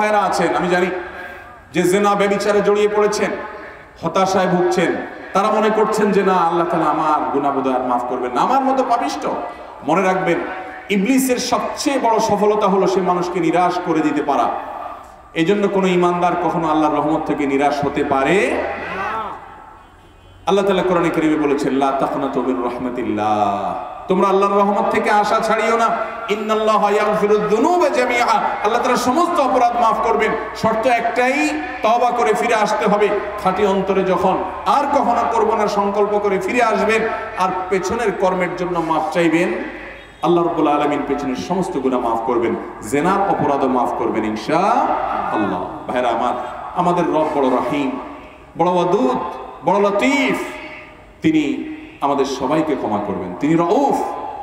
ভাইরা আছেন আমি জানি যে জিনা ব্যভিচারে জড়িয়ে পড়েছেন, হতাশায় ভুগছেন। তারা মনে করছেন যে না, আল্লাহ তাআলা আমার গুনাহ বোধহয় আর মাফ করবেন না, আমার মতো পাপিষ্ট। মনে রাখবেন, ইবলিসের সবচেয়ে বড় সফলতা হলো সে মানুষকে নিরাশ করে দিতে পারা। এই জন্য কোনো ইমানদার কখনো আল্লাহর রহমত থেকে নিরাশ হতে পারে না। আল্লাহ তাআলা কোরআনে কারীমে বলেছেন, লা তাকনাতু মির রাহমাতিল্লাহ, তোমরা আল্লাহর রহমত থেকে আশা ছাড়িও না। ইন্নাল্লাহা ইয়াগফিরুয যুনুবা জামিআ, আল্লাহ তাআলা সমস্ত অপরাধ মাফ করবেন। শর্ত একটাই, তওবা করে ফিরে আসতে হবে খাঁটি অন্তরে। যখন আর কখনো করব না সংকল্প করে ফিরে আসবেন আর পেছনের কর্মের জন্য মাফ চাইবেন, আল্লাহ রাব্বুল আলামিন পেছনের সমস্ত গুনাহ মাফ করবেন, জিনার অপরাধও মাফ করবেন ইনশাআল্লাহ। ভাইরা আমার, আমাদের রব বড় রহিম, বড় ওয়াদুদ, বড় লতিফ। তিনি আমাদের সবাইকে ক্ষমা করবেন। তিনি রউফ,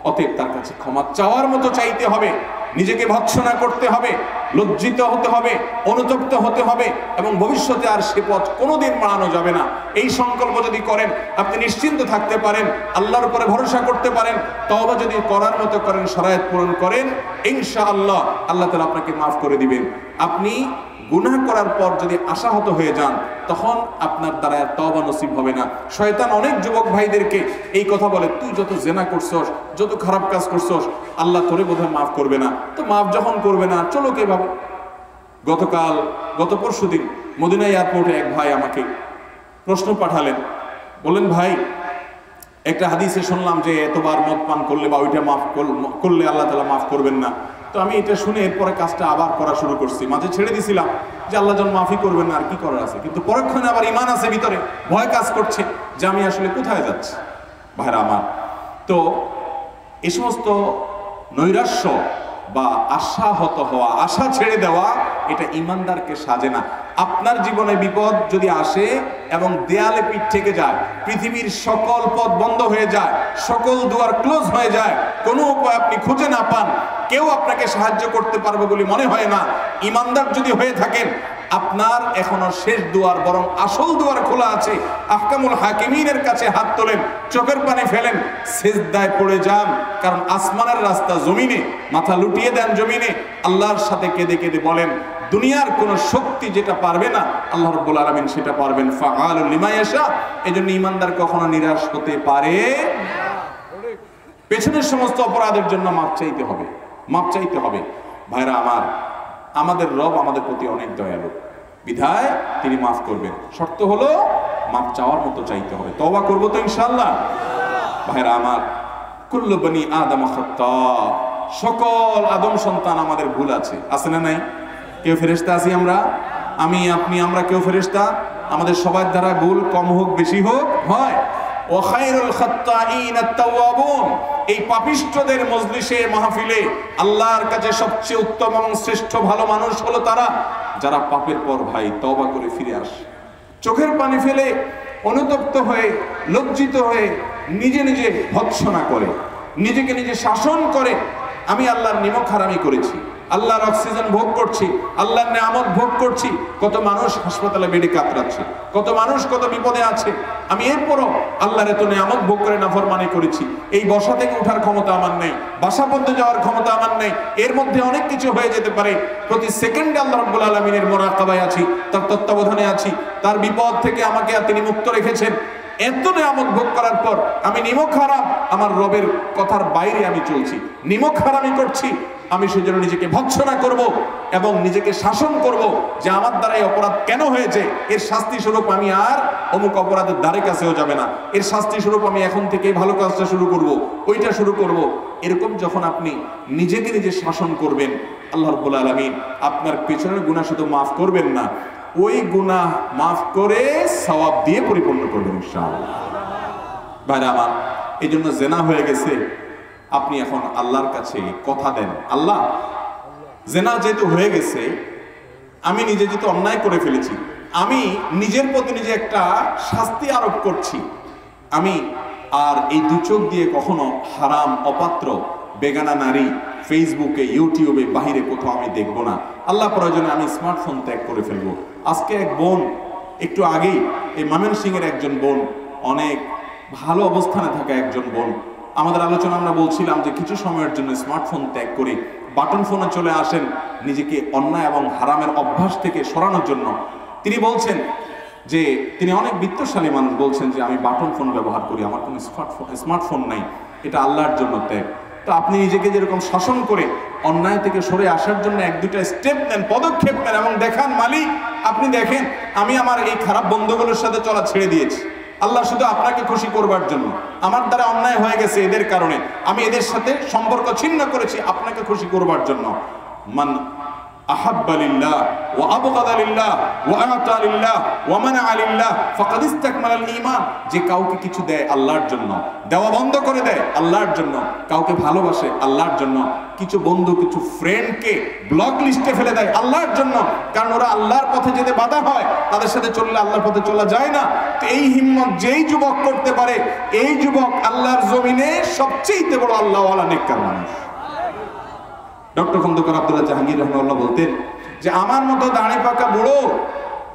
অতএব তার কাছে ক্ষমা চাওয়ার মতো চাইতে হবে, নিজেকে ভৎসনা করতে হবে, লজ্জিত হতে হবে, অনুতপ্ত হতে হবে, এবং ভবিষ্যতে আর সে পথ কোনোদিন মানানো যাবে না। এই সংকল্প যদি করেন, আপনি নিশ্চিন্ত থাকতে পারেন, আল্লাহর উপরে ভরসা করতে পারেন। তওবা যদি করার মতো করেন, শরায়েত পূরণ করেন, ইনশাআল্লাহ আল্লাহ তাআলা আপনাকে মাফ করে দিবেন। আপনি গুনাহ করার পর যদি আশাহত হয়ে যান, তখন আপনার দ্বারা তওবা নসিব হবে না। শয়তান অনেক যুবক ভাইদেরকে এই কথা বলে, তুই যত জেনা করছস, যত খারাপ কাজ করছস, আল্লাহ তোরে বোধহয় মাফ করবে না। তো মাফ যখন করবে না, চলো কিভাবে? গত পরশুদিন মদিনা এয়ারপোর্টে এক ভাই আমাকে প্রশ্ন পাঠালেন, বললেন, ভাই একটা হাদিসে শুনলাম যে এতবার মদ পান করলে বা ওইটা মাফ করলে আল্লাহ তাআলা মাফ করবেন না। তো আমি এটা শুনে এরপরে কাজটা আবার করা শুরু করছি। মাঝে ছেড়ে দিছিলাম যে আল্লাহ যেন মাফই করবেন না, আর কি করার আছে। কিন্তু পরক্ষণে আবার ঈমান আছে ভিতরে, ভয় কাজ করছে যে আমি আসলে কোথায় যাচ্ছি। ভাইরা আমার, তো এই সমস্ত নৈরাশ্য বা আশাহত হওয়া, আশা ছেড়ে দেওয়া, এটা ইমানদারকে সাজে না। আপনার জীবনে বিপদ যদি আসে এবং দেয়ালে পিঠ থেকে যায়, পৃথিবীর সকল পথ বন্ধ হয়ে যায়, সকল দুয়ার ক্লোজ হয়ে যায়, কোনো উপায় আপনি খুঁজে না পান, কেউ আপনাকে সাহায্য করতে পারবে বলে মনে হয় না, ইমানদার যদি হয়ে থাকেন, আপনার এখনো শেষ দুয়ার বরং আসল দুয়ার খোলা আছে। আহকামুল হাকিমিনের কাছে হাত তোলেন, চোখের পানি ফেলেন, সিজদায় পড়ে যান। কারণ আসমানের রাস্তা জমিনে, মাথা লুটিয়ে দেন জমিনে, আল্লাহর সাথে কেঁদে কেঁদে বলেন, দুনিয়ার কোন শক্তি যেটা পারবে না, আল্লাহ রাব্বুল আলামিন সেটা পারবেন। ফাআলুল লিমা ইয়াশা। এজন্য ইমানদার কখনো নিরাশ হতে পারে না। পেছনের সমস্ত অপরাধের জন্য মাপ চাইতে হবে, মাপ চাইতে হবে। ভাইরা আমার, আমাদের রব আমাদের প্রতি অনেক দয়ালু, বিধায় তিনি মাফ করবেন। শর্ত হলো মাপ চাওয়ার মতো চাইতে হবে। তওবা করবো তো ইনশাআল্লাহ। ভাইরা আমার, কুল্লু বনি আদম খাত্তা, সকল আদম সন্তান আমাদের ভুল আছে না নাই? কেউ ফেরেশতা আছি আমরা, আমি আপনি আমরা কেউ ফেরেশতা। আমাদের সবার দ্বারা ভুল কম হোক বেশি হোক হয়। ওয়া খায়রুল খাত্তাইন আত-তাওয়াবুন, এই পাপিষ্ঠদের মজলিসে, মাহফিলে আল্লাহর কাছে সবচেয়ে উত্তম এবং শ্রেষ্ঠ ভালো মানুষ হলো তারা যারা পাপের পর ভাই তওবা করে ফিরে আসে, চোখের পানি ফেলে, অনুতপ্ত হয়ে, লজ্জিত হয়ে নিজে নিজে ভৎসনা করে, নিজেকে নিজে শাসন করে। আমি আল্লাহর নিমক হারামি করেছি, আল্লাহর অক্সিজেন ভোগ করছি, আল্লাহর নেয়ামত ভোগ করছি। কত মানুষ হাসপাতালে বেডে কাতরাচ্ছে, কত মানুষ কত বিপদে আছে। আমি এরপরও আল্লাহর এত নেয়ামত ভোগ করে নাফরমানি করেছি। এই বসা থেকে ওঠার ক্ষমতা আমার নেই, বাসা পর্যন্ত যাওয়ার ক্ষমতা আমার নেই। এর মধ্যে অনেক কিছু হয়ে যেতে পারে। প্রতি সেকেন্ডে আল্লাহ রাব্বুল আলামিনের মুরাকাবায় আছি, তার তত্ত্বাবধানে আছি। তার বিপদ থেকে আমাকে তিনি মুক্ত রেখেছেন। এত নিয়ামত ভোগ করার পর আমি নিমক হারাম, আমার রবের কথার বাইরে আমি চলছি, নিমক হারামি করছি। আমি সেজন্য নিজেকে ভৎসনা করব এবং নিজেকে শাসন করব যে আমার দ্বারা এই অপরাধ কেন হয়েছে, এর শাস্তি স্বরূপ আমি আর অমুক অপরাধের ধারে কাছেও যাবে না, এর শাস্তি স্বরূপ আমি এখন থেকে ভালো কাজটা শুরু করব, ওইটা শুরু করব। এরকম যখন আপনি নিজেকে নিজে শাসন করবেন, আল্লাহ রাব্বুল আলামিন আপনার পেছনের গুনাহ শুধু মাফ করবেন না, ওই গুনাহ মাফ করে সওয়াব দিয়ে পরিপূর্ণ করবেন ইনশাআল্লাহ। ভাইরা আমার, এই জন্য জেনা হয়ে গেছে, আপনি এখন আল্লাহর কাছে কথা দেন, আল্লাহ জেনা যেহেতু হয়ে গেছে, আমি নিজে যেহেতু অন্যায় করে ফেলেছি, আমি নিজের প্রতি নিজে একটা শাস্তি আরোপ করছি। আমি আর এই দু চোখ দিয়ে কখনো হারাম, অপাত্র, বেগানা নারী ফেসবুকে, ইউটিউবে, বাহিরে কোথাও আমি দেখবো না। আল্লাহ প্রয়োজনে আমি স্মার্টফোন ত্যাগ করে ফেলবো। আজকে এক বোন, একটু আগেই এই ময়মনসিংহের একজন বোন, অনেক ভালো অবস্থানে থাকা একজন বোন, আমাদের আলোচনা আমরা বলছিলাম যে কিছু সময়ের জন্য স্মার্টফোন ত্যাগ করে বাটন ফোনে চলে আসেন নিজেকে অন্যায় এবং হারামের অভ্যাস থেকে সরানোর জন্য। তিনি বলছেন যে তিনি অনেক বিত্তশালী মানুষ, বলছেন যে আমি বাটন ফোন ব্যবহার করি, আমার কোনো স্মার্টফোন নাই, এটা আল্লাহর জন্য ত্যাগ। তো আপনি নিজেকে যেরকম শাসন করে অন্যায় থেকে সরে আসার জন্য এক দুটা স্টেপ নেন, পদক্ষেপ নেন এবং দেখান মালিক আপনি দেখেন আমি আমার এই খারাপ বন্ধুগুলোর সাথে চলা ছেড়ে দিয়েছি, আল্লাহ শুধু আপনাকে খুশি করবার জন্য, আমার দ্বারা অন্যায় হয়ে গেছে এদের কারণে, আমি এদের সাথে সম্পর্ক ছিন্ন করেছি আপনাকে খুশি করবার জন্য। মান আহাব্বা লিল্লাহ ওয়া আবগাদা লিল্লাহ ওয়া আতা লিল্লাহ ওয়া মানাআ লিল্লাহ ফাকাদ ইসতাকমালাল ঈমান। যে কাউকে কিছু দেয় আল্লাহর জন্য, দেওয়া বন্ধ করে দেয় আল্লাহর জন্য, কাউকে ভালোবাসে আল্লাহর জন্য, কিছু বন্ধু কিছু ফ্রেন্ডকে ব্লক লিস্টে ফেলে দেয় আল্লাহর জন্য, কারণ ওরা আল্লাহর পথে যেতে বাধা হয়, তাদের সাথে চললে আল্লাহর পথে চলা যায় না। তো এই হিম্মত যেই যুবক করতে পারে, এই যুবক আল্লাহর জমিনে সবচেয়ে বড় আল্লাহওয়ালা নেককার মানুষ। ডক্টর খন্দকার আব্দুল্লাহ জাহাঙ্গীর রহমাতুল্লাহ বলতেন যে আমার মতো দাড়ি পাকা বুড়ো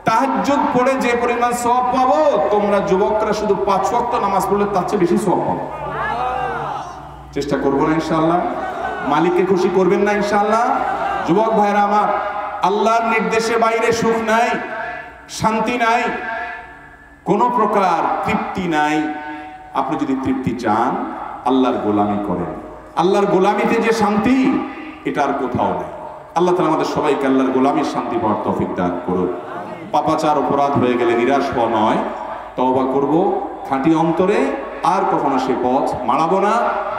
তাহাজ্জুদ পড়ে যে পরিমাণ সওয়াব পাবো, তোমরা যুবকরা শুধু 5 ওয়াক্ত নামাজ পড়লে তার চেয়ে বেশি সওয়াব পাবো। চেষ্টা করবো না ইনশাআল্লাহ? মালিককে খুশি করবেন না ইনশাআল্লাহ? যুবক ভাইরা আমার, আল্লাহর নির্দেশে বাইরে সুখ নাই, শান্তি নাই, কোন প্রকার তৃপ্তি নাই। আপনি যদি তৃপ্তি চান আল্লাহর গোলামি করেন, আল্লাহর গোলামিতে যে শান্তি এটা আর কোথাও নেই। আল্লাহ তাআলা আমাদের সবাইকে আল্লাহর গোলামির শান্তি পাওয়ার তৌফিক দান করুন। পাপাচার অপরাধ হয়ে গেলে নিরাশ হওয়া নয়, তওবা করব খাঁটি অন্তরে, আর কখনো সে পথ মাড়াবো না।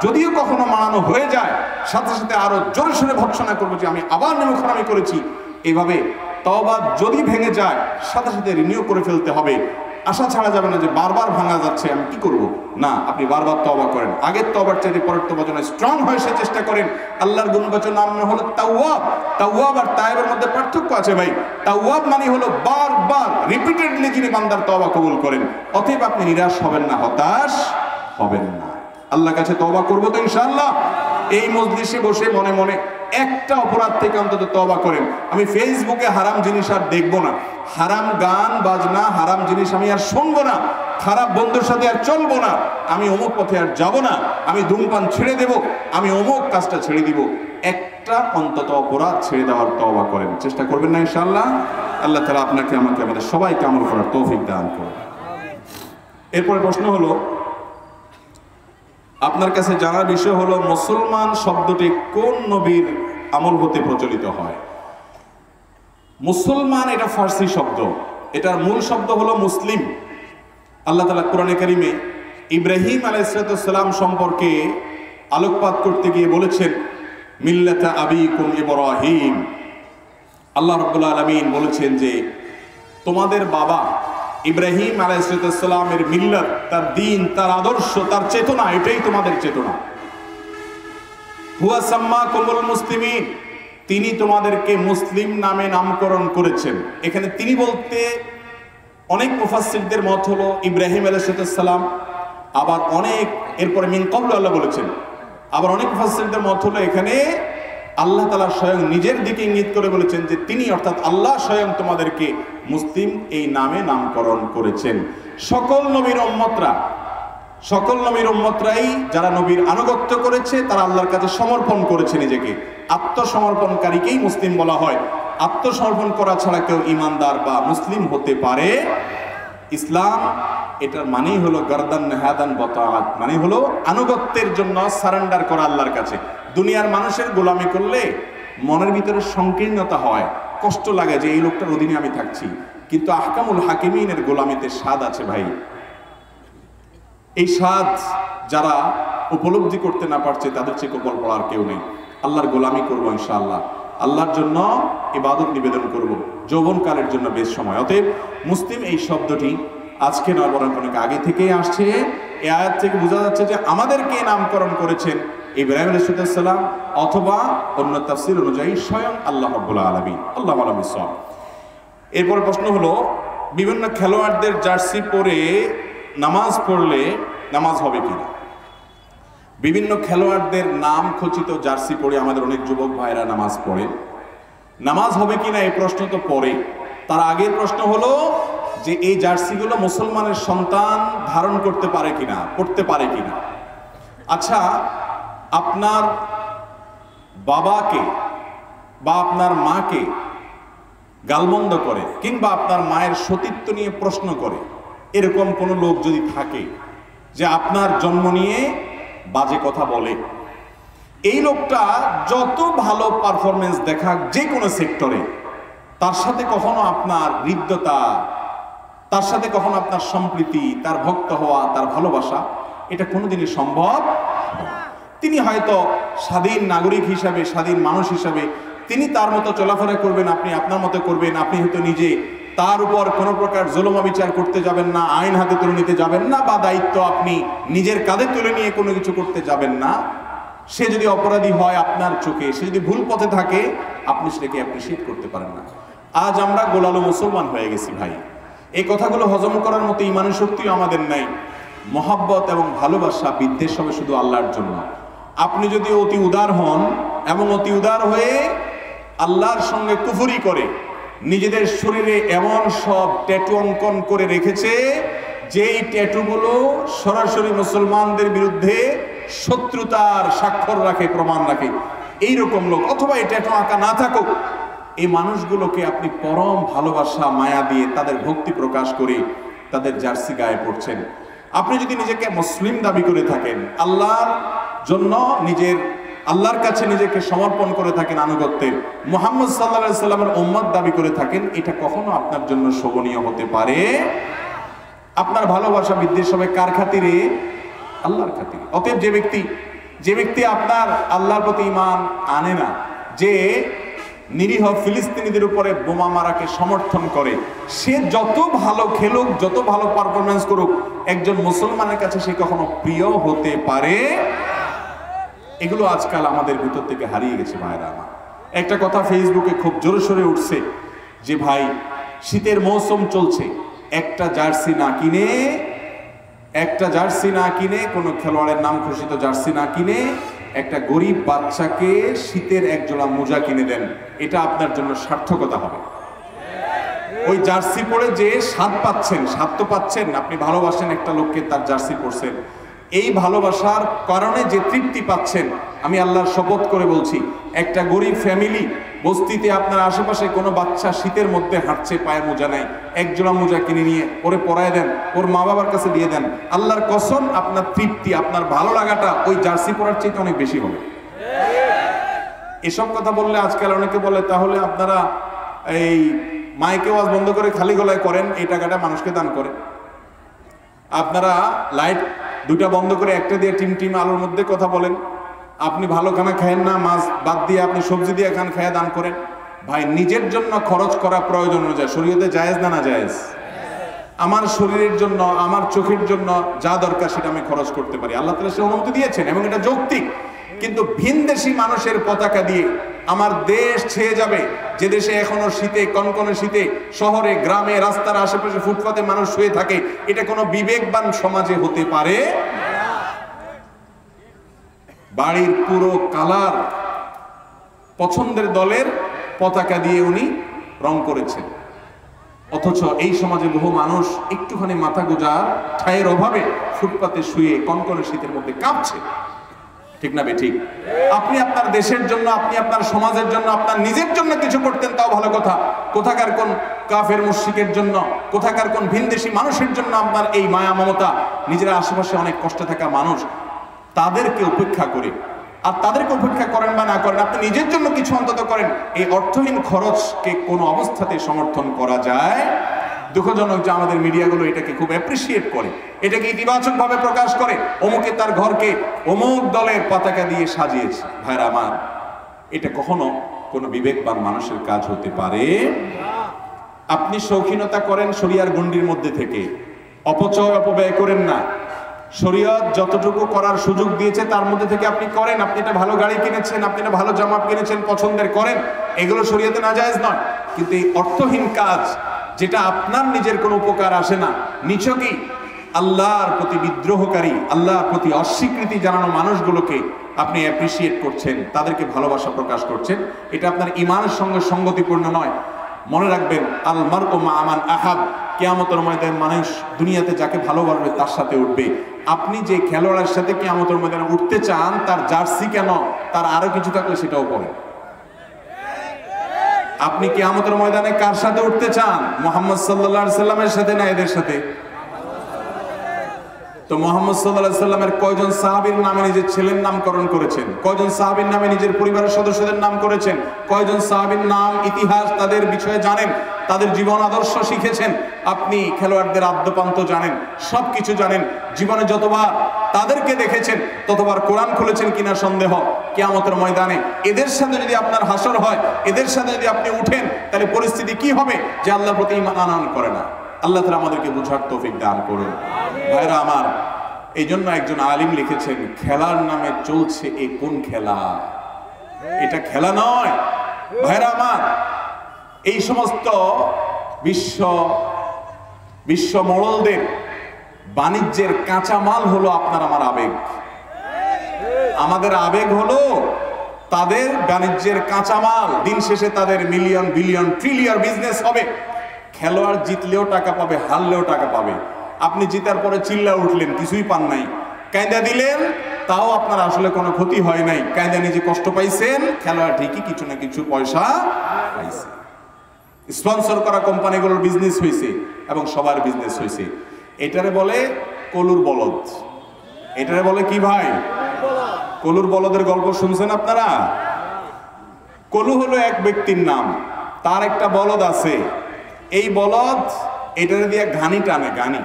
যদিও কখনো মাড়ানো হয়ে যায়, সাথে সাথে আরো জোরে সোরে ভৎসনা করবো যে আমি আবার নেমুখানামি করেছি। এইভাবে তওবা যদি ভেঙে যায় সাথে সাথে রিনিউ করে ফেলতে হবে। আশা ছাড়া যাবে না যে বারবার ভাঙা যাচ্ছে আমি কি করব, না, আপনি বারবার তওবা করেন। আগের তওবার চাইতে পরের তওবা যেন স্ট্রং হয় সে চেষ্টা করেন। আল্লাহর গুণবাচক নাম হলো তাওয়াব। তাওয়াব আর তায়েবের মধ্যে পার্থক্য আছে ভাই। তাওয়াব মানে হলো বারবার রিপিটেডলি যিনি বান্দার তওবা কবুল করেন। অতএব আপনি নিরাশ হবেন না, হতাশ হবেন না। আল্লাহর কাছে তওবা করব তো ইনশাআল্লাহ। এই মজলিসে বসে মনে মনে একটা অপরাধ থেকে অন্তত তওবা করেন। আমি ফেসবুকে হারাম জিনিস আর দেখবো না, হারাম গান বাজনা হারাম জিনিস আমি আর শুনবো না, খারাপ বন্ধুর সাথে আর চলবো না, আমি অমুক পথে আর যাব না, আমি ধূমপান ছেড়ে দেব, আমি অমুক কাজটা ছেড়ে দিব। একটা অন্তত অপরাধ ছেড়ে দেওয়ার তওবা করেন, চেষ্টা করবেন না ইনশাআল্লাহ? আল্লাহ তাআলা আপনাকে আমাকে আমাদের সবাইকে আমল করার তৌফিক দান করুন। এরপরে প্রশ্ন হলো, আপনার কাছে জানার বিষয় হলো মুসলমান শব্দটি কোন নবীর আমল হতে প্রচলিত হয়? মুসলমান এটা ফার্সি শব্দ, এটার মূল শব্দ হলো মুসলিম। আল্লাহ তাআলা কোরআনে কারিমে ইব্রাহিম আলাইহিস সালাম সম্পর্কে আলোকপাত করতে গিয়ে বলেছেন মিল্লাতা আবিকুম ইব্রাহিম। আল্লাহ রাব্বুল আলামিন বলেছেন যে তোমাদের বাবা ইব্রাহিম আলাইহিস সালামের মিল্লাত, তার দ্বীন, তার আদর্শ, তার চেতনা, এটাই তোমাদের চেতনা। হুয়া সাম্মাকুমুল মুসলিমিন, তিনি তোমাদেরকে মুসলিম নামে নামকরণ করেছেন। এখানে তিনি বলতে অনেক মুফাসসিরদের মত হলো ইব্রাহিম আলাইহিস সালাম, আবার অনেক এরপরে মিন ক্বাবলু আল্লাহ বলেছেন, আবার অনেক মুফাসসিরদের মত হলো এখানে আল্লাহ তাআলা স্বয়ং নিজের দিকে ইঙ্গিত করে বলেছেন যে তিনি অর্থাৎ আল্লাহ স্বয়ং তোমাদেরকে মুসলিম এই নামে নামকরণ করেছেন। সকল নবীর উম্মতরাই যারা নবীর আনুগত্য করেছে তারা আল্লাহর কাছে সমর্পণ করেছে নিজেকে, আত্মসমর্পণকারীকেই মুসলিম বলা হয়। আত্মসমর্পণ করা ছাড়া কেউ ইমানদার বা মুসলিম হতে পারে? ইসলাম এটার মানেই হলো গরদান নেহাদান বতাআত, মানে হলো আনুগত্যের জন্য সারেন্ডার করা আল্লাহর কাছে। দুনিয়ার মানুষের গোলামি করলে মনের ভিতরে সংকীর্ণতা হয়, কষ্ট লাগে যে এই লোকটার অধীনে আমি থাকছি, কিন্তু আহকামুল হাকিমিনের গোলামিতে স্বাদ আছে ভাই। এই স্বাদ যারা উপলব্ধি করতে না পারছে তাদের চেয়ে কপাল পড়ার কেউ নেই। আল্লাহর গোলামি করবো ইনশাআল্লাহ, আল্লাহর জন্য ইবাদত নিবেদন করব, যৌবনকালের জন্য বেশ সময়। অতএব মুসলিম এই শব্দটি আজকে নয় বরং অনেক আগে থেকেই আসছে। এই আয়াত থেকে বোঝা যাচ্ছে যে আমাদেরকে নামকরণ করেছেন ইব্রাহিম আলাইহিস সালাম অথবা অন্য তাফসীর অনুযায়ী স্বয়ং আল্লাহ রাব্বুল আলামিন। আল্লাহু আ'লাম বিসওয়াব। এরপর প্রশ্ন হলো, বিভিন্ন খেলোয়াড়দের জার্সি পরে নামাজ পড়লে নামাজ হবে কিনা? বিভিন্ন খেলোয়াড়দের নাম খচিত জার্সি পরে আমাদের অনেক যুবক ভাইরা নামাজ পড়ে, নামাজ হবে কিনা এই প্রশ্ন তো পরে। তার আগের প্রশ্ন হলো যে এই জার্সিগুলো মুসলমানের সন্তান ধারণ করতে পারে কিনা, পড়তে পারে কিনা। আচ্ছা, আপনার বাবাকে বা আপনার মাকে গালমন্দ করে কিংবা আপনার মায়ের সতীত্ব নিয়ে প্রশ্ন করে, এরকম কোনো লোক যদি থাকে যে আপনার জন্ম নিয়ে বাজে কথা বলে, এই লোকটা যত ভালো পারফরমেন্স দেখাক যে কোনো সেক্টরে, তার সাথে কখনো আপনার হৃদ্যতা, তার সাথে কখনো আপনার সম্প্রীতি, তার ভক্ত হওয়া, তার ভালোবাসা, এটা কোনোদিনই সম্ভব। তিনি হয়তো স্বাধীন নাগরিক হিসাবে, স্বাধীন মানুষ হিসাবে তিনি তার মতো চলাফেরা করবেন, আপনি আপনার মতো করবেন। আপনি হয়তো নিজে তার উপর কোনো প্রকার জুলুম বিচার করতে যাবেন না, আইন হাতে তুলে নিতে যাবেন না, বা দায়িত্ব আপনি নিজের কাঁধে তুলে নিয়ে কোনো কিছু করতে যাবেন না। সে যদি অপরাধী হয় আপনার চোখে, সে যদি ভুল পথে থাকে, আপনি সেটাকে অ্যাপ্রিসিয়েট করতে পারেন না। আজ আমরা গোলালো মুসলমান হয়ে গেছি ভাই। এই কথাগুলো হজম করার মতো ইমানের শক্তিও আমাদের নাই। মহাব্বত এবং ভালোবাসা, বিদ্বেষ হবে শুধু আল্লাহর জন্য। আপনি যদি অতি উদার হন এবং অতি উদার হয়ে আল্লাহর সঙ্গে কুফরি করে নিজেদের শরীরে এমন সব ট্যাটু অঙ্কন করে রেখেছে যেই ট্যাটুগুলো সরাসরি মুসলমানদের বিরুদ্ধে শত্রুতার স্বাক্ষর রাখে, প্রমাণ রাখে, এইরকম লোক, অথবা এই ট্যাটু আঁকা না থাকুক, এই মানুষগুলোকে আপনি পরম ভালোবাসা মায়া দিয়ে তাদের ভক্তি প্রকাশ করে তাদের জার্সি গায়ে পড়ছেন। আপনি যদি নিজেকে মুসলিম দাবি করে থাকেন, আল্লাহর জন্য আল্লাহর কাছে নিজেকে সমর্পণ করে থাকেন আনুগত্যের, মুহাম্মদ সাল্লাল্লাহু আলাইহি সাল্লামের উম্মত দাবি করে থাকেন, এটা কখনো আপনার জন্য শোভনীয় হতে পারে। আপনার ভালোবাসা বিদ্বেষ হবে কার খাতিরে? আল্লাহর খাতিরে। অতএব যে ব্যক্তি আপনার আল্লাহর প্রতি ঈমান আনে না, যে নিরীহ ফিলিস্তিনিদের উপরে বোমা মারাকে সমর্থন করে, সে যত ভালো খেলুক, যত ভালো পারফরমেন্স করুক, একজন মুসলমানের কাছে সে কখনো প্রিয় হতে পারে? এগুলো আজকাল আমাদের ভিতর থেকে হারিয়ে গেছে ভাইরা আমার। একটা কথা ফেসবুকে খুব জোরে সোরে উঠছে যে ভাই, শীতের মৌসুম চলছে, একটা জার্সি না কিনে, কোনো খেলোয়াড়ের নাম ঘোষিত জার্সি না কিনে একটা গরিব বাচ্চাকে শীতের একজোড়া মোজা কিনে দেন, এটা আপনার জন্য সার্থকতা হবে। ওই জার্সি পরে যে স্বাদ তো পাচ্ছেন, আপনি ভালোবাসেন একটা লোককে, তার জার্সি পরছেন, এই ভালোবাসার কারণে যে তৃপ্তি পাচ্ছেন, আমি আল্লাহর শপথ করে বলছি, একটা গরিব ফ্যামিলি বস্তিতে আপনার আশেপাশে কোনো বাচ্চা শীতের মধ্যে হাঁটছে, পায়ে মোজা নাই, একজোড়া মোজা কিনে নিয়ে ওরে পরায় দেন, ওর মা বাবার কাছে দিয়ে দেন, আল্লাহর কসম আপনার তৃপ্তি, আপনার ভালো লাগাটা ওই জার্সি পরার চেয়ে অনেক বেশি হবে। এসব কথা বললে আজকাল অনেকে বলে, তাহলে আপনারা এই মাইকে ওয়াজ বন্ধ করে খালি গলায় করেন, এই টাকাটা মানুষকে দান করে। আপনারা লাইট দুইটা বন্ধ করে একটা দিয়ে টিম আলোর মধ্যে কথা বলেন। আপনি ভালো খানা খায়েন না, মাছ বাদ দিয়ে আপনি সবজি দিয়ে খান, খায়া দান করেন। ভাই, নিজের জন্য খরচ করা প্রয়োজন অনুযায়ী শরীয়তে জায়েজ না জায়েজ? আমার শরীরের জন্য, আমার চোখের জন্য যা দরকার সেটা আমি খরচ করতে পারি, আল্লাহ তাআলা সে অনুমতি দিয়েছেন এবং এটা যৌক্তিক। কিন্তু ভিনদেশী মানুষের পতাকা দিয়ে আমার দেশ ছেয়ে যাবে, যে দেশে এখনো শীতে, কনকনে শীতে, শহরে, গ্রামে, রাস্তার আশেপাশে, ফুটপাতে মানুষ শুয়ে থাকে, এটা কোনো বিবেকবান সমাজে হতে পারে? বাড়ির পুরো কালার পছন্দের দলের পতাকা দিয়ে উনি রং করেছেন, অথচ এই সমাজে বহু মানুষ একটুখানি মাথা গোজার ঠায়ের অভাবে ফুটপাতে শুয়ে কনকনে শীতের মধ্যে কাঁপছে। ঠিক না বেঠিক? আপনি আপনার দেশের জন্য, আপনি আপনার সমাজের জন্য, আপনার নিজের জন্য কিছু করতেন, তাও ভালো কথা। কোথাকার কোন কাফের মুশরিকের জন্য, কোথাকার কোন ভিনদেশী মানুষের জন্য আপনার এই মায়া মমতা, নিজের আশেপাশে অনেক কষ্টে থাকা মানুষ, তাদেরকে উপেক্ষা করে, আর তাদেরকে উপেক্ষা করেন বা না করেন, আপনি নিজের জন্য কিছু অন্তত করেন, এই অর্থহীন খরচকে কোনো অবস্থাতে সমর্থন করা যায়? দুঃখজনক যে আমাদের মিডিয়াগুলো এটাকে খুব অ্যাপ্রিসিয়েট করে, এটাকে ইতিবাচক ভাবে প্রকাশ করে, অমুকে তার ঘরকে অমুক দলের পতাকা দিয়ে সাজিয়েছে। ভাইরা আমার, এটা কখনো কোনো বিবেকবান মানুষের কাজ হতে পারে? আপনি শৌখিনতা করেন শরিয়ার গণ্ডির মধ্যে থেকে, অপব্যয় করেন না। শরীয়ত যতটুকু করার সুযোগ দিয়েছে তার মধ্যে থেকে আপনি করেন। আপনি একটা ভালো গাড়ি কিনেছেন, আপনি একটা ভালো জামা কিনেছেন, পছন্দের করেন, এগুলো শরীয়তে নাজায়েজ নয়। কিন্তু এই অর্থহীন কাজ, যেটা আপনার নিজের কোনো উপকার আসে না, নিছকই আল্লাহর প্রতি বিদ্রোহকারী, আল্লাহর প্রতি অস্বীকৃতি জানানো মানুষগুলোকে আপনি অ্যাপ্রিসিয়েট করছেন, তাদেরকে ভালোবাসা প্রকাশ করছেন, এটা আপনার ঈমানের সঙ্গে সঙ্গতিপূর্ণ নয়। মনে রাখবেন, আল মারউ মা মান আহাব, কিয়ামতের ময়দানে মানুষ দুনিয়াতে যাকে ভালোবাসবে তার সাথে উঠবে। আপনি যে খেলোয়াড়ের সাথে কিয়ামতের ময়দানে উঠতে চান, তার জার্সি কেন, তার আরো কিছু থাকলে সেটাও পড়েন। আপনি কিয়ামতের ময়দানে কার সাথে উঠতে চান? মুহাম্মদ সাল্লাল্লাহু আলাইহি সাল্লামের সাথে না এদের সাথে? তো মুহাম্মদ সাল্লাল্লাহু আলাইহি সাল্লামের কয়জন সাহাবীর নামে নিজের ছেলের নামকরণ করেছেন? কয়জন সাহাবীর নামে নিজের পরিবারের সদস্যদের নাম করেছেন? কয়জন সাহাবীর নাম, ইতিহাস তাদের বিষয়ে জানেন? তাদের জীবন আদর্শ শিখেছেন? আপনি খেলোয়াড়দের আদ্যপান্ত জানেন, সবকিছু জানেন। জীবনে যতবার তাদেরকে দেখেছেন ততবার কোরআন খুলেছেন কিনা সন্দেহ। কিয়ামতের ময়দানে এদের সাথে যদি আপনার হাসর হয়, এদের সাথে যদি আপনি উঠেন, তাহলে পরিস্থিতি কি হবে যে আল্লাহর প্রতি ঈমান আনয়ন করে না। আল্লাহ তাআলা আমাদেরকে বুঝার তৌফিক দান করুন। ভাইরা আমার, এই জন্য একজন আলিম লিখেছেন, খেলার নামে চলছে এ কোন খেলা? এটা খেলা নয়। ভাইরা আমার, এই সমস্ত বিশ্ব মোড়লদের বাণিজ্যের কাঁচামাল হলো আপনার আমার আবেগ। আমাদের আবেগ হলো তাদের বাণিজ্যের কাঁচামাল। দিন শেষে তাদের মিলিয়ন বিলিয়ন ট্রিলিয়ন বিজনেস হবে। খেলোয়াড় জিতলেও টাকা পাবে, হারলেও টাকা পাবে। আপনি জিতার পরে চিল্লা উঠলেন, কিছুই পান নাই, কায়দা দিলেন, তাও আপনার আসলে কোনো ক্ষতি হয় নাই। কায়দা নিজে কষ্ট পাইছেন, খেলোয়াড় ঠিকই কিছু না কিছু পয়সা পাইছে। স্পন্সর করা কোম্পানিগুলোর বিজনেস হয়েছে এবং সবার বিজনেস হয়েছে। এটারে বলে কলুর বলদ। এটারে বলে কি ভাই? কলুর বলদের গল্প শুনছেন আপনারা? কলু হলো এক ব্যক্তির নাম, তার একটা বলদ আছে। এই বলদ এটারে দিয়ে ঘানি টানে, ঘানি।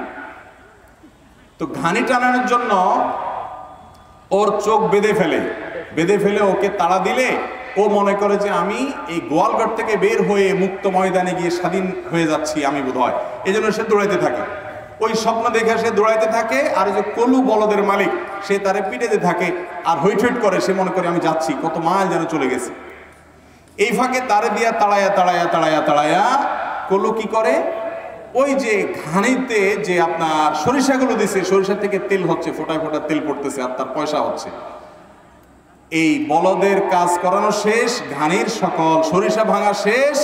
তো ঘানি টানানোর জন্য ওর চোখ বেঁধে ফেলে ওকে তাড়া দিলে ও মনে করে যে আমি এই গোয়ালঘর থেকে বের হয়ে মুক্ত ময়দানে গিয়ে স্বাধীন হয়ে যাচ্ছি আমি বোধহয়। এই জন্য সে দৌড়াইতে থাকে। ওই স্বপ্ন দেখে সে দৌড়াইতে থাকে, আর যে কলু বলদের মালিক সে তারে পিটাতে থাকে আর হইট করে। সে মনে করে আমি যাচ্ছি, কত মাইল যেন চলে গেছে। এই ফাঁকে তারে দিয়া তাড়ায়া কলু কি করে, ওই যে ঘানিতে যে আপনার সরিষাগুলো দিছে, সরিষা থেকে তেল হচ্ছে, ফোটায় ফোটায় তেল পড়তেছে আর তার পয়সা হচ্ছে। এই বলদের কাজ করানো শেষ, ঘানির সকল সরিষা ভাঙা শেষ।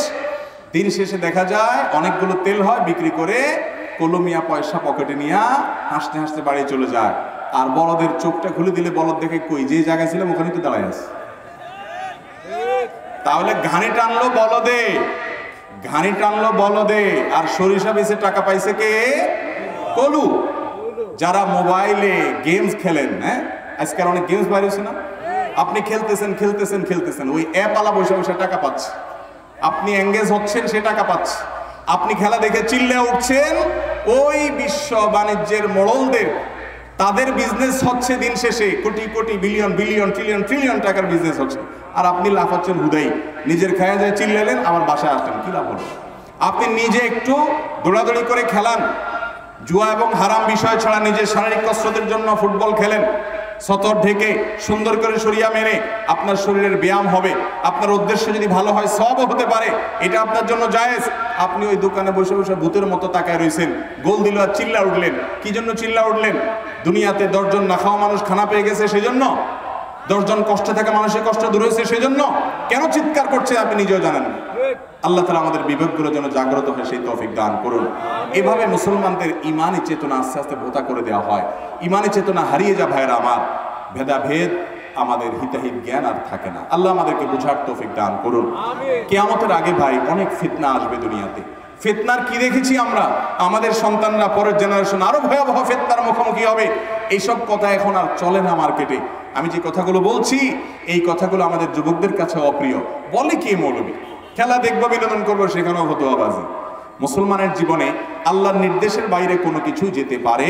দিন শেষে দেখা যায় অনেকগুলো তেল হয়, বিক্রি করে কলমিয়া পয়সা পকেটে নিয়ে হাসতে হাসতে বাড়ি চলে যায়। আর বলদের চোখটা খুলে দিলে বলদ দেখে, কই যে জায়গায় ছিলাম ওখানে তো দাঁড়ায় আছে। তাহলে ঘানি টানলো বলদে, আর সরিষা বেচে টাকা পাইছে কে? কলু। যারা মোবাইলে গেমস খেলেন, হ্যাঁ আজকাল অনেক গেমস বাইরে হচ্ছে না, আপনি খেলতেছেন, ওই অ্যাপ আলা বসে বসে টাকা পাচ্ছে। আপনি এঙ্গেজ হচ্ছেন, সে টাকা পাচ্ছে। আপনি খেলা দেখে চিল্লে উঠছেন, ওই বিশ্ব বাণিজ্যের মোড়লদের তাদের বিজনেস হচ্ছে দিন শেষে crore crore billion billion trillion trillion টাকার বিজনেস হচ্ছে। আর আপনি লাফাচ্ছেন হুদাই, নিজের খায়া যায় চিল্লালেন, আবার বাসায় আসলেন, কি লাভ হলো? আপনি নিজে একটু দৌড়াদৌড়ি করে খেলান, জুয়া এবং হারাম বিষয় ছাড়া নিজের শারীরিক কসরতের জন্য ফুটবল খেলেন, সতর ঢেকে সুন্দর করে সরিয়া মেরে আপনার শরীরের ব্যায়াম হবে। আপনার উদ্দেশ্য যদি ভালো হয় সবও হতে পারে, এটা আপনার জন্য জায়েজ। আপনি ওই দোকানে বসে বসে ভূতের মতো তাকায় রয়েছেন, গোল দিল আর চিল্লা উঠলেন। কি জন্য চিল্লা উঠলেন? দুনিয়াতে 10 জন না খাওয়া মানুষ খানা পেয়ে গেছে সেজন্য? 10 জন কষ্টে থাকা মানুষের কষ্ট দূর হয়েছে সেজন্য? কেন চিৎকার করছে আপনি নিজেও জানেন না। আল্লাহ তাআলা আমাদের বিবেকগুলো যেন জাগ্রত হয় সেই তৌফিক দান করুন। এভাবে মুসলমানদের ইমানি চেতনা আস্তে আস্তে ভোতা করে দেওয়া হয়। ইমানি চেতনা হারিয়ে যা ভাইয়েরা আমার, ভেদাভেদ আমাদের হিতাহিত জ্ঞান আর থাকে না। আল্লাহ আমাদেরকে বুঝার তৌফিক দান করুন। কিয়ামতের আগে ভাই অনেক ফিতনা আসবে দুনিয়াতে। ফিতনার কি দেখেছি আমরা? আমাদের সন্তানরা, পরের জেনারেশন আরো ভয়াবহ ফিতনার মুখোমুখি হবে। এইসব কথা এখন আর চলে না মার্কেটে। আমি যে কথাগুলো বলছি, এই কথাগুলো আমাদের যুবকদের কাছে অপ্রিয়। বলে কে মৌলবী, খেলা দেখবো, বিনোদন করবো, সেখানেও ফতোয়াবাজি। মুসলমানের জীবনে আল্লাহর নির্দেশের বাইরে কোনো কিছু যেতে পারে।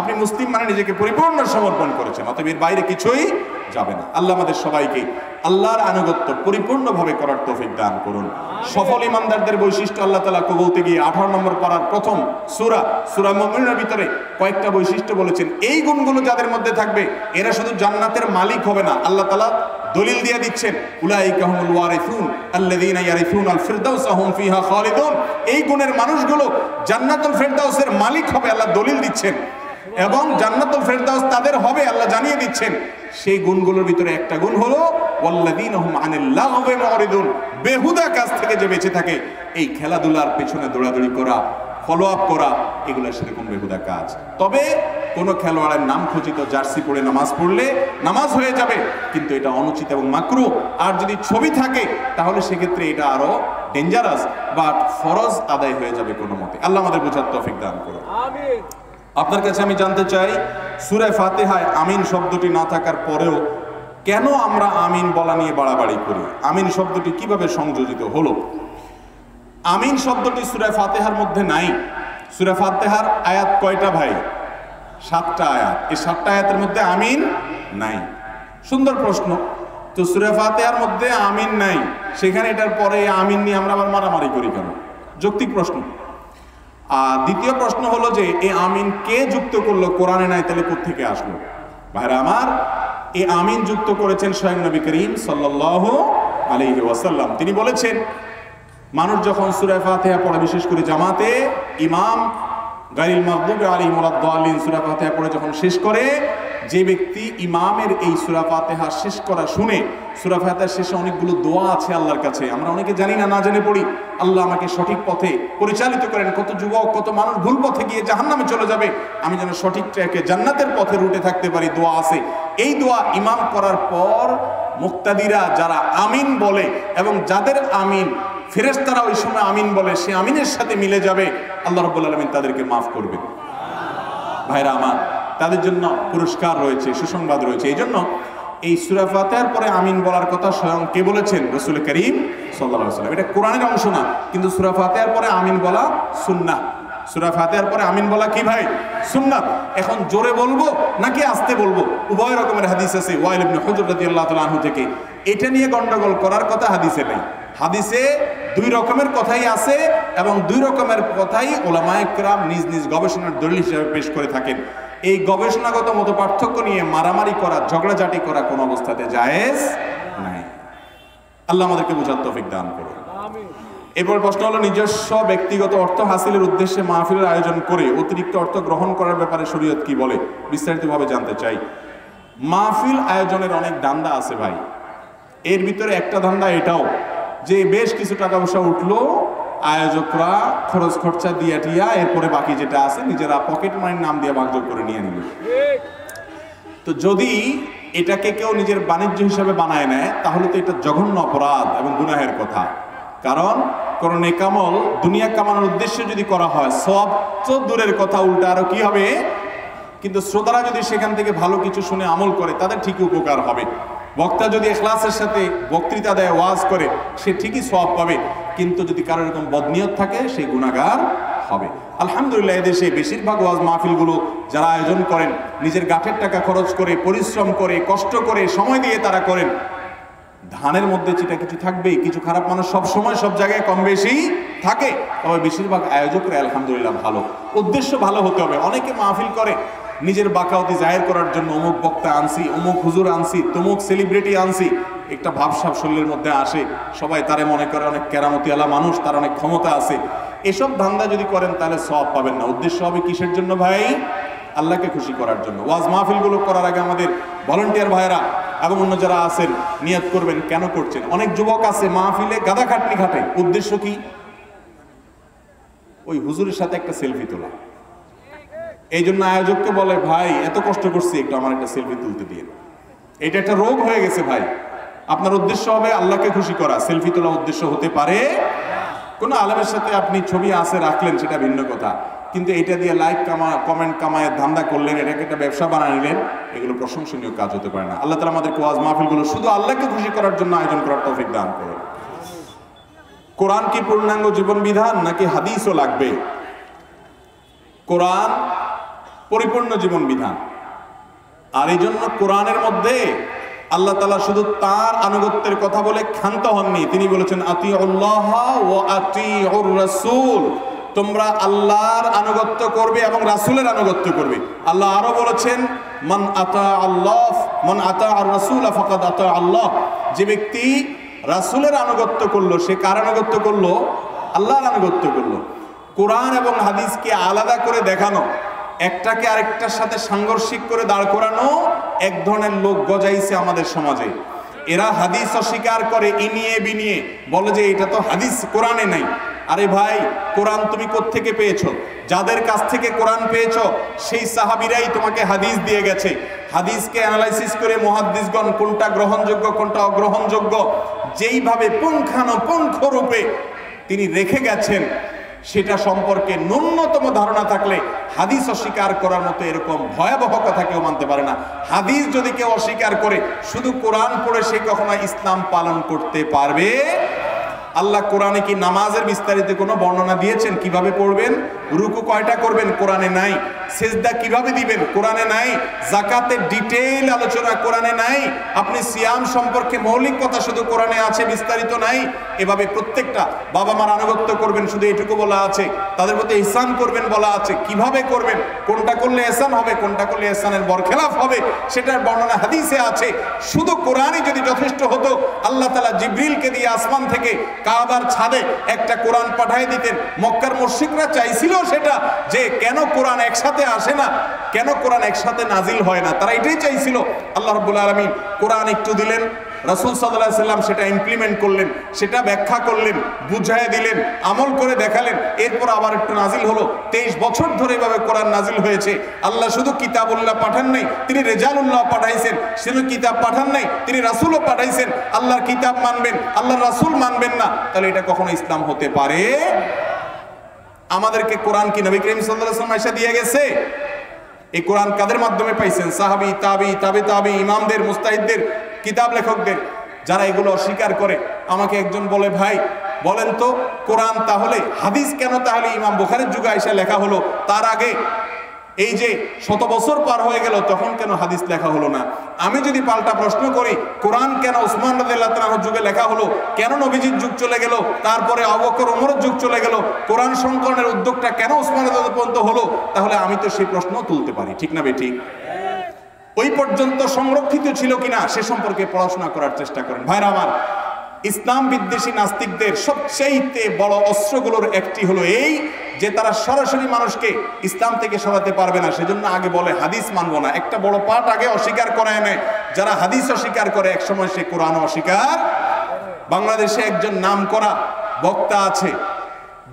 আপনি মুসলিম মানে নিজেকে পরিপূর্ণ সমর্পণ করেছেন, অতএব এর বাইরে কিছুই যাবে না। আল্লাহ আমাদের সবাইকে আল্লাহর আনুগত্য পরিপূর্ণভাবে করার তৌফিক দান করুন। সফল ইমানদারদের বৈশিষ্ট্য আল্লাহ তাআলা বলতে গিয়ে 18 নম্বর পারার প্রথম সূরা মুমিনুনের ভিতরে কয়েকটা বৈশিষ্ট্য বলেছেন। এই গুণগুলো যাদের মধ্যে থাকবে এরা শুধু জান্নাতের মালিক হবে না, আল্লাহ তাআলা দলিল দিয়ে দিচ্ছেন, উলাইকা হুমুল ওয়ারিসুন আল্লাযীনা ইয়ারিসুনাল ফিরদাউসা হুম ফিহা খালিদুন। এই গুণের মানুষগুলো জান্নাতুল ফিরদাউসের মালিক হবে, আল্লাহ দলিল দিচ্ছেন। এবং জান্নাতুল ফেরদাউস তাদের হবে, আল্লাহ জানিয়ে দিচ্ছেন। সেই গুণগুলোর ভিতরে একটা গুণ হলো ওয়াল্লাযীনা হুম আনিল লাগওয়ি মুরিদুন, বেহুদা কাজ থেকে যে বেঁচে থাকে, এই খেলাধুলার পেছনে দৌড়াদৌড়ি করা, ফলো আপ করা, এগুলো সেরকম বেহুদা কাজ। তবে কোন খেলোয়াড়ের নাম খচিত জার্সি পরে নামাজ পড়লে নামাজ হয়ে যাবে, কিন্তু এটা অনুচিত এবং মাকরুহ। আর যদি ছবি থাকে তাহলে সেক্ষেত্রে এটা আরো ডেঞ্জারাস, বাট ফরজ আদায় হয়ে যাবে কোনো মতে। আল্লাহ আমাদের বোঝার তৌফিক দান করুন। আমিন। আপনার কাছে আমি জানতে চাই, সূরা ফাতিহায় আমিন শব্দটি না থাকার পরেও কেন আমরা আমিন বলা নিয়ে বাড়াবাড়ি করি? আমিন শব্দটি কিভাবে সংযোজিত হলো? আমিন শব্দটি সূরা ফাতিহার মধ্যে নাই। সূরা ফাতিহার আয়াত কয়টা ভাই? 7টা আয়াত। এই 7টা আয়াতের মধ্যে আমিন নাই। সুন্দর প্রশ্ন। তো সূরা ফাতিহার মধ্যে আমিন নাই, সেখানে এটার পরে আমিন নিয়ে আমরা আবার মারামারি করি কেন? যৌক্তিক প্রশ্ন। আর দ্বিতীয় প্রশ্ন হলো যে এই আমিন কে যুক্ত করলো? কোরআনে নাই, তাহলে কোত্থেকে আসলো? ভাইরা আমার, এই আমিন যুক্ত করেছেন স্বয়ং নবী করিম সাল্লাল্লাহু আলাইহি ওয়াসাল্লাম। তিনি বলেছেন, মানুষ যখন সূরা ফাতিহা পড়ে, বিশেষ করে জামাতে ইমাম গায়রিল মাগদুবি আলাইহিম ওয়ালাদ-দাল্লিন সূরা ফাতিহা পড়ে যখন শেষ করে, যে ব্যক্তি ইমামের এই সূরা ফাতিহা শেষ করা শুনে, সূরা ফাতিহার শেষে অনেকগুলো দোয়া আছে আল্লাহর কাছে, আমরা অনেকে জানি না, না জেনে পড়ি। আল্লাহ আমাকে সঠিক পথে পরিচালিত করেন। কত যুবক, কত মানুষ ভুল পথে গিয়ে জাহান্নামে চলে যাবে, আমি যেন সঠিক ট্র্যাকে জান্নাতের পথে রুটে থাকতে পারি, দোয়া আছে। এই দোয়া ইমাম করার পর মুক্তাদিরা যারা আমিন বলে এবং যাদের আমিন ফেরেশতারা ওই সময় আমিন বলে, সে আমিনের সাথে মিলে যাবে, আল্লাহ রাব্বুল আলামিন তাদেরকে মাফ করবেন। ভাইরা আমার, তাদের জন্য পুরস্কার রয়েছে, সুসংবাদ রয়েছে। এই জন্য এই সূরা ফাতিহার পরে আমিন বলার কথা স্বয়ং কে বলেছেন? রাসূল করিম সাল্লাল্লাহু আলাইহি ওয়াসাল্লাম। এটা কোরআনের অংশ না, কিন্তু সূরা ফাতিহার পরে আমিন বলা সুন্নাহ। সূরা ফাতিহার পরে আমিন বলা কি ভাই? সুন্নাত। এখন জোরে বলবো নাকি আস্তে বলবো? উভয় রকমের হাদিস আছে ওয়াইল ইবনে হুজর রাদিয়াল্লাহু তাআলা আনহু থেকে। এটা নিয়ে গন্ডগোল করার কথা হাদিসে নেই। হাদিসে দুই রকমের কথাই আছে এবং দুই রকমের কথাই উলামায়ে কেরাম নিজ নিজ গবেষণার দলিল হিসেবে পেশ করে থাকেন। এই গবেষণাগত মত পার্থক্য নিয়ে মারামারি করা, ঝগড়াঝাটি করা কোন অবস্থাতে জায়েজ নাই। আল্লাহ আমাদেরকে বুঝার তৌফিক দান করুন। আমিন। এরপর প্রশ্ন হলো, নিজস্ব ব্যক্তিগত অর্থ হাসিলের উদ্দেশ্যে মাহফিলের আয়োজন করে অতিরিক্ত অর্থ গ্রহণ করার ব্যাপারে শরীয়ত কি বলে? বিস্তারিতভাবে জানতে চাই। মাহফিল আয়োজনের অনেক ধান্দা আছে ভাই। এর ভিতরে একটা ধান্দা এটাও যে বেশ কিছু টাকা পয়সা উঠলো, আয়োজকরা খরচ খরচা দিয়ে টিয়া এরপরে বাকি যেটা আছে নিজেরা পকেট মানির নাম দিয়ে ভাগযোগ করে নিয়ে নিল। তো যদি এটাকে কেউ নিজের বাণিজ্য হিসাবে বানায় নেয়, তাহলে তো এটা জঘন্য অপরাধ এবং গুনাহের কথা। কারণ কোন নেকামল দুনিয়া কামানোর উদ্দেশ্যে যদি করা হয়, সব তো দূরের কথা, উল্টা আরো কি হবে। কিন্তু শ্রোতারা যদি সেখান থেকে ভালো কিছু শুনে আমল করে, তাদের ঠিকই উপকার হবে। বক্তা যদি ইখলাসের সাথে বক্তৃতা দেয়, ওয়াজ করে, সে ঠিকই সওয়াব পাবে। কিন্তু যদি কারো এরকম বদনিয়ত থাকে, সে গুনাহগার হবে। আলহামদুলিল্লাহ, এদেশে বেশিরভাগ ওয়াজ মাহফিলগুলো যারা আয়োজন করেন, নিজের গাঁটের টাকা খরচ করে, পরিশ্রম করে, কষ্ট করে, সময় দিয়ে তারা করেন। ধানের মধ্যে চিটা কিছু থাকবেই, কিছু খারাপ মানুষ সব সময় সব জায়গায় কম বেশি থাকে। তবে বেশিরভাগ আয়োজকরা আলহামদুলিল্লাহ ভালো, উদ্দেশ্য ভালো হতে হবে। অনেকে মাহফিল করে নিজের বাকাওয়াতি জাহির করার জন্য, অমুক বক্তা আনছি, অমুক হুজুর আনছি, তমুক সেলিব্রিটি আনছি, একটা ভাবসাব শরীরের মধ্যে আসে, সবাই তারে মনে করে অনেক কেরামতি আলা মানুষ, তার অনেক ক্ষমতা আছে। এসব ধান্দা যদি করেন তাহলে সওয়াব পাবেন না। উদ্দেশ্য হবে কিসের জন্য ভাই? আল্লাহকে খুশি করার জন্য। ওয়াজ মাহফিলগুলো করার আগে আমাদের ভলান্টিয়ার ভাইরা এবং অন্য যারা আছেন নিয়ত করবেন কেন করছেন। অনেক যুবক আছে মাহফিলে গাদা খাটনি খাটে, উদ্দেশ্য কি? ওই হুজুরের সাথে একটা সেলফি তোলা। এই জন্য আয়োজককে বলে, ভাই এত কষ্ট করছি, একটু আমার একটা সেলফি তুলতে দিয়ে। এটা একটা রোগ হয়ে গেছে ভাই। আপনার উদ্দেশ্য হবে আল্লাহকে খুশি করা, সেলফি তোলা উদ্দেশ্য হতে পারে। কোন আলেমের সাথে আপনি ছবি আছে রাখলেন, সেটা ভিন্ন কথা, কিন্তু এটা দিয়ে লাইক কমেন্ট কামায় ধান্দা করলেন, এটাকে একটা ব্যবসা বানিয়ে নিলেন, এগুলো প্রশংসনীয় কাজ হতে পারে না। আল্লাহ তাআলা আমাদের ওয়াজ মাহফিলগুলো শুধু আল্লাহকে খুশি করার জন্য আয়োজন করার তৌফিক দান করুন। কোরআন কি পূর্ণাঙ্গ জীবন বিধান নাকি হাদিসও লাগবে? কোরআন পরিপূর্ণ জীবন বিধান। আর এই জন্য কোরআনের মধ্যে আল্লাহ তাআলা শুধু তার আনুগত্যের কথা বলে ক্ষান্ত হননি। তিনি বলেছেন, আতিউল্লাহ ওয়া আতিউর রাসূল, তোমরা আল্লাহর আনুগত্য করবে এবং রাসূলের আনুগত্য করবে। আল্লাহ আরো বলেছেন, মান আতা আল্লাহ মান আতা আর রাসূল ফাকাদ আতা আল্লাহ, যে ব্যক্তি রাসূলের আনুগত্য করলো, সে কার আনুগত্য করলো? আল্লাহর আনুগত্য করলো। কোরআন এবং হাদিসকে আলাদা করে দেখানো, একটাকে আরেকটার সাথে সাংঘর্ষিক করে দাঁড় করানো এক ধরনের লোক গজাইছে আমাদের সমাজে। এরা হাদিস অস্বীকার করে ইনিয়ে বিনিয়ে, বলে যে এটা তো হাদিস কোরআনে নাই। আরে ভাই, কোরআন তুমি কোত্থেকে পেয়েছো? যাদের কাছ থেকে কোরআন পেয়েছো সেই সাহাবীরাই তোমাকে হাদিস দিয়ে গেছে। হাদিসকে অ্যানালাইসিস করে মুহাদ্দিসগণ কোনটা গ্রহণযোগ্য কোনটা অগ্রহণযোগ্য যেইভাবে পুঙ্খানুপুঙ্খ রূপে তিনি রেখে গেছেন, সেটা সম্পর্কে ন্যূনতম ধারণা থাকলে হাদিস অস্বীকার করার মতো এরকম ভয়াবহ কথা কেউ মানতে পারে না। হাদিস যদি কেউ অস্বীকার করে, শুধু কোরআন পড়ে সে কখনো ইসলাম পালন করতে পারবে? আল্লাহ কোরআনে কি নামাজের বিস্তারিত কোনো বর্ণনা দিয়েছেন? কিভাবে পড়বেন, রুকু কয়টা করবেন, কোরআনে নাই। সেজদা কিভাবে দিবেন, কোরআনে নাই। যাকাতের ডিটেইল আলোচনা কোরআনে নাই। আপনি সিয়াম সম্পর্কে মৌলিক কথা শুধু কোরআনে আছে, বিস্তারিত নাই। এভাবে প্রত্যেকটা বাবা মার আনুগত্য করবেন শুধু এটুকু বলা আছে, তাদের প্রতি ইহসান করবেন বলা আছে। কিভাবে করবেন, কোনটা করলে ইহসান হবে, কোনটা করলে ইহসানের বরখেলাফ হবে, সেটার বর্ণনা হাদিসে আছে। শুধু কোরআনই যদি যথেষ্ট হতো, আল্লাহ তাআলা জিবরিলকে দিয়ে আসমান থেকে কাবার ছাদে একটা কোরআন পাঠিয়ে দিতেন। মক্কার মুশরিকরা চাইছিল সেটা, যে কেন কোরআন একসাথে আসে না, কেন কোরআন একসাথে নাজিল হয় না, তারা এটাই চাইছিল। আল্লাহ রাব্বুল আলামিন কোরআন একটু দিলেন, রাসূল সাল্লাল্লাহু আলাইহি সাল্লাম সেটা ইমপ্লিমেন্ট করলেন, সেটা ব্যাখ্যা করলেন, বুঝাইয়া দিলেন, আমল করে দেখালেন। এরপর আবার একটু নাজিল হলো। 23 বছর ধরে এভাবে কোরআন নাজিল হয়েছে। আল্লাহ শুধু কিতাবুল্লাহ পাঠান নাই, তিনি রেজালুল্লাহ পাঠাইছেন। শুধু কিতাব পাঠান নাই, তিনি রাসূলও পাঠাইছেন। আল্লাহর কিতাব মানবেন, আল্লাহর রাসূল মানবেন না, তাহলে এটা কখনো ইসলাম হতে পারে? আমাদেরকে কোরআন কি নবী করিম সাল্লাল্লাহু আলাইহি ওয়াসাল্লাম এসে দিয়ে গেছে? এই কোরআন কাদের মাধ্যমে পাইছেন? সাহাবী, তাবী, তাবে তাবী, ইমামদের, মুস্তাহিদদের, কিতাব লেখকদের। যারা এগুলো অস্বীকার করে, আমাকে একজন বলে, ভাই বলেন তো কোরআন তাহলে হাদিস কেন তাহলে ইমাম বুখারীর যুগে এসে লেখা হলো, তার আগে এই যে শত বছর পার হয়ে গেল তখন কেন হাদিস লেখা হলো না? আমি যদি পাল্টা প্রশ্ন করি, কোরআন কেন ওসমান রাদিয়াল্লাহু তাআলার যুগে লেখা হলো, কেন নবীজির যুগ চলে গেল, তারপরে আবু বকর ওমরের যুগ চলে গেল, কোরআন সংকলনের উদ্যোগটা কেন ওসমান রাদিয়াল্লাহু পর্যন্ত হলো? তাহলে আমি তো সেই প্রশ্ন তুলতে পারি, ঠিক না বেঠিক? ওই পর্যন্ত সংরক্ষিত ছিল কিনা সে সম্পর্কে পড়াশোনা করার চেষ্টা করেন। ভাইরা আমার, ইসলাম বিদ্বেষী নাস্তিকদের সবচেয়ে বড় অস্ত্রগুলোর একটি হলো এই যে তারা সরাসরি মানুষকে ইসলাম থেকে সরাতে পারবে না, সেজন্য আগে বলে হাদিস মানবো না। একটা বড় পাঠ আগে অস্বীকার করায় নেয়। যারা হাদিস অস্বীকার করে একসময় সে কোরআন অস্বীকার। বাংলাদেশে একজন নামকরা বক্তা আছে,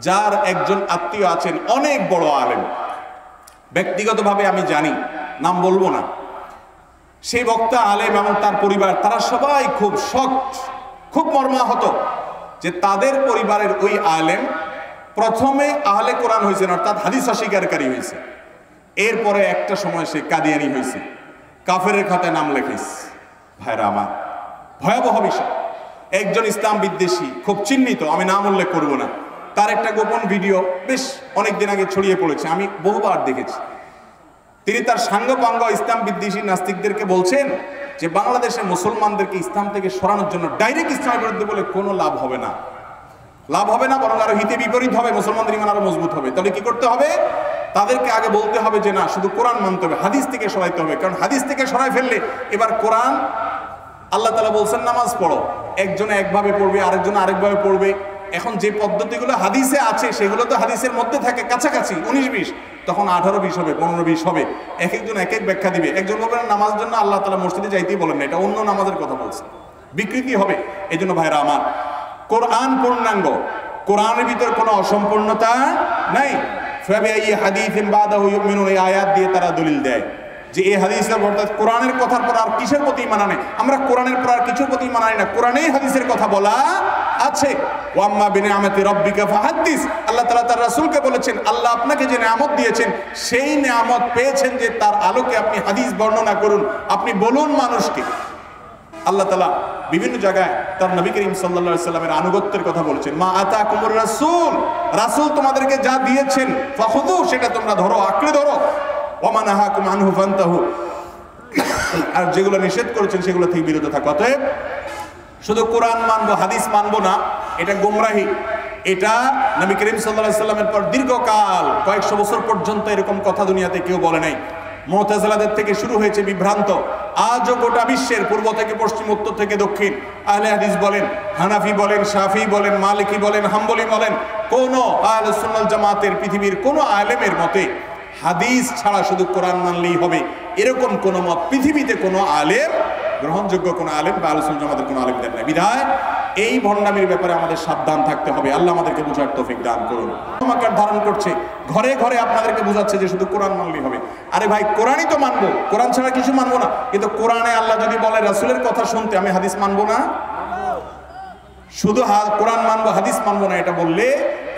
যার একজন আত্মীয় আছেন অনেক বড় আলেম, ব্যক্তিগতভাবে আমি জানি, নাম বলবো না। সেই বক্তা আলেম এবং তার পরিবার, তারা সবাই খুব শক্ত, খুব মর্মাহত যে তাদের পরিবারের ওই আলেম প্রথমে আহলে কোরআন হয়েছেন, অর্থাৎ হাদিস অস্বীকারী হয়েছে। এরপরে একটা সময় সে কাদিয়ানি হয়েছে, কাফেরের খাতায় নাম লেখাইছে। ভাইরা আমার, ভয়াবহ বিষয়। একজন ইসলাম বিদ্বেষী খুব চিহ্নিত, আমি নাম উল্লেখ করব না, তার একটা গোপন ভিডিও বেশ অনেকদিন আগে ছড়িয়ে পড়েছে, আমি বহুবার দেখেছি। তিনি তার সাঙ্গপাঙ্গ ইসলাম বিদ্বেষী নাস্তিকদেরকে বলছেন যে বাংলাদেশের মুসলমানদেরকে ইসলাম থেকে সরানোর জন্য ডাইরেক্ট ইসলামের বিরুদ্ধে বলে কোনো লাভ হবে না, লাভ হবে না, বরং আরো হিতে বিপরীত হবে, মুসলমানদের ঈমান আরো মজবুত হবে। তাহলে কি করতে হবে? তাদেরকে আগে বলতে হবে যে না, শুধু কোরআন মানতে হবে, হাদিস থেকে সরাইতে হবে। কারণ হাদিস থেকে সরাই ফেললে এবার কোরআন, আল্লাহ তাআলা বলছেন নামাজ পড়ো, একজনে একভাবে পড়বে, আরেকজনে আরেকভাবে পড়বে। এখন যে পদ্ধতিগুলো হাদিসে আছে সেগুলো তো হাদিসের মধ্যে থাকে কাছাকাছি 19-20, তখন 18-20 হবে, 15-20 হবে। এক একজন এক এক ব্যাখ্যা দিবে। একজন বলবেন নামাজের জন্য আল্লাহ তাআলা মসজিদে যাইতেই বলেন না, এটা অন্য নামাজের কথা বলছে, বিকৃতি হবে। এই জন্য ভাইরা আমার, কোরআন পূর্ণাঙ্গ, কোরআনের ভিতর কোনো অসম্পূর্ণতা নাই। ফাবিআইয়ি হাদিসিন বাদাহু ইউমিনুন, এই আয়াত দিয়ে তারা দলিল দেয় যে এই হাদিসের অর্থাৎ কোরআনের কথার পর আর কিসের প্রতি মানা নেই। আমরা কোরআনের পর আর কিছুর প্রতি মানাই না, কোরআনেই হাদিসের কথা বলা আছে। ওয়াম্মা বিনিআমাতি রাব্বিকা ফাহাদ্দিস, আল্লাহ তাআলা তার রাসূলকে বলেছেন, আল্লাহ আপনাকে যে নিয়ামত দিয়েছেন সেই নিয়ামত পেয়েছেন যে তার আলোকে আপনি হাদিস বর্ণনা করুন, আপনি বলুন মানুষকে। আল্লাহ তাআলা বিভিন্ন জায়গায় তার নবী করিম সাল্লাল্লাহু আলাইহি সাল্লামের আনুগত্যের কথা বলেছেন। মা আতাকুমুর রাসূল, রাসূল তোমাদেরকে যা দিয়েছেন ফাখুযু, সেটা তোমরা ধরো, আঁকড়ে ধরো। ওয়া মা নাহাকুম আনহু ফান্তাহু, আর যেগুলো নিষেধ করেছেন সেগুলো থেকে বিরত থাকো। অতএব শুধু কোরআন মানবো, হাদিস মানবো না, এটা গোমরাহি। এটা নবী করিম সাল্লাল্লাহু আলাইহি সাল্লামের পর দীর্ঘকাল, কয়েকশো বছর পর্যন্ত এরকম কথা দুনিয়াতে কেউ বলে নাই। মুতাজিলাদের থেকে শুরু হয়েছে বিভ্রান্ত, আজও গোটা বিশ্বের পূর্ব থেকে পশ্চিম, উত্তর থেকে দক্ষিণ, আহলে হাদিস বলেন, হানাফি বলেন, শাফি বলেন, মালিকি বলেন, হাম্বলি বলেন, কোন আহলে সুন্নাত জামাতের পৃথিবীর কোন আলেমের মতে হাদিস ছাড়া শুধু কোরআন মানলেই হবে এরকম কোন মত পৃথিবীতে কোনো আলেম গ্রহণযোগ্য কোনো আলেম বা আহলে সুন্নাহ জামাতের কোনো আলেম দেন না। বিধায় এই ভণ্ডামির ব্যাপারে আমাদের সাবধান থাকতে হবে। আল্লাহ আমাদেরকে বুঝার তৌফিক দান করুন। আকার ধারণ করছে, ঘরে ঘরে আপনাদেরকে বোঝাচ্ছে যে শুধু কোরআন মানলেই হবে। আরে ভাই, কোরআনই তো মানবো, কোরআন ছাড়া কিছু মানবো না। কিন্তু কোরআনে আল্লাহ যদি বলে রাসূলের কথা শুনতে, আমি হাদিস মানবো না, শুধু কোরআন মানবো হাদিস মানবো না, এটা বললে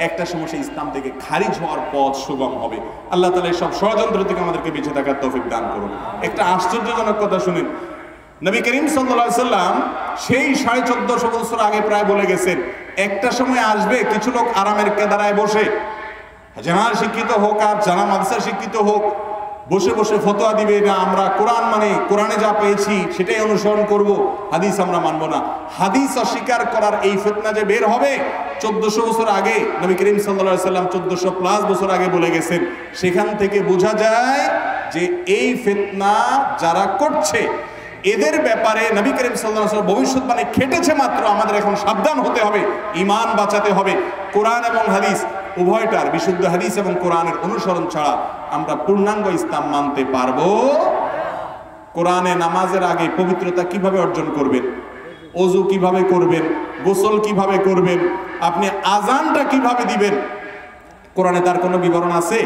একটা সমস্যা ইসলাম থেকে খারিজ হওয়ার পথ সুগম হবে। আল্লাহ তাআলা সব ষড়যন্ত্র থেকে আমাদেরকে বেঁচে থাকার তৌফিক দান করুন। একটা আশ্চর্যজনক কথা শুনেন, নবী করিম সাল্লাল্লাহু আলাইহি সাল্লাম সেই 1450 বছর আগে প্রায় বলে গেছেন, একটা সময় আসবে কিছু লোক আরামের কেদারায় বসে, যারা শিক্ষিত হোক আর যারা মাদ্রাসা শিক্ষিত হোক, বসে বসে ফতোয়া দিবে না আমরা কোরআন মানে কোরআনে যা পেয়েছি সেটাই অনুসরণ করব, হাদিস আমরা মানবো না। হাদিস অস্বীকার করার এই ফিতনা যে বের হবে 1400 বছর আগে নবী করিম সাল্লাল্লাহু আলাইহি সাল্লাম 1400+ বছর আগে বলে গেছেন। সেখান থেকে বোঝা যায় যে এই ফিতনা যারা করছে এদের ব্যাপারে নবী করিম সাল্লাল্লাহু আলাইহি ওয়াসাল্লাম ভবিষ্যৎবাণী খেটেছে মাত্র। আমাদের এখন সাবধান হতে হবে, ঈমান বাঁচাতে হবে। কোরআন এবং হাদিস উভয়টার, বিশুদ্ধ হাদিস এবং কোরআনের অনুসরণ ছাড়া আমরা পূর্ণাঙ্গ ইসলাম মানতে পারবো। কোরআনে নামাজের আগে পবিত্রতা কিভাবে অর্জন করবেন, ওযু কিভাবে করবেন, গোসল কিভাবে করবেন, আপনি আযানটা কিভাবে দিবেন, কোরআনে তার কোনো বিবরণ আছে?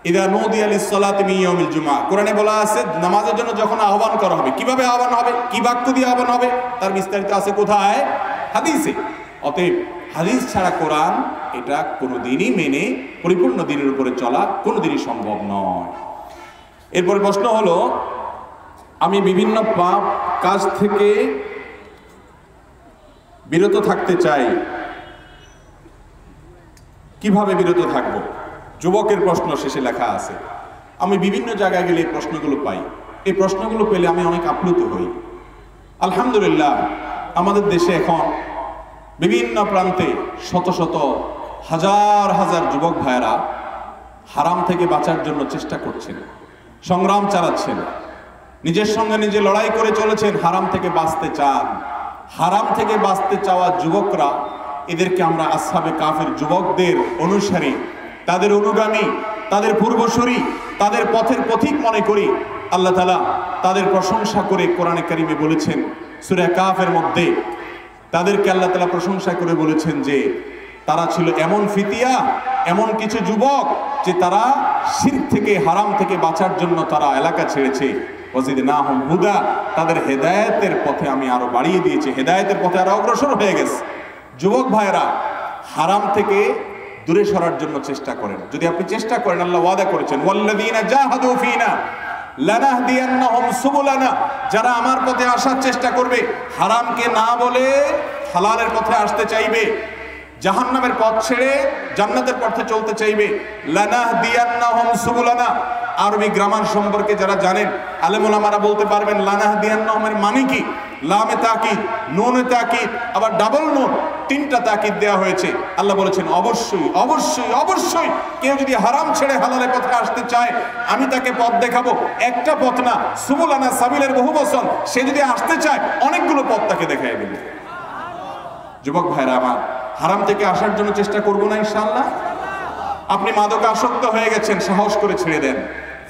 ইদা নুদিয়া লিস-সালাতি মিন ইয়াউমিল জুমআহ, কোরআনে বলা আছে নামাজের জন্য যখন আহ্বান করা হবে, কিভাবে আহ্বান হবে, কি বাক্য দিয়ে আহ্বান হবে, তার বিস্তারিত আছে কোথায়? হাদিসে। অতএব হাদিস ছাড়া কোরআন এটা কোনোদিনই মেনে পরিপূর্ণ দিনের উপরে চলা কোনোদিনই সম্ভব নয়। এরপরে প্রশ্ন হলো, আমি বিভিন্ন পাপ কাজ থেকে বিরত থাকতে চাই, কিভাবে বিরত থাকবো? যুবকের প্রশ্ন শেষে লেখা আছে। আমি বিভিন্ন জায়গায় গেলে এই প্রশ্নগুলো পাই। এই প্রশ্নগুলো পেলে আমি অনেক আপ্লুত হই। আলহামদুলিল্লাহ, আমাদের দেশে এখন বিভিন্ন প্রান্তে শত শত হাজার হাজার যুবক ভাইয়েরা হারাম থেকে বাঁচার জন্য চেষ্টা করছেন, সংগ্রাম চালাচ্ছেন, নিজের সঙ্গে নিজে লড়াই করে চলেছেন, হারাম থেকে বাঁচতে চান। হারাম থেকে বাঁচতে চাওয়া যুবকরা, এদেরকে আমরা আসহাবে কাফের যুবকদের অনুসারী, তাদের অনুগামী, তাদের পূর্বসূরি, তাদের পথের পথিক মনে করি। আল্লাহ তাআলা তাদের প্রশংসা করে কোরআনে কারিমে বলেছেন, সূরা কাফের মধ্যে তাদেরকে আল্লাহ তাআলা প্রশংসা করে বলেছেন যে তারা ছিল এমন ফিতিয়া, এমন কিছু যুবক যে তারা শিরক থেকে, হারাম থেকে বাঁচার জন্য তারা এলাকা ছেড়েছে। ওয়াজিদনাহুম হুদা, তাদের হেদায়েতের পথে আমি আরো বাড়িয়ে দিয়েছি, হেদায়েতের পথে আরো অগ্রসর হয়ে গেছে। যুবক ভাইরা হারাম থেকে দূরে সরার জন্য চেষ্টা করেন। যদি আপনি চেষ্টা করেন, আল্লাহ ওয়াদা করেছেন ওয়াল্লাযীনা জাহাদু ফীনা লানাহদিয়ান্নাহুম সুবুলানা, যারা আমার পথে আসার চেষ্টা করবে, হারামকে না বলে হালালের পথে আসতে চাইবে, জাহান্নামের পথ ছেড়ে জান্নাতের পথে চলতে চাইবে, লানাহদিয়ান্নাহুম সুবুলানা। আরবি গ্রামার সম্পর্কে যারা জানেন, আলেম ওলামারা বলতে পারবেন লানাহদিয়ান্নাহুমের মানে কি। লামে তাকিদ, নুনে তাকিদ, আবার ডাবল নুন, 3টা তাকিদ দেওয়া হয়েছে। আল্লাহ বলেছেন অবশ্যই অবশ্যই অবশ্যই কেউ যদি হারাম ছেড়ে হালালের পথে আসতে চায়, আমি তাকে পথ দেখাবো। একটা পথ না, সুবুলানা, সাবিলের বহু বচন। সে যদি আসতে চায় অনেকগুলো পথ তাকে দেখাই দেবে। যুবক ভাইরা আমার, হারাম থেকে আসার জন্য চেষ্টা করবো না ইনশাআল্লাহ? আপনি মাদকে আসক্ত হয়ে গেছেন, সাহস করে ছেড়ে দেন।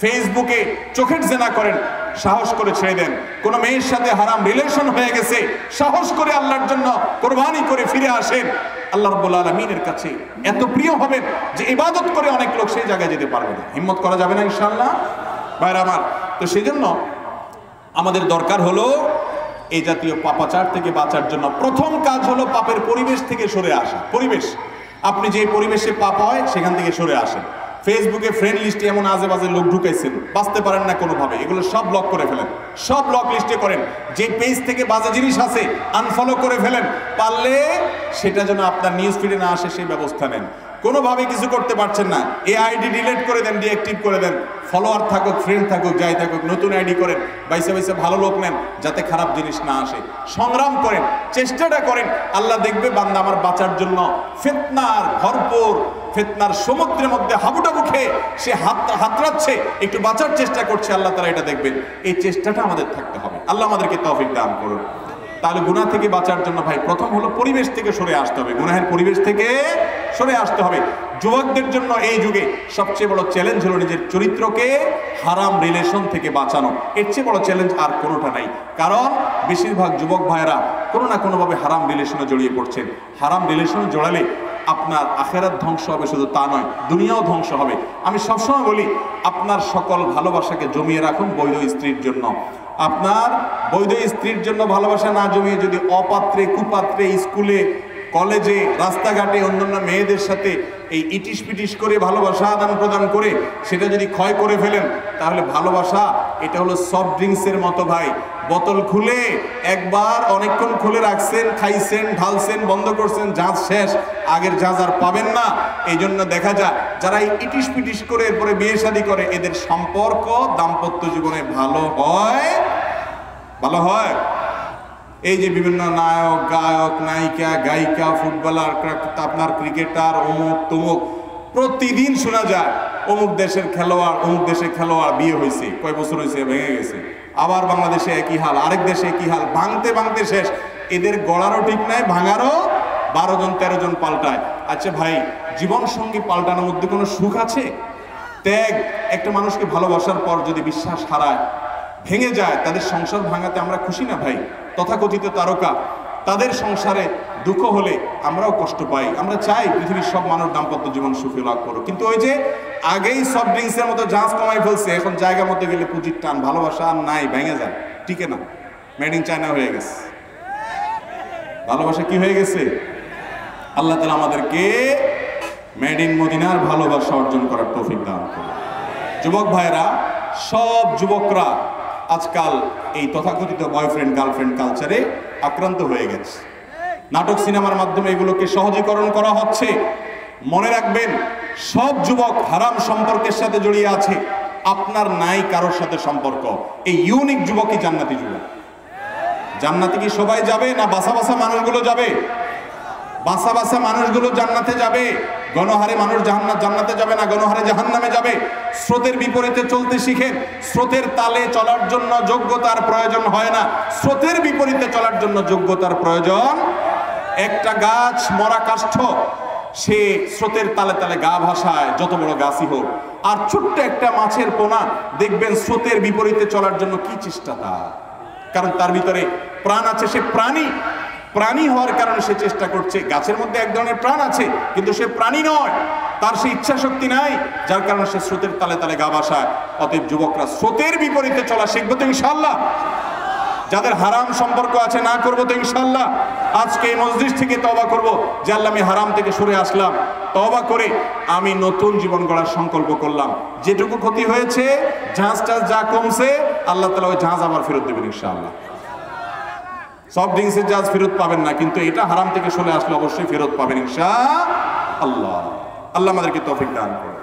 ফেসবুকে চোখের জেনা করেন, সাহস করে ছেড়ে দেন। কোন মেয়ের সাথে হারাম রিলেশন হয়ে গেছে, সাহস করে আল্লাহর জন্য কোরবানি করে ফিরে আসেন। আল্লাহ রাব্বুল আলামিনের কাছে এত প্রিয় হবেন যে ইবাদত করে অনেক লোক সেই জায়গায় যেতে পারবে না। হিম্মত করা যাবে না ইনশাআল্লাহ ভাইরা আমার। তো সেই জন্য আমাদের দরকার হলো এই জাতীয় পাপাচার থেকে বাঁচার জন্য প্রথম কাজ হলো পাপের পরিবেশ থেকে সরে আসা। পরিবেশ, আপনি যে পরিবেশে পাপ হয় সেখান থেকে সরে আসেন। ফেসবুকে ফ্রেন্ড লিস্টে এমন আজে বাজে লোক ঢুকাইছেন, বাঁচতে পারেন না কোনোভাবে, এগুলো সব ব্লক করে ফেলেন, সব ব্লক লিস্টে করেন। যে পেজ থেকে বাজে জিনিস আছে আনফলো করে ফেলেন, পারলে সেটা যেন আপনার নিউজ ফিডে না আসে সেই ব্যবস্থা নেন। কোনোভাবে কিছু করতে পারছেন না, এই আইডি ডিলিট করে দেন, ডিঅ্যাক্টিভ করে দেন। ফলোয়ার থাকুক, ফ্রেন্ড থাকুক, যাই থাকুক, নতুন আইডি করেন, বাইসে বাইসে ভালো লোক নেন, যাতে খারাপ জিনিস না আসে। সংগ্রাম করেন, চেষ্টাটা করেন। আল্লাহ দেখবে বান্দা আমার বাঁচার জন্য ফিতনার ভরপুর, ফিতনার সমুদ্রের মধ্যে হাবুডাবু খেয়ে সে হাতড়াচ্ছে, একটু বাঁচার চেষ্টা করছে, আল্লাহ তাআলা এটা দেখবেন। এই চেষ্টাটা আমাদের থাকতে হবে। আল্লাহ আমাদেরকে তৌফিক দান করুন। তাহলে গুনাহ থেকে বাঁচার জন্য ভাই প্রথম হলো পরিবেশ থেকে সরে আসতে হবে, গুনাহের পরিবেশ থেকে সরে আসতে হবে। যুবকদের জন্য এই যুগে সবচেয়ে বড় চ্যালেঞ্জ হলো নিজের চরিত্রকে হারাম রিলেশন থেকে বাঁচানো। এর চেয়ে বড় চ্যালেঞ্জ আর কোনোটা নাই। কারণ বেশিরভাগ যুবক ভাইয়েরা কোনো না কোনোভাবে হারাম রিলেশনে জড়িয়ে পড়ছেন। হারাম রিলেশনে জড়ালে আপনার আখেরাত ধ্বংস হবে, শুধু তা নয় দুনিয়াও ধ্বংস হবে। আমি সবসময় বলি, আপনার সকল ভালোবাসাকে জমিয়ে রাখুন বৈধ স্ত্রীর জন্য। আপনার বৈধ স্ত্রীর জন্য ভালোবাসা না জমিয়ে যদি অপাত্রে কুপাত্রে স্কুলে কলেজে রাস্তাঘাটে অন্যান্য মেয়েদের সাথে এই ইটিস পিটিস করে ভালোবাসা আদান প্রদান করে সেটা যদি ক্ষয় করে ফেলেন, তাহলে ভালোবাসা এটা হলো সফট ড্রিঙ্কসের মতো ভাই। বোতল খুলে একবার অনেকক্ষণ খুলে রাখছেন, খাইছেন, ঢালছেন, বন্ধ করছেন, জাঁজ শেষ, আগের জাঁজ আর পাবেন না। এই জন্য দেখা যায় যারা এই ইটিস পিটিস করে এরপরে বিয়ে শাদী করে, এদের সম্পর্ক দাম্পত্য জীবনে ভালো হয়। ভালো হয়। এই যে বিভিন্ন নায়ক, গায়ক, নায়িকা, গায়িকা, ফুটবলার, আপনার ক্রিকেটার, অমুক তমুক, প্রতিদিন শোনা যায় অমুক দেশের খেলোয়াড়, অমুক দেশের খেলোয়াড় বিয়ে হয়েছে, কয় বছর হয়েছে, ভেঙে গেছে। আবার বাংলাদেশে একই হাল, আরেক দেশে একই হাল, ভাঙতে ভাঙতে শেষ। এদের গড়ারও ঠিক নাই, ভাঙারও 12 জন 13 জন পাল্টায়। আচ্ছা ভাই, জীবন সঙ্গী পাল্টানোর মধ্যে কোনো সুখ আছে? ত্যাগ। একটা মানুষকে ভালোবাসার পর যদি বিশ্বাস হারায়, ভেঙে যায়, তাদের সংসার ভাঙাতে আমরা খুশি না ভাই? তথাকথিত তারকা, তাদের সংসারে দুঃখ হলে আমরাও কষ্ট পাই। আমরা চাই পৃথিবীর সব মানুষ দাম্পত্য জীবন সুখী লাভ করুক, কিন্তু ওই যে আগেই সফট ড্রিঙ্কসের মতো জাঁজ কমাই ফেলছে, এখন জায়গা মতো গেলে পুঁজির টান, ভালোবাসা আর নাই, ভেঙে যায়, টিকে না, মেড ইন চায়না হয়ে গেছে। ভালোবাসা কি হয়ে গেছে? আল্লাহ তাআলা আমাদেরকে মেড ইন মদিনার ভালোবাসা অর্জন করার তৌফিক দান করুন। যুবক ভাইরা, সব যুবকরা আজকাল এই তথাকথিত বয়ফ্রেন্ড গার্লফ্রেন্ড কালচারে আক্রান্ত হয়ে গেছে। নাটক সিনেমার মাধ্যমে এগুলোকে সহজীকরণ করা হচ্ছে। মনে রাখবেন, সব যুবক হারাম সম্পর্কের সাথে জড়িয়ে আছে। আপনার নাই কারোর সাথে সম্পর্ক। এই ইউনিক যুবকই জান্নাতি যুবক। জান্নাতে কি সবাই যাবে, না বাসা বাসা মানুষগুলো যাবে? বাসা বাসা মানুষগুলো জান্নাতে যাবে। গণহারে মানুষ জান্নাতে যাবে না, গণহারে জাহান্নামে যাবে। স্রোতের বিপরীতে চলতে শিখেন। স্রোতের তালে চলার জন্য যোগ্যতার প্রয়োজন হয় না, স্রোতের বিপরীতে চলার জন্য যোগ্যতার প্রয়োজন। একটা গাছ মরা কাষ্ঠ, সে স্রোতের তালে তালে গা ভাসায়, যত বড় গাছই হোক। আর ছোট্ট একটা মাছের পোনা দেখবেন স্রোতের বিপরীতে চলার জন্য কি চেষ্টা তার, কারণ তার ভিতরে প্রাণ আছে। সে প্রাণী হওয়ার কারণে সে চেষ্টা করছে। গাছের মধ্যে এক ধরনের প্রাণ আছে, কিন্তু সে প্রাণী নয়, তার সে ইচ্ছা শক্তি নাই, যার কারণে সে স্রোতের তালে তালে গা ভাসায়। অতএব যুবকরা স্রোতের বিপরীতে চলা শিখবো তো ইনশাআল্লাহ। যাদের হারাম সম্পর্ক আছে না করবো তো ইনশাআল্লাহ। আজকে এই মসজিদ থেকে তওবা করব যে আল্লাহ, আমি হারাম থেকে সরে আসলাম, তওবা করে আমি নতুন জীবন গড়ার সংকল্প করলাম। যেটুকু ক্ষতি হয়েছে, জাহাজ যা কমছে, আল্লাহ তাআলা ওই জাহাজ আবার ফেরত দেবেন ইনশাআল্লাহ। সফট ড্রিঙ্কসের জাহাজ ফেরত পাবেন না, কিন্তু এটা হারাম থেকে সরে আসলে অবশ্যই ফেরত পাবেন ইনশাআল্লাহ। আল্লাহ আমাদেরকে তৌফিক দান করুন।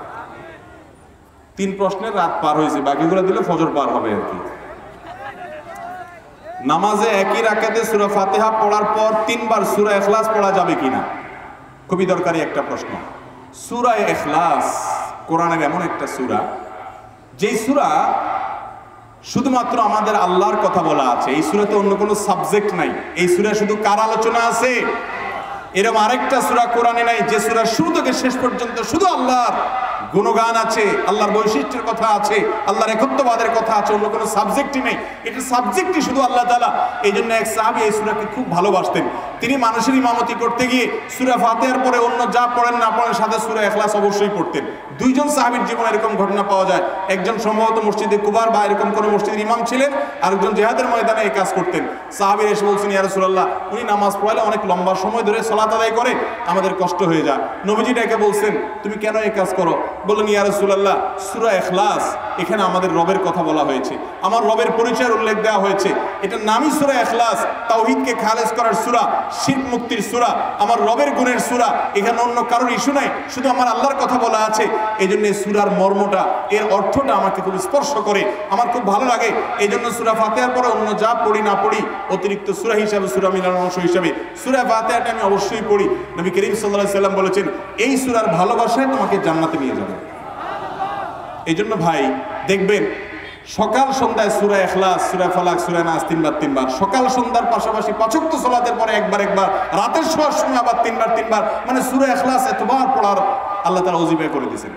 3 প্রশ্নের রাত পার হয়েছে, বাকিগুলো দিলে ফজর পার হবে আর কি। নামাজে একই রাকাতে সূরা ফাতিহা পড়ার পর 3 বার সূরা ইখলাস পড়া যাবে কিনা? খুবই দরকারি একটা প্রশ্ন। সূরা ইখলাস কোরআনের এমন একটা সূরা, যেই সূরা শুধুমাত্র আমাদের আল্লাহর কথা বলা আছে। এই সূরাতে অন্য কোনো সাবজেক্ট নাই। এই সূরা শুধু কার আলোচনা আছে? এরকম আরেকটা সূরা কোরআনে নাই যে সূরা শুরু থেকে শেষ পর্যন্ত শুধু আল্লাহর গুণগান আছে, আল্লাহর বৈশিষ্ট্যের কথা আছে, আল্লাহর একত্ববাদের কথা আছে, অন্য কোনো সাবজেক্টই নেই। এটা সাবজেক্টই শুধু আল্লাহ তাআলা। এই জন্য এক সাহাবী এই সূরাকে খুব ভালোবাসতেন। তিনি মানুষের ইমামতি করতে গিয়ে সূরা ফাতিহার পরে অন্য যা পড়েন না পড়েন সাথে সূরা ইখলাস অবশ্যই পড়তেন। 2 জন সাহাবীর জীবনে এরকম ঘটনা পাওয়া যায়। একজন সম্ভবত মসজিদে কুবার বা এরকম কোনো মসজিদের ইমাম ছিলেন, আরেকজন জিহাদের ময়দানে এই কাজ করতেন। সাহাবীরা এসে বলছেন, ইয়া রাসূলুল্লাহ, উনি নামাজ পড়ালে অনেক লম্বা সময় ধরে সালাত আদায় করে, আমাদের কষ্ট হয়ে যায়। নবীজি ডেকে বলছেন, তুমি কেন এই কাজ করো? বললেন, ইয়া রাসূলুল্লাহ, সূরা ইখলাস, এখানে আমাদের রবের কথা বলা হয়েছে, আমার রবের পরিচয়ের উল্লেখ দেওয়া হয়েছে। এটার নামই সূরা ইখলাস, তাওহীদকে খালেস করার সূরা, শিরক মুক্তির সূরা, আমার রবের গুণের সূরা। এখানে অন্য কারোর ইস্যু নাই, শুধু আমার আল্লাহর কথা বলা আছে। এই জন্য এই সূরার মর্মটা, এর অর্থটা আমাকে খুব স্পর্শ করে, আমার খুব ভালো লাগে। এই জন্য সূরা ফাতিহার পরে অন্য যা পড়ি না পড়ি, অতিরিক্ত সূরা হিসাবে, সূরা মিলানোর অংশ হিসাবে সূরা ফাতিহাটা আমি অবশ্যই পড়ি। নবী করিম সাল্লাল্লাহু আলাইহি সাল্লাম বলেছেন, এই সূরার ভালোবাসায় তোমাকে জান্নাতে নিয়ে যাবে। এই জন্য ভাই দেখবেন সকাল সন্ধ্যায় সূরা ইখলাস, সূরা ফালাক, সূরা নাস তিনবার, সকাল সন্ধ্যার পাশাপাশি ৫ ওয়াক্ত সালাতের পরে একবার, রাতের শোয়ার সময় আবার তিনবার, মানে সূরা ইখলাস এতবার পড়ার আল্লাহ তাআলা ওজিফা করে দিয়েছেন।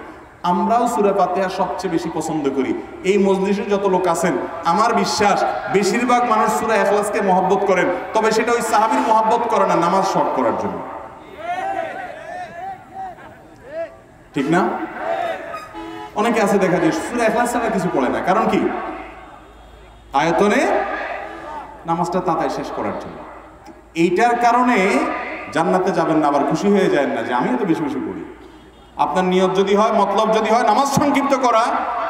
আমরাও সূরা ফাতিহা সবচেয়ে বেশি পছন্দ করি। এই মজলিসে যত লোক আছেন, আমার বিশ্বাস বেশিরভাগ মানুষ সূরা ইখলাসকে মহব্বত করেন, তবে সেটা ওই সাহাবীর মহব্বত করে না, নামাজ শর্ট করার জন্য, ঠিক না? অনেকে আছে দেখা যায় সূরা ইখলাস ছাড়া কিছু পড়ে না, কারণ কি? আয়তনে নামাজটা তাড়াতাড়ি শেষ করার জন্য। এইটার কারণে জান্নাতে যাবেন না, আবার খুশি হয়ে যায় না যে আমিও তো বেশি পড়ি। আপনার নিয়ত যদি হয়, মতলব যদি হয় নামাজ সংক্ষিপ্ত করা,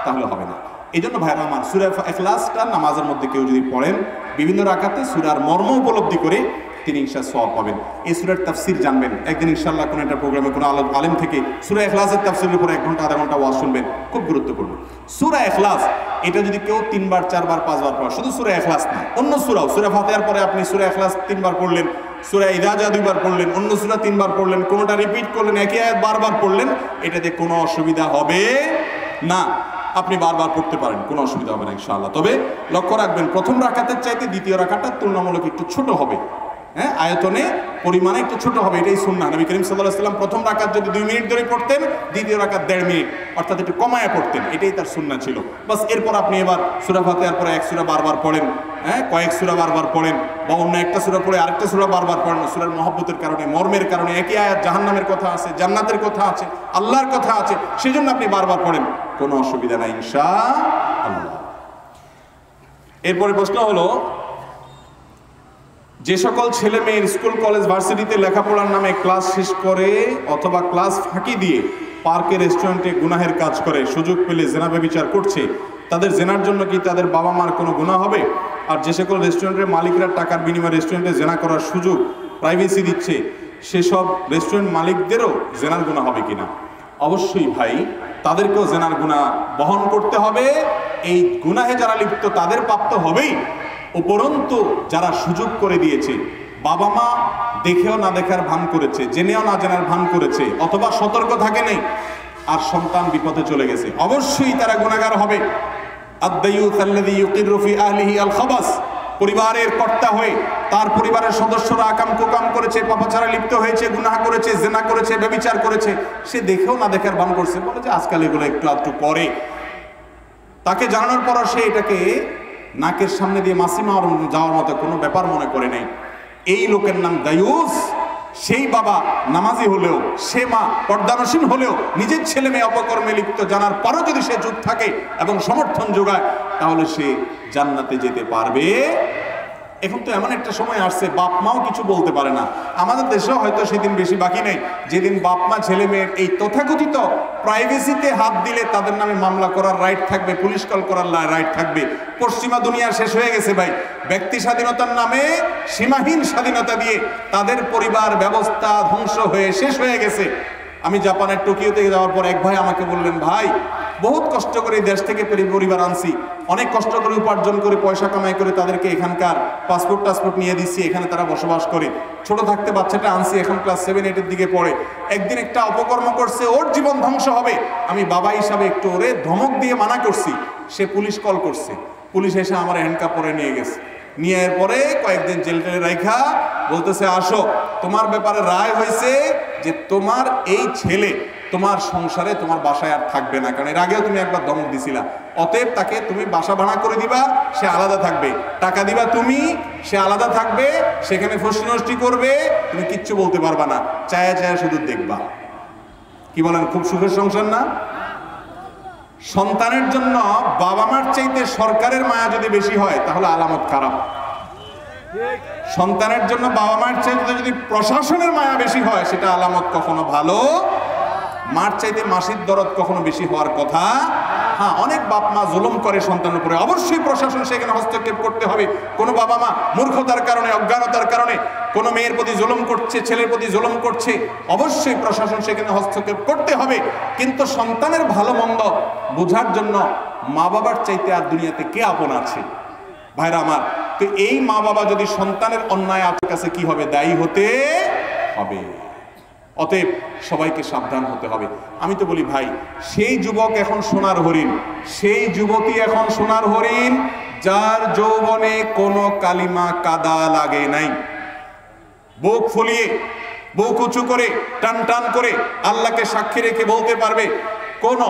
তাহলে হবে না। এই জন্য ভাইরা আমার, সূরা ইখলাসটা নামাজের মধ্যে কেউ যদি পড়েন, বিভিন্ন রাকাতে সূরার মর্ম উপলব্ধি করে তিনি ইনশাআল্লাহ সওয়াব পাবেন। এই সূরার তাফসীর জানবেন, একদিন ইনশাআল্লাহ কোনো একটা প্রোগ্রামে কোনো আলেম থেকে সূরা ইখলাসের তাফসীরের উপরে 1 ঘন্টা আধা ঘন্টা ওয়াজ শুনবেন, খুব গুরুত্বপূর্ণ। সূরা ইখলাস এটা যদি কেউ 3 বার 4 বার 5 বার পড়ে, শুধু সূরা ইখলাস না, অন্য সূরাও, সূরা ফাতিহার পরে আপনি সূরা ইখলাস 3 বার পড়লেন, সূরা ইযা জা 2 বার পড়লেন, অন্য সূরা 3 বার পড়লেন, কোনোটা রিপিট করলেন, একই আয়াত বারবার পড়লেন, এটাতে কোনো অসুবিধা হবে না। আপনি বারবার পড়তে পারেন, কোনো অসুবিধা হবে না ইনশাআল্লাহ। তবে লক্ষ্য রাখবেন, প্রথম রাকাতের চাইতে দ্বিতীয় রাকাতটা তুলনামূলক একটু ছোট হবে, হ্যাঁ, আয়তনে পরিমাণে একটু ছোট হবে, এটাই সুন্নাহ। নবী করিম সাল্লাল্লাহু আলাইহি ওয়াসাল্লাম প্রথম রাকাত যদি 2 মিনিট ধরে পড়তেন, দ্বিতীয় রাকাত 1.5 মিনিট, অর্থাৎ একটু কমায়া পড়তেন, এটাই তার সুন্নাহ ছিল। বাস এরপর আপনি এবার সূরা ফাতিহার পরে 1 সূরা বারবার পড়েন, হ্যাঁ, কয়েক সূরা বারবার পড়েন, বা অন্য একটা সূরা পড়ে আরেকটা সূরা বারবার পড়েন। সূরার মহব্বতের কারণে, মর্মের কারণে, একই আয়াত জাহান্নামের কথা আছে, জান্নাতের কথা আছে, আল্লাহর কথা আছে, সেজন্য আপনি বারবার পড়েন, কোনো অসুবিধা নাই ইনশাআল্লাহ। এরপরে প্রশ্ন হলো, যে সকল ছেলে মেয়ের স্কুল কলেজ ভার্সিটিতে লেখাপড়ার নামে ক্লাস শেষ করে অথবা ক্লাস ফাঁকি দিয়ে পার্কে রেস্টুরেন্টে গুনাহের কাজ করে, সুযোগ পেলে জেনা ব্যভিচার করছে, তাদের জেনার জন্য কি তাদের বাবা মার কোনো গুনাহ হবে? আর যে সকল রেস্টুরেন্টের মালিকরা টাকার বিনিময়ে রেস্টুরেন্টে জেনা করার সুযোগ, প্রাইভেসি দিচ্ছে, সেসব রেস্টুরেন্ট মালিকদেরও জেনার গুনাহ হবে কিনা? অবশ্যই ভাই, তাদেরকেও জেনার গুনাহ বহন করতে হবে। এই গুনাহে যারা লিপ্ত তাদের প্রাপ্ত হবেই, উপরন্তু যারা সুযোগ করে দিয়েছে, বাবা মা দেখেও না দেখার ভান করেছে, জেনেও না জানার ভান করেছে, অথবা সতর্ক থাকে নেই, আর সন্তান বিপদে চলে গেছে, অবশ্যই তারা গুনাহগার হবে। আদ-দায়ুস আল্লাযী ইউকিরু ফি আহলিহি আল-খাবাস, পরিবারের কর্তা হয়ে তার পরিবারের সদস্যরা আকাম কুকাম করেছে, পাপাচারে লিপ্ত হয়েছে, গুনাহ করেছে, জিনা করেছে, ব্যভিচার করেছে, সে দেখেও না দেখার ভান করছে, বলে যে আজকাল এগুলো একটু আধটু করে। তাকে জানানোর পর সে এটাকে নাকের সামনে দিয়ে মাসি যাওয়ার মতো কোনো ব্যাপার মনে করে নেই। এই লোকের নাম দায়ুস। সেই বাবা নামাজি হলেও, সে মা পর্দানসীন হলেও, নিজের ছেলে মেয়ে অপকর্মে লিপ্ত জানার পরও যদি সে চুপ থাকে এবং সমর্থন যোগায়, তাহলে সে জান্নাতে যেতে পারবে। এখন তো এমন একটা সময় আসছে, বাপ মাও কিছু বলতে পারে না। আমাদের দেশেও হয়তো সেদিন বেশি বাকি নেই যেদিন বাপ মা ছেলে মেয়ের এই তথাকথিত প্রাইভেসিতে হাত দিলে তাদের নামে মামলা করার রাইট থাকবে, পুলিশ কল করার রাইট থাকবে। পশ্চিমা দুনিয়া শেষ হয়ে গেছে ভাই, ব্যক্তি স্বাধীনতার নামে সীমাহীন স্বাধীনতা দিয়ে তাদের পরিবার ব্যবস্থা ধ্বংস হয়ে শেষ হয়ে গেছে। আমি জাপানের টোকিওতে যাওয়ার পর এক ভাই আমাকে বললেন, ভাই বহুত কষ্ট করে দেশ থেকে পরিবার আনছি, অনেক কষ্ট করে উপার্জন করে পয়সা কামাই করে তাদেরকে এখানকার পাসপোর্ট নিয়ে দিচ্ছি, এখানে তারা বসবাস করে। ছোট থাকতে বাচ্চাটা আনছি, এখন ক্লাস 7-8 দিকে পড়ে। একদিন একটা অপকর্ম করছে, ওর জীবন ধ্বংস হবে, আমি বাবা হিসাবে একটু ওরে ধমক দিয়ে মানা করছি। সে পুলিশ কল করছে, পুলিশ এসে আমার হ্যান্ডকাপ পরে নিয়ে গেছে। নিয়ে এর পরে কয়েকদিন জেল টেলে রাখা বলতেছে, আসো, তোমার ব্যাপারে রায় হয়েছে যে তোমার এই ছেলে তোমার সংসারে, তোমার বাসায় আর থাকবে না, কারণ এর আগেও তুমি একবার ধমক দিছিলা। অতএব তাকে তুমি বাসা ভাড়া করে দিবা, সে আলাদা থাকবে, টাকা দিবা তুমি, সে আলাদা থাকবে, সেখানে ফষ্টি নষ্টি করবে, তুমি কিচ্ছু বলতে পারবা না, চায়া চায়া শুধু দেখবা। কি বলেন, খুব সুখের সংসার না? সন্তানের জন্য বাবা মার চাইতে সরকারের মায়া যদি বেশি হয় তাহলে আলামত খারাপ। সন্তানের জন্য বাবা মার চাইতে যদি প্রশাসনের মায়া বেশি হয় সেটা আলামত কখনো ভালো। মার চাইতে মাসির দরদ কখনো বেশি হওয়ার কথা। হ্যাঁ, অনেক বাপ মা জুলুম করে সন্তানের উপরে, অবশ্যই প্রশাসন সেখানে হস্তক্ষেপ করতে হবে। কোনো বাবা মা মূর্খতার কারণে, অজ্ঞানতার কারণে কোনো মেয়ের প্রতি জুলুম করছে, ছেলের প্রতি জুলুম করছে, অবশ্যই প্রশাসন সেখানে হস্তক্ষেপ করতে হবে। কিন্তু সন্তানের ভালো মন্দ বোঝার জন্য মা বাবার চাইতে আর দুনিয়াতে কে আপন আছে? ভাইরা আমার, তো এই মা বাবা যদি সন্তানের অন্যায় আচার কাছে কি হবে, দায়ী হতে হবে। অতএব সবাইকে সাবধান হতে হবে। আমি তো বলি ভাই, সেই যুবক এখন সোনার হরিণ, সেই যুবতী এখন সোনার হরিণ যার যৌবনে কোনো কালিমা কাদা লাগে নাই। বুক ফুলিয়ে, বুক উঁচু করে, টান টান করে আল্লাহকে সাক্ষী রেখে বলতে পারবে কোন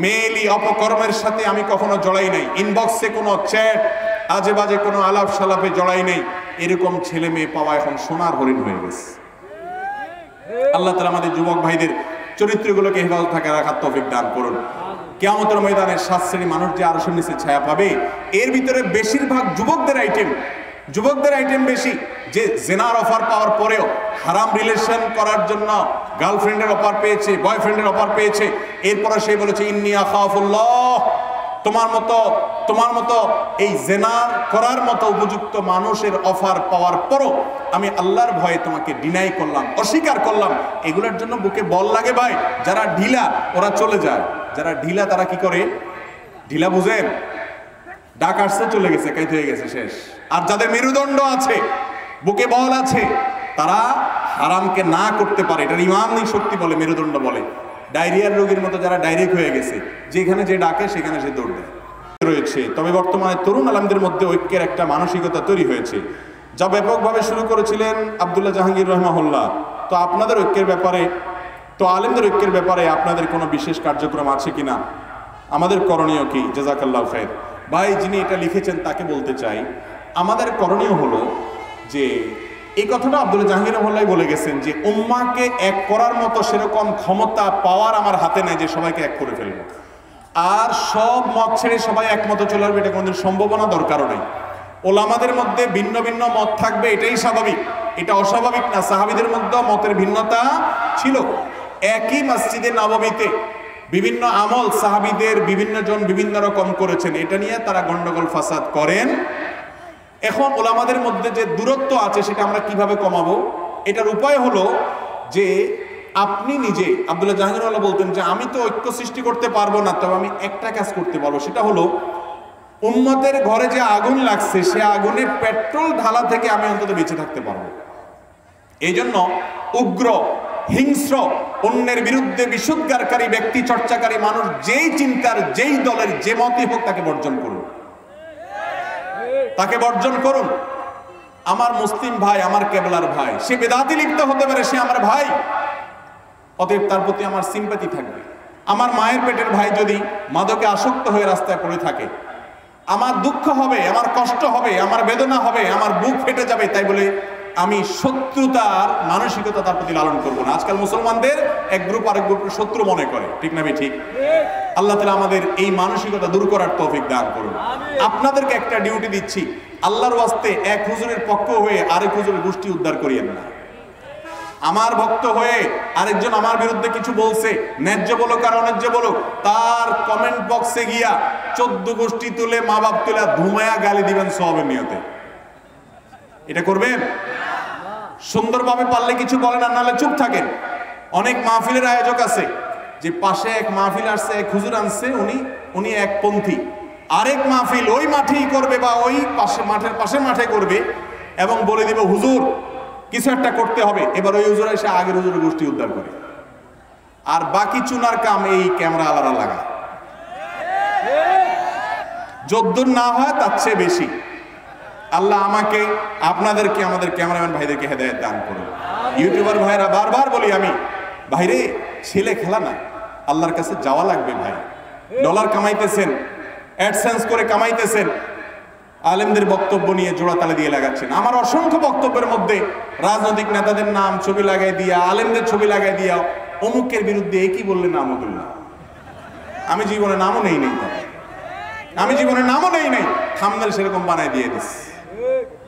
মেয়েলি অপকর্মের সাথে আমি কখনো জড়াই নাই, ইনবক্সে কোনো চ্যাট, আজে বাজে কোনো আলাপ সালাপে জড়াই নেই। এরকম ছেলে মেয়ে পাওয়া এখন সোনার হরিণ হয়ে গেছে। আল্লাহ তাআলা আমাদের যুবক ভাইদের চরিত্রগুলোকে হেফাজত থাকে রাখার তৌফিক দান করুন। কিয়ামতের ময়দানে 7 শ্রেণী মানুষ যে আরশের নিচে ছায়া পাবে, এর ভিতরে বেশিরভাগ যুবকদের আইটেম বেশি, যে জেনার অফার পাওয়ার পরেও হারাম রিলেশন করার জন্য গার্লফ্রেন্ডের অফার পেয়েছে, বয়ফ্রেন্ডের অফার পেয়েছে, এরপরে সে বলেছে ইন্নী আখাফুল্লাহ। তোমার মতো এই জেনার করার মতো উপযুক্ত মানুষের অফার পাওয়ার পরও আমি আল্লাহর ভয়ে তোমাকে ডিনাই করলাম, অস্বীকার করলাম। এগুলোর জন্য বুকে বল লাগে ভাই। যারা ঢিলা ওরা চলে যায়, যারা ঢিলা তারা কি করে? ঢিলা বুঝেন? ডাক আসছে, চলে গেছে, কাইতে হয়ে গেছে, শেষ। আর যাদের মেরুদণ্ড আছে, বুকে বল আছে, তারা হারামকে না করতে পারে। এটার ইমানি শক্তি বলে, মেরুদণ্ড বলে। ডায়রিয়ার রোগীর মতো যারা ডাইরেক্ট হয়ে গেছে, যেখানে যে ডাকে সেখানে সে দৌড় দেয় রয়েছে। তবে বর্তমানে তরুণ আলেমদের মধ্যে ঐক্যের একটা মানসিকতা তৈরি হয়েছে, যা ব্যাপকভাবে শুরু করেছিলেন আব্দুল্লাহ জাহাঙ্গীর রহমাহুল্লাহ। তো আপনাদের ঐক্যের ব্যাপারে, তো আলেমদের ঐক্যের ব্যাপারে আপনাদের কোনো বিশেষ কার্যক্রম আছে কিনা? আমাদের করণীয় কি? জাযাকাল্লাহু খাইর। ভাই, যিনি এটা লিখেছেন তাকে বলতে চাই, আমাদের করণীয় হলো যে, এই কথাটা আব্দুল্লাহ জাহাঙ্গীর রহমাহুল্লাহ বলে গেছেন যে উম্মাহকে এক করার মতো সেরকম ক্ষমতা পাওয়ার আমার হাতে নাই যে সবাইকে এক করে ফেলবো। আর সব মত ছেড়ে সবাই একমত চলে আসবে, এটা কোনোদিন সম্ভাবনা দরকারও নেই। ওলামাদের মধ্যে ভিন্ন ভিন্ন মত থাকবে, এটাই স্বাভাবিক, এটা অস্বাভাবিক না। সাহাবীদের মধ্যে মতের ভিন্নতা ছিল। একই মসজিদে নববীতে বিভিন্ন আমল সাহাবীদের বিভিন্ন জন বিভিন্ন রকম করেছেন, এটা নিয়ে তারা গন্ডগোল ফাসাদ করেন। এখন ওলামাদের মধ্যে যে দূরত্ব আছে সেটা আমরা কিভাবে কমাবো? এটার উপায় হলো যে আপনি নিজে, আব্দুল্লাহ জাহাঙ্গীর বলতেন যে আমি তো ঐক্য সৃষ্টি করতে পারবো না, তবে আমি একটা কাজ করতে পারবো, সেটা হলো উম্মতের ঘরে যে আগুন লাগছে সে আগুনে পেট্রোল ঢালা থেকে আমি অন্তত বেঁচে থাকতে পারবো। এই জন্য উগ্র, হিংস্র, অন্যের বিরুদ্ধে বিশুদ্ধারকারী, ব্যক্তি চর্চাকারী মানুষ যেই চিন্তার, যেই দলের, যে মতই হোক তাকে বর্জন করুন, তাকে বর্জন করুন। আমার মুসলিম ভাই, আমার কেবলার ভাই, সে বেদাতি লিপ্ত হতে পারে, সে আমার ভাই, অতএব তার প্রতি আমার সিম্পাথি থাকবে। আমার মায়ের পেটের ভাই যদি মাদকে আসক্ত হয়ে রাস্তায় পড়ে থাকে, আমার দুঃখ হবে, আমার কষ্ট হবে, আমার বেদনা হবে, আমার বুক ফেটে যাবে। তাই বলে আমি শত্রুতার মানসিকতা তার প্রতি লালন করবো না। আজকাল মুসলমানদের এক গ্রুপ আরেক গ্রুপের শত্রু মনে করে, ঠিক না? ঠিক। আল্লাহ তাআলা আমাদের এই মানসিকতা দূর করার তৌফিক দান করুন। আপনাদেরকে একটা ডিউটি দিচ্ছি, আল্লাহর ওয়াস্তে এক হুজুরের পক্ষ হয়ে আরেক হুজুরের গোষ্ঠী উদ্ধার করিয়েন না। আমার ভক্ত হয়ে আরেকজন আমার বিরুদ্ধে কিছু বলছে, ন্যায্য বলো আর অন্যায্য বলো, তার কমেন্ট বক্সে গিয়া 14 গোষ্ঠী তুলে, মা বাপ তুলে ধুমায়া গালি দিবেন সওয়াবের নিয়তে। এটা করবেন? সুন্দরভাবে পারলে কিছু বলেন, আর নাহলে চুপ থাকেন। অনেক মাহফিলের আয়োজক আছে যে পাশে এক মাহফিল আসছে, এক হুজুর আনছে, উনি একপন্থী, আরেক মাহফিল ওই মাঠেই করবে বা ওই পাশে মাঠের পাশে মাঠে করবে এবং বলে দিব হুজুর কিছু একটা করতে হবে। এবার ওই হুজুর এসে আগের হুজুরের গোষ্ঠী উদ্ধার করে, আর বাকি চুনার কাম এই ক্যামেরা আলাদা লাগা। যদ্দূর না হয় তার চেয়ে বেশি। আল্লাহ আমাকে, আপনাদেরকে, আমাদের ক্যামেরাম্যান ভাইদেরকে হেদায়েত দান করুন। ইউটিউবার ভাইরা, বারবার বলি আমি, ভাইরে ছেলে খেলা না, আল্লাহর কাছে যাওয়া লাগবে ভাই। ডলার কামাইতেছেন, অ্যাডসেন্স করে কামাইতেছেন, আলেমদের বক্তব্য নিয়ে জোড়াতালে দিয়ে লাগাচ্ছেন। আমার অসংখ্য বক্তব্যের মধ্যে রাজনৈতিক নেতাদের নাম ছবি লাগাই দিয়া, আলেমদের ছবি লাগাই দিয়া, অমুকের বিরুদ্ধে একই বললেন আহমদুল্লাহ। আমি জীবনে নামও নেই, আমি জীবনে নামও নেই, থাম্বনেল সেরকম বানাই দিয়ে দিস।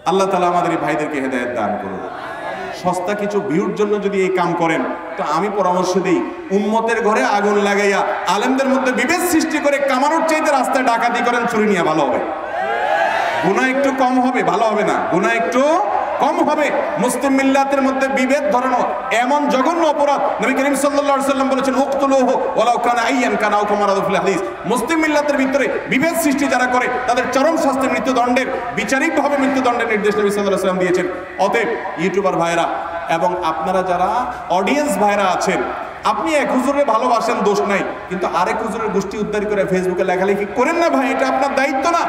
আল্লাহ তাআলা আমাদের এই ভাইদেরকে হেদায়েত দান করুন। সস্তা কিছু ভিউর জন্য যদি এই কাম করেন, তো আমি পরামর্শ দিই, উম্মতের ঘরে আগুন লাগাইয়া আলেমদের মধ্যে বিভেদ সৃষ্টি করে কামানোর চাইতে রাস্তায় ডাকাতি করেন, চুরি নিয়ে ভালো হবে। গুনাহ একটু কম হবে, ভালো হবে না? গুনাহ একটু কম হবে। মুসলিম মিল্লাতের মধ্যে বিভেদ ধরানো এমন জঘন্য অপরাধ, নবী করিম সাল্লাল্লাহু আলাইহি ওয়াসাল্লাম বলেছেন উকতুলুহু ওয়ালাউ কানা আইয়ান কানা আও কামা রাদু ফিল হাদিস। মুসলিম মিল্লাতের ভিতরে বিভেদ সৃষ্টি যারা করে তাদের চরম শাস্তি মৃত্যুদণ্ডের, বিচারিকভাবে মৃত্যুদণ্ডের নির্দেশ নবী সাল্লাল্লাহু আলাইহি ওয়াসাল্লাম দিয়েছেন। অতএব ইউটিউবার ভাইরা এবং আপনারা যারা অডিয়েন্স ভাইরা আছেন, আপনি এক হুজুরে ভালোবাসেন, দোষ নাই, কিন্তু আরেক হুজুরের গোষ্ঠী উদ্ধার করে ফেসবুকে লেখালেখি করেন না ভাই, এটা আপনার দায়িত্ব না।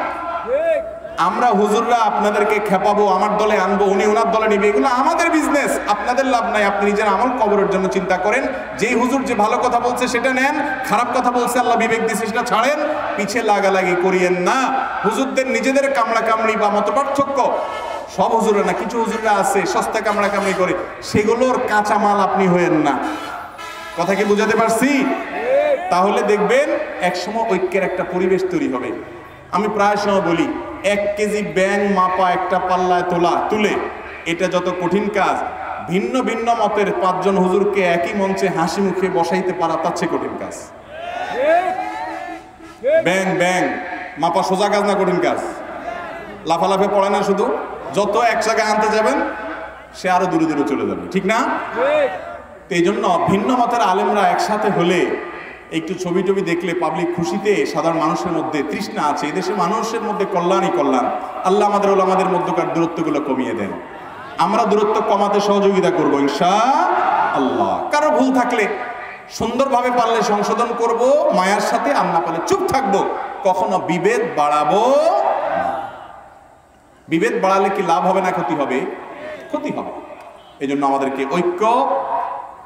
আমরা হুজুররা আপনাদেরকে খেপাবো, আমার দলে আনবো, উনি ওনার দলে নিবে, এগুলো আমাদের বিজনেস, আপনাদের লাভ নাই। আপনি নিজের আমল কবরের জন্য চিন্তা করেন। যেই হুজুর যে ভালো কথা বলছে সেটা নেন, খারাপ কথা বলছে আল্লাহ বিবেক দিয়েছে সেটা ছাড়েন, পিছে লাগালাগি করিয়েন না। হুজুরদের নিজেদের কামড়া কামড়ি বা মত পার্থক্য, সব হুজুরে না, কিছু হুজুররা আছে সস্তা কামড়া কামড়ি করে, সেগুলোর কাঁচা মাল আপনি হয়েন না। কথা কি বুঝাতে পারছি? তাহলে দেখবেন একসময় ঐক্যের একটা পরিবেশ তৈরি হবে। আমি প্রায় সময় বলি, 1 কেজি ব্যাং মাপা একটা পাল্লায় তুলে এটা যত কঠিন কাজ, ভিন্ন ভিন্ন মতের 5 জন হুজুরকে একই মঞ্চে হাসি মুখে বসাইতে পারা তার চেয়ে কঠিন কাজ। ব্যাং মাপা সোজা কাজ না, কঠিন কাজ। লাফালাফে পড়ে না, শুধু যত এক জায়গায় আনতে যাবেন সে আরো দূরে দূরে চলে যাবে, ঠিক না? তো এই জন্য ভিন্ন মতের আলেমরা একসাথে হলে, একটু ছবি টবি দেখলে পাবলিক খুশিতে, সাধারণ মানুষের মধ্যে তৃষ্ণা আছে, এদেশে মানুষের মধ্যে কল্যাণই কল্যাণ। আল্লাহ আমাদের ওলামাদের মধ্যকার দূরত্বগুলো কমিয়ে দেন, আমরা দূরত্ব কমাতে সহযোগিতা করবো ইনশাআল্লাহ। কারো ভুল থাকলে সুন্দরভাবে পারলে সংশোধন করব মায়ার সাথে, আর না পারলে চুপ থাকবো। কখনো বিভেদ বাড়াবো না। বিভেদ বাড়ালে কি লাভ হবে না ক্ষতি হবে? ক্ষতি হবে। এই জন্য আমাদেরকে ঐক্য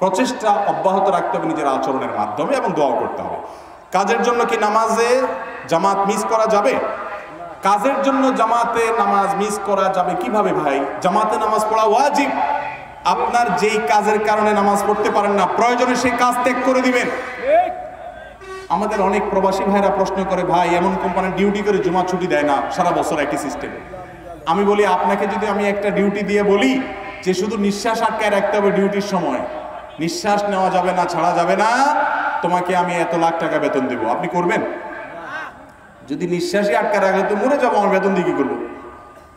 প্রচেষ্টা অব্যাহত রাখতে হবে নিজের আচরণের মাধ্যমে, এবং দোয়া করতে হবে। কাজের জন্য কি নামাজে জামাত মিস করা যাবে? কাজের জন্য জামাতে নামাজ মিস করা যাবে কিভাবে ভাই? জামাতে নামাজ পড়া ওয়াজিব। আপনার যেই কাজের কারণে নামাজ পড়তে পারেন না, প্রয়োজনে সেই কাজ ত্যাগ করে দিবেন। আমাদের অনেক প্রবাসী ভাইরা প্রশ্ন করে, ভাই এমন কোম্পানির ডিউটি করে জুমা ছুটি দেয় না, সারা বছর একই সিস্টেম। আমি বলি, আপনাকে যদি আমি একটা ডিউটি দিয়ে বলি যে শুধু নিঃশ্বাস আটকায় রাখতে হবে ডিউটির সময়, নিঃশ্বাস নেওয়া যাবে না, ছাড়া যাবে না, তোমাকে আমি এত লাখ টাকা বেতন দেবো, আপনি করবেন? যদি নিঃশ্বাসই আটকা রাখলে তো মরে যাবো, আমার বেতন দিয়ে কি করবো?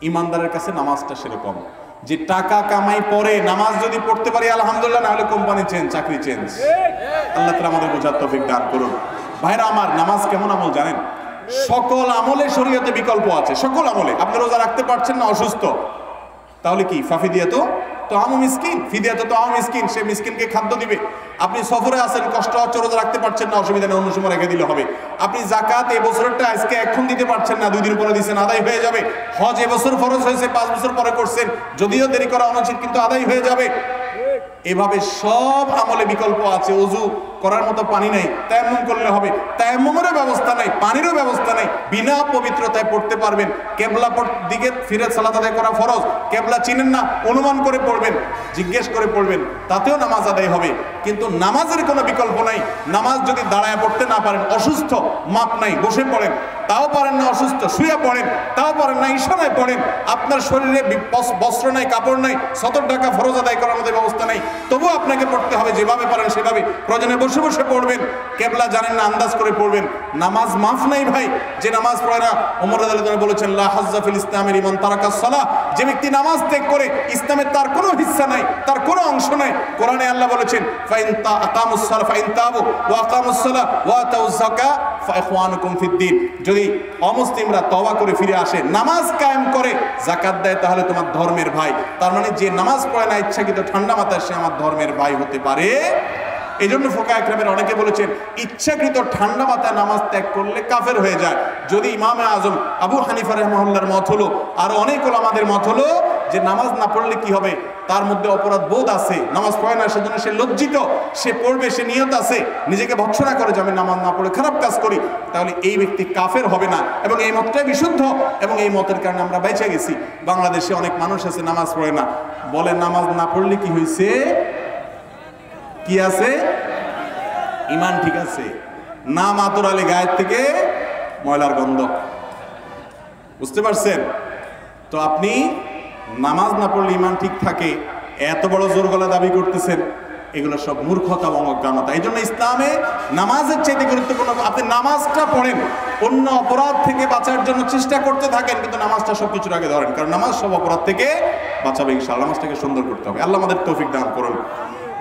ইমানদারের কাছে নামাজটা সেরকম, যে টাকা কামাই পরে নামাজ যদি পড়তে পারি আলহামদুলিল্লাহ, না হলে কোম্পানি চেঞ্জ, চাকরি চেঞ্জ। আল্লাহ তাআলা আমাদের বোঝার তৌফিক দান করুন। ভাইরা আমার, নামাজ কেমন আমল জানেন? সকল আমলে শরীয়তে বিকল্প আছে, সকল আমলে। আপনি রোজা রাখতে পারছেন না, অসুস্থ, তাহলে কি ফাফিদিয়া তো আমু মিসকিন, ফিদিয়া তো আমু মিসকিন, সে মিসকিনকে খাদ্য দিবে। আপনি সফরে আছেন, কষ্ট হচ্ছে, রোজা রাখতে পারছেন না, অসুবিধা নেই, অন্য সময় রেখে দিলে হবে। আপনি জাকাত এবছরটা আজকে এখন দিতে পারছেন না, 2 দিন পরে দিচ্ছেন, আদায় হয়ে যাবে। হজ এবছর ফরজ হয়েছে, 5 বছর পরে করছেন, যদিও দেরি করা অনুচিত, কিন্তু আদায় হয়ে যাবে। এভাবে সব আমলে বিকল্প আছে। ওযু করার মতো পানি নাই, তায়াম্মুম করলে হবে, তায়াম্মুমেরও ব্যবস্থা নাই, পানিরও ব্যবস্থা নাই, বিনা পবিত্রতায় পড়তে পারবেন। কেবলা দিকে ফিরে সালাত আদায় করা ফরজ, কেবলা চিনেন না, অনুমান করে পড়বেন, জিজ্ঞেস করে পড়বেন, তাতেও নামাজ আদায় হবে। কিন্তু নামাজের কোনো বিকল্প নাই। নামাজ যদি দাঁড়ায় পড়তে না পারেন, অসুস্থ, মাপ নাই, বসে পড়েন, তাও পারেন না, অসুস্থ, শুয়ে পড়েন, তাও পারেন না, ইশারায় পড়েন, আপনার শরীরে বস্ত্র নাই, কাপড় নাই, 70 টাকা ফরজ আদায় করার মতো ব্যবস্থা নাই, তবুও আপনাকে পড়তে হবে, যেভাবে পারেন সেভাবে, প্রয়োজনে বসে বসে পড়বেন। কেবলা জানেন না, আন্দাজ করে পড়বেন। নামাজ মাফ নাই ভাই, যে নামাজ পড়ে না। ওমর রাদিয়াল্লাহু আনহু বলেছেন, লা হাজ্জা ফিল ইসলামের ইমান তারাকাস সালাহ, যে ব্যক্তি নামাজ ত্যাগ করে ইসলামের তার কোনো হিস্সা নাই, তার কোনো অংশ নাই। কোরআনে আল্লাহ বলেছেন, ফাইন আকামুস সালাহ ফাইন তাবু ওয়া আকামুস সালাহ ওয়া আতাউজ যাকাহ ফাইখওয়ানুকুম ফিদ্দিন। যদি অমুসলিমরা তওবা করে ফিরে আসে, নামাজ কায়েম করে, যাকাত দেয়, তাহলে তোমার ধর্মের ভাই। তার মানে যে নামাজ পড়ে না ইচ্ছাকৃত ঠান্ডা মাথায়, সে আমার ধর্মের ভাই হতে পারে। এই জন্য ফুকাহা ইকরামের অনেকে বলেছেন, ইচ্ছাকৃত ঠান্ডা মাথায় নামাজ ত্যাগ করলে কাফের হয়ে যায়। যদি ইমামে আজম আবু হানিফা রাহিমাহুল্লাহর মত হলো, আর অনেক ওলামাদের মত হলো যে নামাজ না পড়লে কি হবে, তার মধ্যে অপরাধ বোধ আছে, নামাজ পড়ে না সেজন্য সে লজ্জিত, সে পড়বে, সে নিয়ত আছে, নিজেকে ভৎসনা করে যে আমি নামাজ না পড়ে খারাপ কাজ করি, তাহলে এই ব্যক্তি কাফের হবে না। এবং এই মতটাই বিশুদ্ধ, এবং এই মতের কারণে আমরা বেঁচে গেছি। বাংলাদেশে অনেক মানুষ আছে নামাজ পড়ে না, বলে নামাজ না পড়লে কি হয়েছে, কি আছে, ইমান ঠিক আছে, না মাতুর আলী গায়ের থেকে ময়লার গন্ধ। বুঝতে পারছেন? তো আপনি নামাজ না পড়লে ইমান ঠিক থাকে, এত বড় জোর গলা দাবি করতেছেন, এগুলো সব মূর্খতা এবং অজ্ঞানতা। এই জন্য ইসলামে নামাজের চাইতে গুরুত্বপূর্ণ। আপনি নামাজটা পড়েন, অন্য অপরাধ থেকে বাঁচার জন্য চেষ্টা করতে থাকেন, কিন্তু নামাজটা সব কিছুর আগে ধরেন, কারণ নামাজ সব অপরাধ থেকে বাঁচাবে ইনশাআল্লাহ। নামাজটাকে সুন্দর করতে হবে। আল্লাহ আমাদের তৌফিক দান করুন।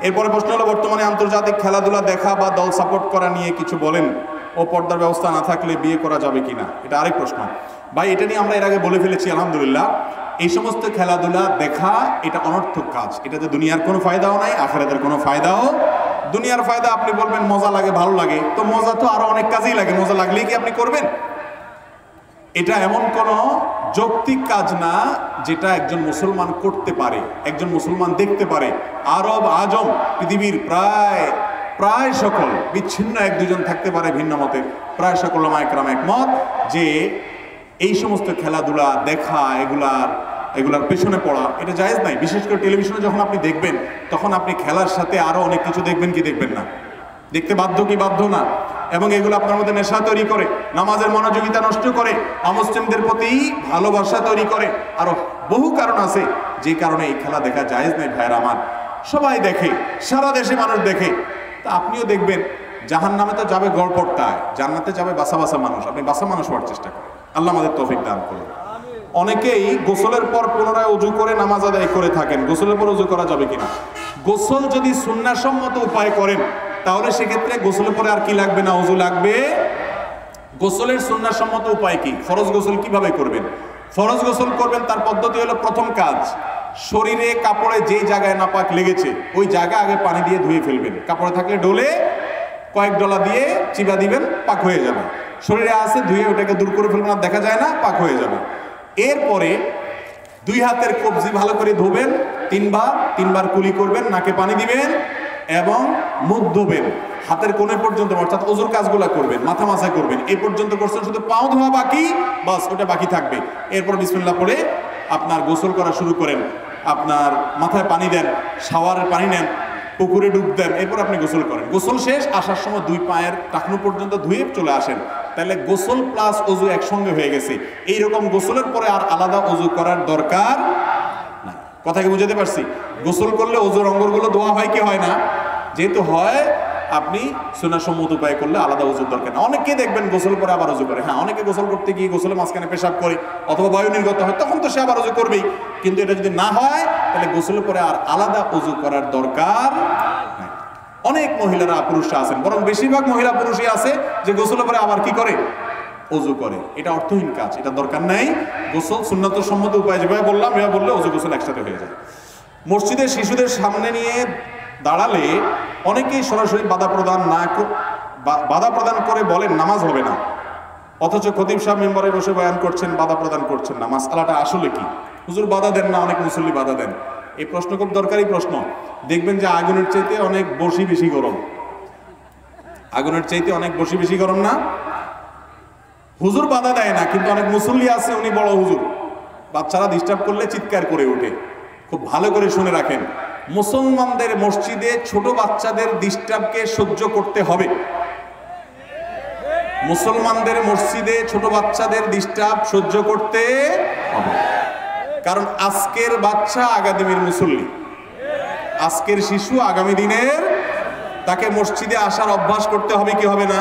এরপরে প্রশ্ন হলো, বর্তমানে আন্তর্জাতিক খেলাধুলা দেখা বা দল সাপোর্ট করা নিয়ে কিছু বলেন, ও পর্দার ব্যবস্থা না থাকলে বিয়ে করা যাবে কিনা? এটা আরেক প্রশ্ন ভাই। এটা নিয়ে আমরা এর আগে বলে ফেলেছি আলহামদুলিল্লাহ। এই সমস্ত খেলাধুলা দেখা এটা অনর্থক কাজ। এটাতে দুনিয়ার কোনো ফায়দাও নাই, আখিরাতের কোনো ফায়দাও। দুনিয়ার ফায়দা আপনি বলবেন মজা লাগে, ভালো লাগে, তো মজা তো আরো অনেক কাজেই লাগে, মজা লাগলেই কি আপনি করবেন? এটা এমন কোনো যৌক্তিক কাজ না যেটা একজন মুসলমান করতে পারে, একজন মুসলমান দেখতে পারে। আরব আজম পৃথিবীর প্রায় সকল, বিচ্ছিন্ন এক দুজন থাকতে পারে ভিন্ন মতের, প্রায় সকল ওলামা একরাম একমত যে এই সমস্ত খেলাধুলা দেখা, এগুলার পেছনে পড়া এটা জায়েজ নাই। বিশেষ করে টেলিভিশনে যখন আপনি দেখবেন, তখন আপনি খেলার সাথে আরো অনেক কিছু দেখবেন কি দেখবেন না, দেখতে বাধ্য কি বাধ্য না। এবং এগুলো আপনার মধ্যে নেশা তৈরি করে, নামাজের মনোযোগিতা নষ্ট করে, অমুসলিমদের প্রতি ভালোবাসা তৈরি করে, আরো বহু কারণ আছে যে কারণে এই খেলা দেখা জায়েজ নাই। ভাইয়েরা আমার, সবাই দেখে, সারা দেশে মানুষ দেখে, তা আপনিও দেখবেন। জাহান্নামে তো যাবে গড়পড়তায়, জান্নাতে যাবে বাসা বাসা মানুষ। আপনি বাসা মানুষ হওয়ার চেষ্টা করেন। আল্লাহ আমাদের তৌফিক দান করুন। অনেকেই গোসলের পর পুনরায় ওযু করে নামাজ আদায় করে থাকেন, গোসলের পর ওযু করা যাবে কিনা? গোসল যদি সুন্নাহসম্মত উপায় করেন, তাহলে সেক্ষেত্রে গোসলের পরে আর কি লাগবে না, ওযু লাগবে। গোসলের সুন্নাহসম্মত উপায় কি? ফরজ গোসল কিভাবে করবেন? ফরজ গোসল করবেন, তার পদ্ধতি হলো, প্রথম কাজ, শরীরে কাপড়ে যে জায়গায় নাপাক লেগেছে ওই জায়গা আগে পানি দিয়ে ধুয়ে ফেলবেন। কাপড়ে থাকলে ডোলে কয়েক ডলা দিয়ে চিবা দিবেন, পাক হয়ে যাবে। শরীরে আছে ধুয়ে ওটাকে দূর করে ফেলবেন, আর দেখা যায় না, পাক হয়ে যাবে। এরপরে দুই হাতের কবজি ভালো করে ধোবেন, তিনবার কুলি করবেন, নাকে পানি দিবেন এবং মুখ ধোবেন হাতের কোণে পর্যন্ত, অর্থাৎ ওযুর কাজগুলো করবেন, মাথা মাসা করবেন। এই পর্যন্ত করছেন, শুধু পাও ধোয়া বাকি, বাস ওটা বাকি থাকবে। এরপর বিসমিল্লাহ পড়ে আপনার গোসল করা শুরু করেন। আপনার মাথায় পানি দেন, শাওয়ারের পানি নেন, পুকুরে ডুব দেন, এরপর আপনি গোসল করেন। গোসল শেষ, আসার সময় দুই পায়ের টাকনু পর্যন্ত ধুয়ে চলে আসেন। তাহলে গোসল প্লাস ওযু একসঙ্গে হয়ে গেছে। এইরকম গোসলের পরে আর আলাদা ওযু করার দরকার নাই। কথা কি বুঝাতে পারছি? গোসল করলে ওযুর অঙ্গগুলো ধোয়া হয় কি হয় না? যেহেতু হয়, আপনি সুন্নাহসম্মত উপায় করলে আলাদা ওযুর দরকার না। অনেকে দেখবেন গোসল করে আবার ওযু করে। হ্যাঁ, অনেকে গোসল করতে গিয়ে গোসলের মাঝখানে পেশাব করে অথবা বায়ু নির্গত হয়, তখন তো সে আবার ওযু করবেই। কিন্তু এটা যদি না হয়, তাহলে গোসলের পরে আর আলাদা ওযু করার দরকার নাই। অনেক মহিলারা, পুরুষরা আছেন, বরং বেশিরভাগ মহিলা পুরুষই আছে যে গোসলের পরে আবার কি করে, ওযু করে। এটা অর্থহীন কাজ, এটা দরকার নাই। গোসল সুন্নাহসম্মত উপায় যেভাবে বললাম, এভাবে বললে ওযু গোসল একসাথে হয়ে যায়। মসজিদে শিশুদের সামনে নিয়ে দাঁড়ালে অনেকেই সরাসরি বাধা প্রদান করে বলেন নামাজ হবে না, অথচ খতিব সাহেব মেম্বারে বসে বয়ান করছেন, বাধা প্রদান করছেন না। মাসআলাটা আসলে কি? হুজুর বাধা দেন না, অনেক মুসল্লি বাধা দেন। এই প্রশ্ন খুব দরকারি প্রশ্ন। দেখবেন যে আগুনের চাইতে অনেক বেশি গরম। আগুনের চাইতে অনেক বেশি গরম না? হুজুর বাধা দেয় না, কিন্তু অনেক মুসল্লি আছে, উনি বড় হুজুর, বাচ্চারা ডিস্টার্ব করলে চিৎকার করে ওঠে। খুব ভালো করে শুনে রাখেন, মুসলমানদের মসজিদে ছোট বাচ্চাদের ডিস্টার্বকে সহ্য করতে হবে। মুসলমানদের মসজিদে ছোট বাচ্চাদের ডিস্টার্ব সহ্য করতে হবে, কারণ আজকের বাচ্চা আগামীর মুসল্লি, আজকের শিশু আগামী দিনের, তাকে মসজিদে আসার অভ্যাস করতে হবে কি হবে না?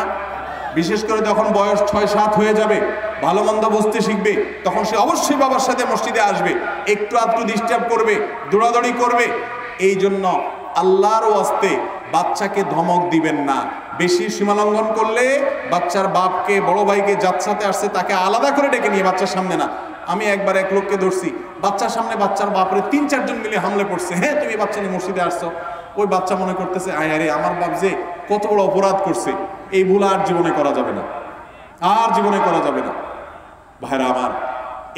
বিশেষ করে যখন বয়স 6-7 হয়ে যাবে, ভালো মন্দ বুঝতে শিখবে, তখন সে অবশ্যই বাবার সাথে মসজিদে আসবে, একটু আধটু ডিস্টার্ব করবে, দৌড়াদৌড়ি করবে। এই জন্য আল্লাহর ওয়াস্তে বাচ্চাকে ধমক দিবেন না। বেশি সীমালঙ্ঘন করলে বাচ্চার বাপকে, বড় ভাইকে, যার সাথে আসছে তাকে আলাদা করে ডেকে নিয়ে, বাচ্চার সামনে না। আমি একবার এক লোককে ধরছি, বাচ্চার সামনে বাচ্চার বাপরে 3-4 জন মিলে হামলে পড়ছে। হ্যাঁ, তুমি বাচ্চা নিয়ে মসজিদে আসছো। ওই বাচ্চা মনে করতেছে, আরে আমার বাপ যে কত বড় অপরাধ করছে, এই ভুল আর জীবনে করা যাবে না, আর জীবনে করা যাবে না। ভাইরা আমার,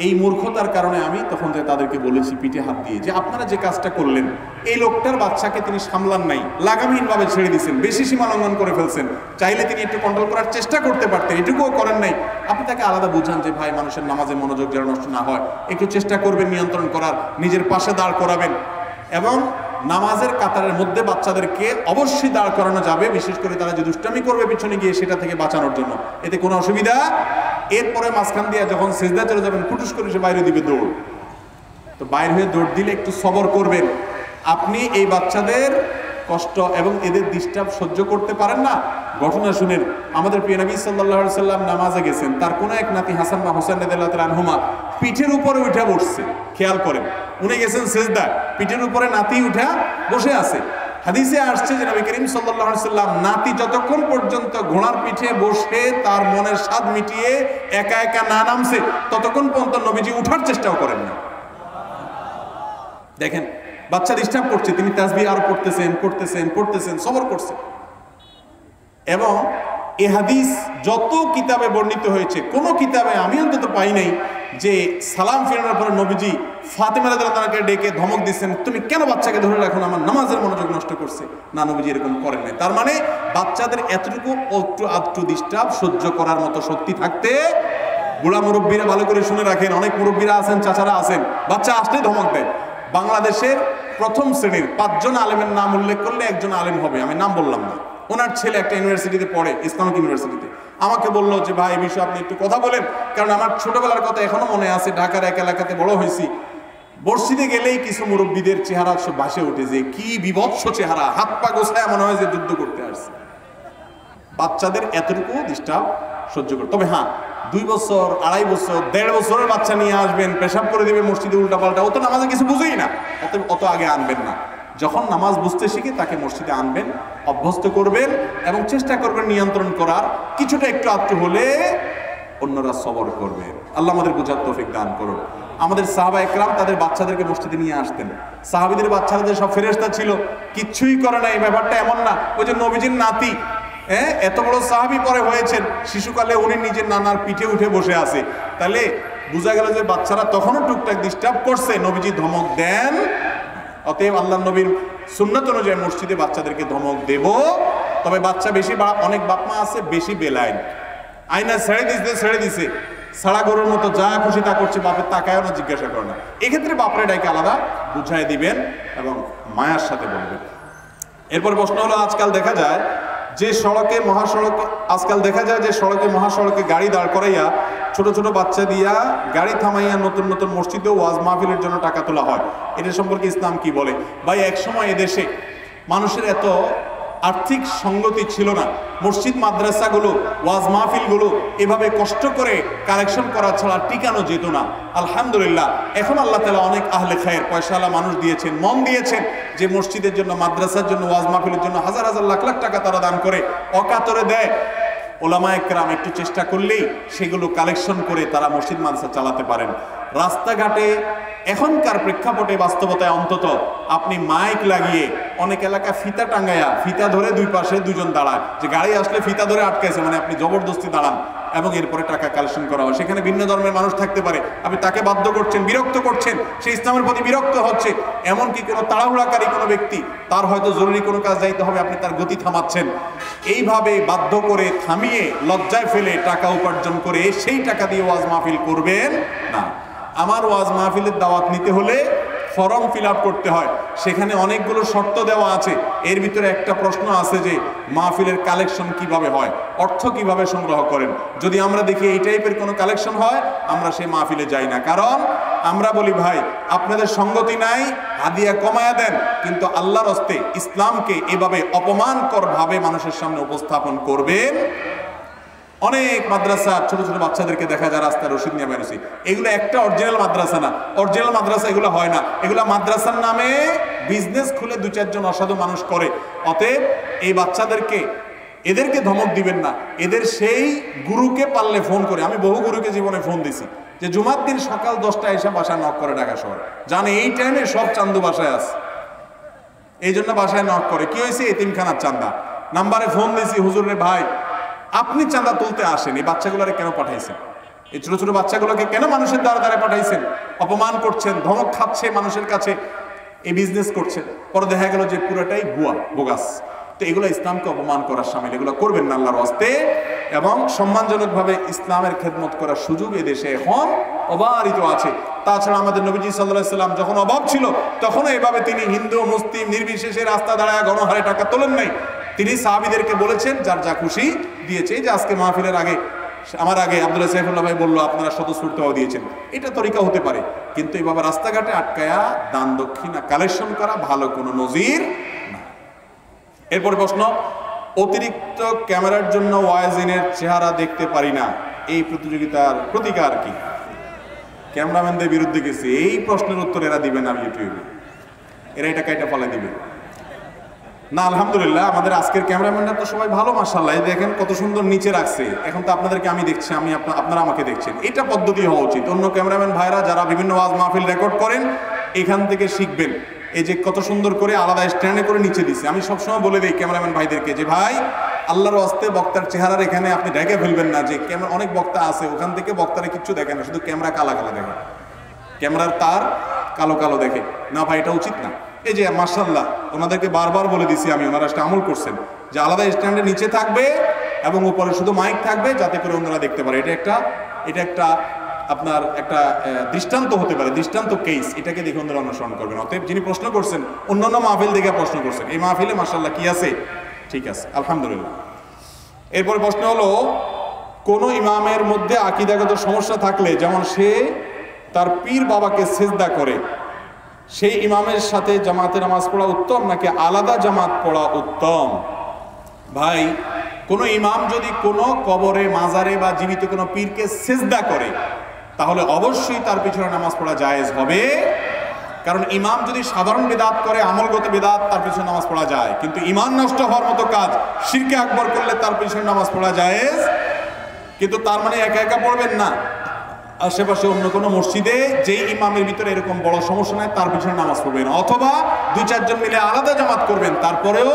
এই মূর্খতার কারণে আমি তখন তাদেরকে বলেছি পিঠে হাত দিয়ে, যে আপনারা যে কাজটা করলেন, এই লোকটার বাচ্চাকে তিনি সামলান নাই, লাগামহীনভাবে ছেড়ে দিয়েছেন, বেশি সীমা লঙ্ঘন করে ফেলছেন। চাইলে তিনি একটু কন্ট্রোল করার চেষ্টা করতে পারতেন, এটুকুও করেন নাই। আপনি তাকে আলাদা বুঝান যে ভাই, মানুষের নামাজে মনোযোগ যেন নষ্ট না হয়, একটু চেষ্টা করবেন নিয়ন্ত্রণ করার, নিজের পাশে দাঁড় করাবেন। এবং নামাজের কাতারের মধ্যে বাচ্চাদেরকে অবশ্যই দাঁড় করানো যাবে, বিশেষ করে তারা যে দুষ্টামি করবে পিছনে গিয়ে, সেটা থেকে বাঁচানোর জন্য, এতে কোনো অসুবিধা। এরপরে মাঝখান দিয়ে যখন সিজদা চলে যাবেন, ফুটুস করে সে বাইরে দিবে দৌড়, তো বাইরে হয়ে দৌড় দিলে একটু সবর করবেন। আপনি এই বাচ্চাদের কষ্ট এবং এদের ডিস্টার্ব সহ্য করতে পারেন না। ঘটনা শুনেন, আমাদের প্রিয় নবী সাল্লাল্লাহু আলাইহি সাল্লাম নামাজে গেছেন, তার কোনো এক নাতি হাসান বা হোসেন রাদিয়াল্লাহু তাআলা আনহুমা পিঠের উপরে উঠে বসছে। খেয়াল করেন, উনি গেছেন সিজদা, পিঠের উপরে নাতি উঠা বসে আছে। হাদিসে আসছে যে নবী করিম সাল্লাল্লাহু আলাইহি সাল্লাম নাতি যতক্ষণ পর্যন্ত ঘোড়ার পিঠে বসে তার মনের স্বাদ মিটিয়ে একা একা না নামছে ততক্ষণ পর্যন্ত নবীজি উঠার চেষ্টাও করেন না। দেখেন, বাচ্চা ডিস্টার্ব করছে, তিনি তাসবিহ আর পড়তেছেন, সবর করছেন। এবং এই হাদিস যত কিতাবে বর্ণিত হয়েছে, কোন কিতাবে আমি অন্তত পাই নাই যে সালাম ফেরানোর পরে নবীজি ফাতেমা রাদিয়াল্লাহু আনহাকে ডেকে ধমক দিচ্ছেন, তুমি কেন বাচ্চাকে ধরে রাখো, আমার নামাজের মনোযোগ নষ্ট করছে। না, নবীজি এরকম করেন নাই। তার মানে বাচ্চাদের এতটুকু একটু ডিস্টার্ব সহ্য করার মতো শক্তি থাকতে, বুড়া মুরব্বীরা ভালো করে শুনে রাখেন, অনেক মুরব্বীরা আছেন, চাচারা আছেন, বাচ্চা আসলেই ধমক দেয়। বাংলাদেশের প্রথম শ্রেণীর 5 জন আলেমের নাম উল্লেখ করলে একজন আলেম হবে, আমি নাম বললাম না। ওনার ছেলে একটা ইউনিভার্সিটিতে পড়ে, ইসলামিক ইউনিভার্সিটিতে। আমাকে বললো যে ভাই, এই বিষয়ে আপনি একটু কথা বলেন, কারণ আমার ছোটবেলার কথা এখনো মনে আছে। ঢাকার এক এলাকাতে বড় হয়েছি, মসজিদে গেলেই কিছু মুরব্বীদের চেহারা সব ভাসে উঠে, যে কি বিভৎস চেহারা, হাত পা গোছায় মনে হয় যে যুদ্ধ করতে আসছে। বাচ্চাদের এতটুকু ডিস্টার্ব সহ্য করে। তবে হ্যাঁ, 2 বছর, 2.5 বছর, 1.5 বছরের বাচ্চা নিয়ে আসবেন, পেশাব করে দেবে মসজিদে উল্টাপাল্টা, ও তো নামাজে কিছু বুঝেই না, অত আগে আনবেন না। যখন নামাজ বুঝতে শিখে তাকে মসজিদে আনবেন, অভ্যস্ত করবেন এবং চেষ্টা করবেন নিয়ন্ত্রণ করার। কিছুটা একটু আধটু হলে অন্যরা সবর করবেন। আল্লাহ আমাদের বুঝার তৌফিক দান করুন। আমাদের সাহাবা একরাম তাদের বাচ্চাদেরকে মসজিদে নিয়ে আসতেন। সাহাবীদের বাচ্চাদের সব ফেরেশতা ছিল, কিচ্ছুই করে না। এই ব্যাপারটা এমন না ওই যে নবীজির নাতি, এত বড় সাহাবী পরে হয়েছেন, শিশুকালে উনি নিজের নানার পিঠে উঠে বসে আছে। তাহলে বোঝা গেল যে বাচ্চারা তখনও টুকটাক ডিস্টার্ব করছে, নবীজি ধমক দেন। অতএব আল্লাহ নবীর সুন্নাত অনুযায়ী মসজিদে বাচ্চাদেরকে ধমক দেব। তবে বাচ্চা বেশি, অনেক বাপ মা আছে বেশি বেলাইন, আয়না ছেড়ে দিছে, সারা গরুর মতো যা খুশি তা করছে, বাপের তাকায়ও না, জিজ্ঞাসা করে না। এক্ষেত্রে বাপরে ডাইকে আলাদা বুঝাই দিবেন এবং মায়ার সাথে বলবেন। এরপর প্রশ্ন হলো, আজকাল দেখা যায় যে সড়কে মহাসড়কে গাড়ি দাঁড় করাইয়া ছোট ছোট বাচ্চা দিয়া গাড়ি থামাইয়া নতুন নতুন মসজিদে ওয়াজ মাহফিলের জন্য টাকা তোলা হয়। এটা সম্পর্কে ইসলাম কি বলে? ভাই, এক সময় এদেশে মানুষের এত আর্থিক সঙ্গতি ছিল না, মসজিদ মাদ্রাসাগুলো, ওয়াজ মাহফিলগুলো এভাবে কষ্ট করে কালেকশন করা ছাড়া টিকানো যেত না। আলহামদুলিল্লাহ, এখন আল্লাহ তাআলা অনেক আহলে খায়ের, পয়সাওয়ালা মানুষ দিয়েছেন, মন দিয়েছেন, যে মসজিদের জন্য, মাদ্রাসার জন্য, ওয়াজ মাহফিলের জন্য হাজার হাজার লাখ লাখ টাকা তারা দান করে, অকাতরে দেয়। ওলামায়ে কেরাম একটু চেষ্টা করলেই সেগুলো কালেকশন করে তারা মসজিদ মাদ্রাসা চালাতে পারেন। রাস্তাঘাটে এখনকার প্রেক্ষাপটে, বাস্তবতায় অন্তত আপনি মাইক লাগিয়ে, অনেক এলাকা ফিতা টাঙ্গায়া, ফিতা ধরে 2 পাশে 2 জন দাঁড়ায়, যে গাড়ি আসলে ফিতা ধরে আটকাইছে, মানে আপনি জবরদস্তি দাঁড়ান, এবং এরপরে টাকা কালেকশন করা হয়। সেখানে ভিন্ন ধর্মের মানুষ থাকতে পারে, আপনি তাকে বাধ্য করছেন, বিরক্ত করছেন, সে ইসলামের প্রতি বিরক্ত হচ্ছে। এমনকি কোনো তাড়াহুড়াকারী কোনো ব্যক্তি, তার হয়তো জরুরি কোনো কাজ যাইতে হবে, আপনি তার গতি থামাচ্ছেন। এইভাবে বাধ্য করে, থামিয়ে, লজ্জায় ফেলে টাকা উপার্জন করে সেই টাকা দিয়ে ওয়াজ মাহফিল করবেন না। আমার ওয়াজ মাহফিলের দাওয়াত নিতে হলে ফর্ম ফিল আপ করতে হয়, সেখানে অনেকগুলো শর্ত দেওয়া আছে। এর ভিতরে একটা প্রশ্ন আছে যে মাহফিলের কালেকশন কিভাবে হয়, অর্থ কিভাবে সংগ্রহ করেন। যদি আমরা দেখি এই টাইপের কোনো কালেকশন হয়, আমরা সেই মাহফিলে যাই না। কারণ আমরা বলি, ভাই আপনাদের সঙ্গতি নাই, হাদিয়া কমায়া দেন, কিন্তু আল্লাহর হস্তে ইসলামকে এভাবে অপমানকর ভাবে মানুষের সামনে উপস্থাপন করবেন। অনেক মাদ্রাসা ছোট ছোট বাচ্চাদেরকে দেখা যায় রাস্তায় রশিদ নিয়ে বেরোছি, এগুলো একটা অরিজিনাল মাদ্রাসা না, অরিজিনাল মাদ্রাসা এগুলো হয় না। এগুলো মাদ্রাসার নামে বিজনেস খুলে 2-4 জন অসাধু মানুষ করে। অতএব এই বাচ্চাদেরকে, এদেরকে ধমক দিবেন না। এদের সেই গুরুকে পারলে ফোন করে, আমি বহু গুরুকে জীবনে ফোন দিছি, যে জুমার দিন সকাল 10টায় এসে বাসায় নক করে ঢাকা শহরে, জানে এই টাইমে সব চান্দু বাসায় আছে, এই জন্য বাসায় নক করে। কি হয়েছে? এতিমখানার চান্দা। নাম্বারে ফোন দিয়েছি, হুজুর রে ভাই, আপনি চাঁদা তুলতে আসেন, এই বাচ্চাগুলোরে কেন পাঠাইছেন? এই ছোট ছোট বাচ্চাগুলোকে কেন মানুষের দ্বারা দ্বারা পাঠাইছেন? অপমান করছেন, ধমক খাচ্ছে মানুষের কাছে, এই বিজনেস করছেন। পরে দেখা গেল যে পুরোটাই ভুয়া, বোগাস। তো এগুলো ইসলামকে অপমান করার সামিল, এগুলো করবেন না আল্লাহর হস্তে। এবং সম্মানজনকভাবে ইসলামের খেদমত করার সুযোগ এদেশে এখন অবারিত আছে। তাছাড়া আমাদের নবীজি সাল্লাল্লাহু আলাইহি সাল্লাম যখন অভাব ছিল, তখনও এভাবে তিনি হিন্দু মুসলিম নির্বিশেষে রাস্তা দাঁড়ায় গণহারে টাকা তোলেন নাই। তিনি সাহাবীদেরকে বলেছেন, যার যা খুশি দিয়েছে। যে আজকে মাহফিলের আগে, আমার আগে আব্দুল্লাহ সাইফুল্লাহ ভাই বললো আপনারা স্বতঃস্ফূর্তভাবে দিয়েছেন, এটা তরিকা হতে পারে, কিন্তু এভাবে রাস্তাঘাটে আটকায়া দান দক্ষিণা কালেকশন করা ভালো কোনো নজির না। এরপরে প্রশ্ন, অতিরিক্ত ক্যামেরার জন্য ওয়াইজিনের চেহারা দেখতে পারি না, এই প্রতিযোগিতার প্রতিকার কি? ক্যামেরাম্যানদের বিরুদ্ধে গেছে, এই প্রশ্নের উত্তর এরা দিবে না ইউটিউবে, এরা এটা কাইটা ফেলে দিবে না। আলহামদুলিল্লাহ আমাদের আজকের ক্যামেরাম্যানরা তো সবাই ভালো, মাশাআল্লাহ। দেখেন কত সুন্দর নিচে রাখছে। এখন তো আপনাদেরকে আমি দেখছি, আপনারা আমাকে দেখছেন, এটা পদ্ধতি হওয়া উচিত। অন্য ক্যামেরাম্যান ভাইরা যারা বিভিন্ন ওয়াজ মাহফিল রেকর্ড করেন, এখান থেকে শিখবেন। এই যে কত সুন্দর করে আলাদা স্ট্যান্ডে করে নিচে দিচ্ছে। আমি সবসময় বলে দিই ক্যামেরাম্যান ভাইদেরকে যে ভাই, আল্লাহর ওয়াস্তে বক্তার চেহারার এখানে আপনি ঢেকে ফেলবেন না। যে ক্যামেরা, অনেক বক্তা আছে ওখান থেকে বক্তারা কিচ্ছু দেখে না, শুধু ক্যামেরা কালা কালা দেখে, ক্যামেরার তার কালো কালো দেখে না। ভাই এটা উচিত না। এই যে মাশাআল্লাহ ওনাদেরকে বারবার বলে দিছি আমি, ওনারা সেটা আমল করছেন যে আলাদা স্ট্যান্ডে নিচে থাকবে এবং উপরে শুধু মাইক থাকবে, যাতে করে অন্যরা দেখতে পারে। এটা একটা আপনার একটা দৃষ্টান্ত হতে পারে, দৃষ্টান্ত কেস। এটাকে দেখে অন্যরা অনুসরণ করবেন। অতএব যিনি প্রশ্ন করছেন অন্যান্য মাহফিল দেখে প্রশ্ন করছেন, এই মাহফিলে মাশাআল্লাহ কি আছে? ঠিক আছে, আলহামদুলিল্লাহ। এরপরে প্রশ্ন হলো, কোন ইমামের মধ্যে আকীদাগত সমস্যা থাকলে, যেমন সে তার পীর বাবাকে সিজদা করে, সেই ইমামের সাথে জামাতে নামাজ পড়া উত্তম নাকি আলাদা জামাত পড়া উত্তম? ভাই, কোন ইমাম যদি কোনো কবরে, মাজারে বা জীবিত কোনো পীরকে সিজদা করে, তাহলে অবশ্যই তার পিছনে নামাজ পড়া জায়েজ হবে। কারণ ইমাম যদি সাধারণ বিদআত করে, আমলগত বিদআত, তার পিছনে নামাজ পড়া যায়। কিন্তু ঈমান নষ্ট হওয়ার মতো কাজ, শিরকে আকবর করলে তার পিছনে নামাজ পড়া জায়েজ। কিন্তু তার মানে একা একা পড়বেন না, আশেপাশে অন্য কোনো মসজিদে যেই ইমামের ভিতরে এরকম বড় সমস্যা নাই, তার পিছনে নামাজ পড়বেন, অথবা 2-4 মিলে আলাদা জামাত করবেন, তারপরেও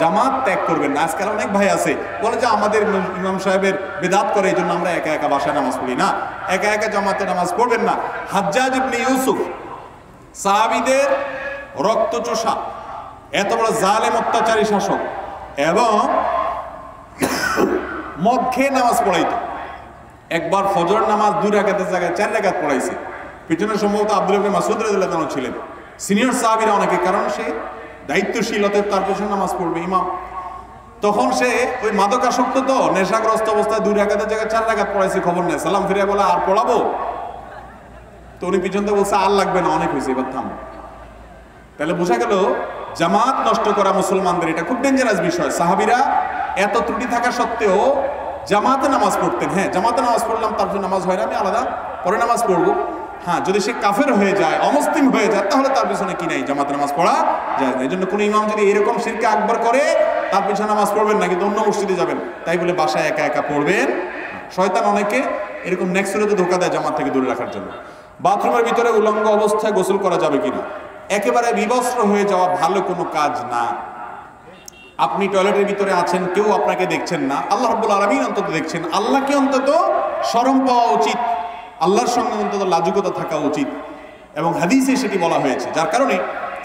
জামাত ত্যাগ করবেন না। আজকাল অনেক ভাই আছে বলে যে আমাদের ইমাম সাহেবের বিদআত করে, এই জন্য আমরা একা একা বাসায় নামাজ পড়ি না। একা একা জামাতে নামাজ পড়বেন না। হাজ্জাজ ইবনে ইউসুফ সাহাবীদের রক্তচোষা, এত বড় জালেম অত্যাচারী শাসক, এবং মদ খেয়ে নামাজ পড়াইতো। একবার ফজর নামাজ 2 রাকাতের জায়গায় 4 রাকাত পড়াইছে। পিছনে সম্ভবত আব্দুল্লাহ ইবনে মাসউদ রাদিয়াল্লাহু আনহু ছিলেন, সিনিয়র সাহাবীরা অনেকে, কারণ সে দায়িত্বশীলতার, তার পিছনে নামাজ পড়বে ইমাম। তখন সে ওই মাদকাসক্ত, তো নেশাগ্রস্ত অবস্থায় 2 রাকাতের জায়গায় 4 রাকাত পড়াইছে, খবর নেই। সালাম ফিরে বলে আর পড়াবো? তো উনি পিছন থেকে বলছে আর লাগবে না, অনেক হয়েছে, এবার থাম। তাহলে বোঝা গেল জামাত নষ্ট করা মুসলমানদের এটা খুব ডেঞ্জারাস বিষয়। সাহাবীরা এত ত্রুটি থাকা সত্ত্বেও জামাতে নামাজ পড়তেন। হ্যাঁ, জামাতে নামাজ পড়লাম, তারপরে নামাজ হয় না, আমি আলাদা পরে নামাজ পড়বো। হ্যাঁ, যদি সে কাফের হয়ে যায়, অমুসলিম হয়ে যায়, তাহলে তার পিছনে কি নাই, জামাতে নামাজ পড়া যায় না। এই জন্য কোনো ইমাম যদি এরকম শিরকে আকবর করে, তার পিছনে নামাজ পড়বেন না, কিন্তু অন্য মসজিদে যাবেন, তাই বলে বাসায় একা একা পড়বেন। শয়তান অনেকে এরকম নেক্সটে ধোকা দেয় জামাত থেকে দূরে রাখার জন্য। বাথরুমের ভিতরে উলঙ্গ অবস্থায় গোসল করা যাবে কিনা? একেবারে বিবস্ত্র হয়ে যাওয়া ভালো কোনো কাজ না। আপনি টয়লেটের ভিতরে আছেন, কেউ আপনাকে দেখছেন না, আল্লাহ রাব্বুল আলামিন অন্তত দেখছেন। আল্লাহকে অন্তত শরম পাওয়া উচিত, আল্লাহর সঙ্গে অন্তত লাজুকতা থাকা উচিত, এবং হাদিসে সেটি বলা হয়েছে। যার কারণে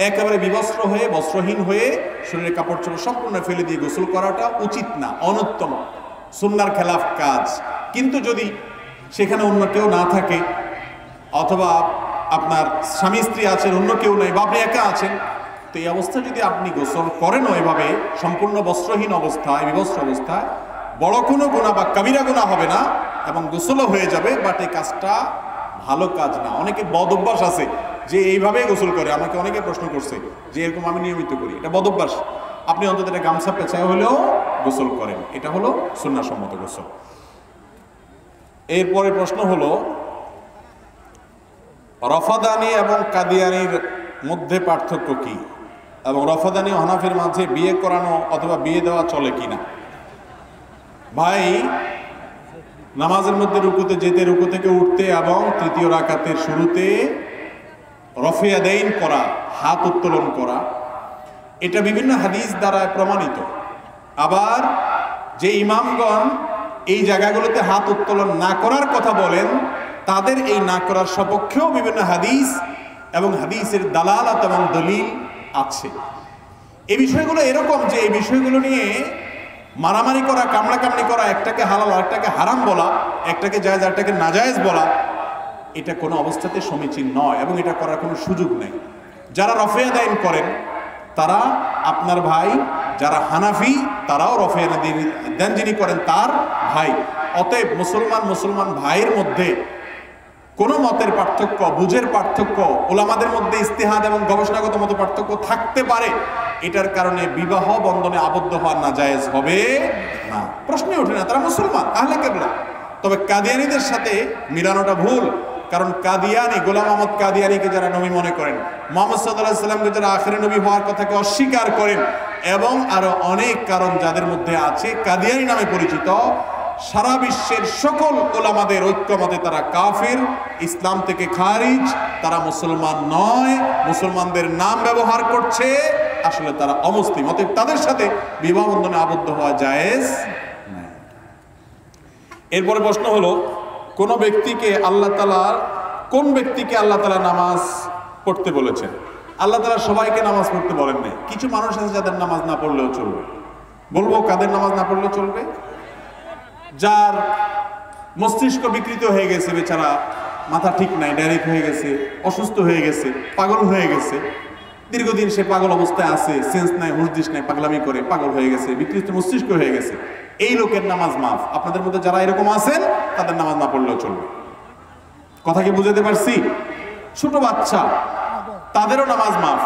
একেবারে বিবস্ত্র হয়ে, বস্ত্রহীন হয়ে, শরীরের কাপড় চোপড় সম্পূর্ণ ফেলে দিয়ে গোসল করাটা উচিত না, অনুত্তম, সুন্নাহর খেলাফ কাজ। কিন্তু যদি সেখানে অন্য কেউ না থাকে, অথবা আপনার স্বামী স্ত্রী আছেন, অন্য কেউ নেই, বা আপনি একা আছেন, তো এই অবস্থায় যদি আপনি গোসল করেনও এভাবে সম্পূর্ণ বস্ত্রহীন অবস্থায়, বিবস্ত্র অবস্থায়, বড় কোনো গুনাহ বা কাবিরা গুনাহ হবে না, এবং গোসলও হয়ে যাবে, বাট এই কাজটা ভালো কাজ না। অনেকে বদ অভ্যাস আছে যে এইভাবে গোসল করে। আমাকে অনেকে প্রশ্ন করছে যে এরকম আমি নিয়মিত করি, এটা বদ অভ্যাস। আপনি অন্তত এটা গামছা পেঁচায় হলেও গোসল করেন, এটা হলো সুন্নাহসম্মত গোসল। এরপরে প্রশ্ন হলো, রফাদানি এবং কাদিয়ানির মধ্যে পার্থক্য কি, এবং রফাদানি ও হানাফির মাঝে বিয়ে করানো অথবা বিয়ে দেওয়া চলে কিনা? ভাই, নামাজের মধ্যে রুকুতে যেতে, রুকু থেকে উঠতে এবং তৃতীয় রাকাতের শুরুতে রফে আদাইন করা, হাত উত্তোলন করা, এটা বিভিন্ন হাদিস দ্বারা প্রমাণিত। আবার যে ইমামগণ এই জায়গাগুলোতে হাত উত্তোলন না করার কথা বলেন, তাদের এই না করার সপক্ষেও বিভিন্ন হাদিস এবং হাদিসের দালালাত এবং দলিল আছে। এই বিষয়গুলো এরকম যে এই বিষয়গুলো নিয়ে মারামারি করা, কামড়াকামড়ি করা, একটাকে হালাল আরেকটাকে হারাম বলা, একটাকে জায়েজ আরেকটাকে নাজায়েজ বলা, এটা কোনো অবস্থাতে সমীচীন নয়, এবং এটা করার কোনো সুযোগ নেই। যারা রফে আদাইন করেন তারা আপনার ভাই, যারা হানাফি তারাও রফে আদাইন যিনি করেন তার ভাই। অতএব মুসলমান ভাইয়ের মধ্যে কোনো মতের পার্থক্য, বুঝের পার্থক্য, ওলামাদের মধ্যে ইস্তেহাদ এবং গবেষণাগত মত পার্থক্য থাকতে পারে, এটার কারণে বিবাহ বন্ধনে আবদ্ধ হওয়া নাজায়েজ হবে না, প্রশ্নই ওঠে না। তারা মুসলমান, আহলে কিবলা। তবে কাদিয়ানীদের সাথে মিলানোটা ভুল, কারণ কাদিয়ানী, গোলাম আহমদ কাদিয়ানীকে যারা নবী মনে করেন, মুহাম্মদ সাল্লাল্লাহু আলাইহি সাল্লামকে যারা আখিরি নবী হওয়ার কথাকে অস্বীকার করেন, এবং আরো অনেক কারণ যাদের মধ্যে আছে, কাদিয়ানী নামে পরিচিত, সারা বিশ্বের সকল উলামাদের ঐক্যমতে তারা কাফির, ইসলাম থেকে খারিজ, তারা মুসলমান নয়, মুসলমানদের নাম ব্যবহার করছে, আসলে তারা অমুসলিম। অতএব তাদের সাথে বিবাহ বন্ধনে আবদ্ধ হওয়া জায়েজ না। এরপরে প্রশ্ন হলো, কোন ব্যক্তিকে আল্লাহ তাআলা নামাজ পড়তে বলেছেন? আল্লাহ তাআলা সবাইকে নামাজ পড়তে বলেন নাই। কিছু মানুষ আছে যাদের নামাজ না পড়লেও চলবে। বলবো কাদের নামাজ না পড়লেও চলবে? যার মস্তিষ্ক বিকৃত হয়ে গেছে, বেচারা মাথা ঠিক নাই, ডাইরেক্ট হয়ে গেছে, অসুস্থ হয়ে গেছে, পাগল হয়ে গেছে, দীর্ঘদিন সে পাগল অবস্থায় আছে, সেন্স নাই, হুঁশ নাই, পাগলামি করে পাগল হয়ে গেছে, বিকৃত মস্তিষ্ক হয়ে গেছে, এই লোকের নামাজ মাফ। আপনাদের মধ্যে যারা এরকম আছেন তাদের নামাজ না পড়লেও চলবে। কথা কি বুঝাতে পারছি? ছোট বাচ্চা, তাদেরও নামাজ মাফ।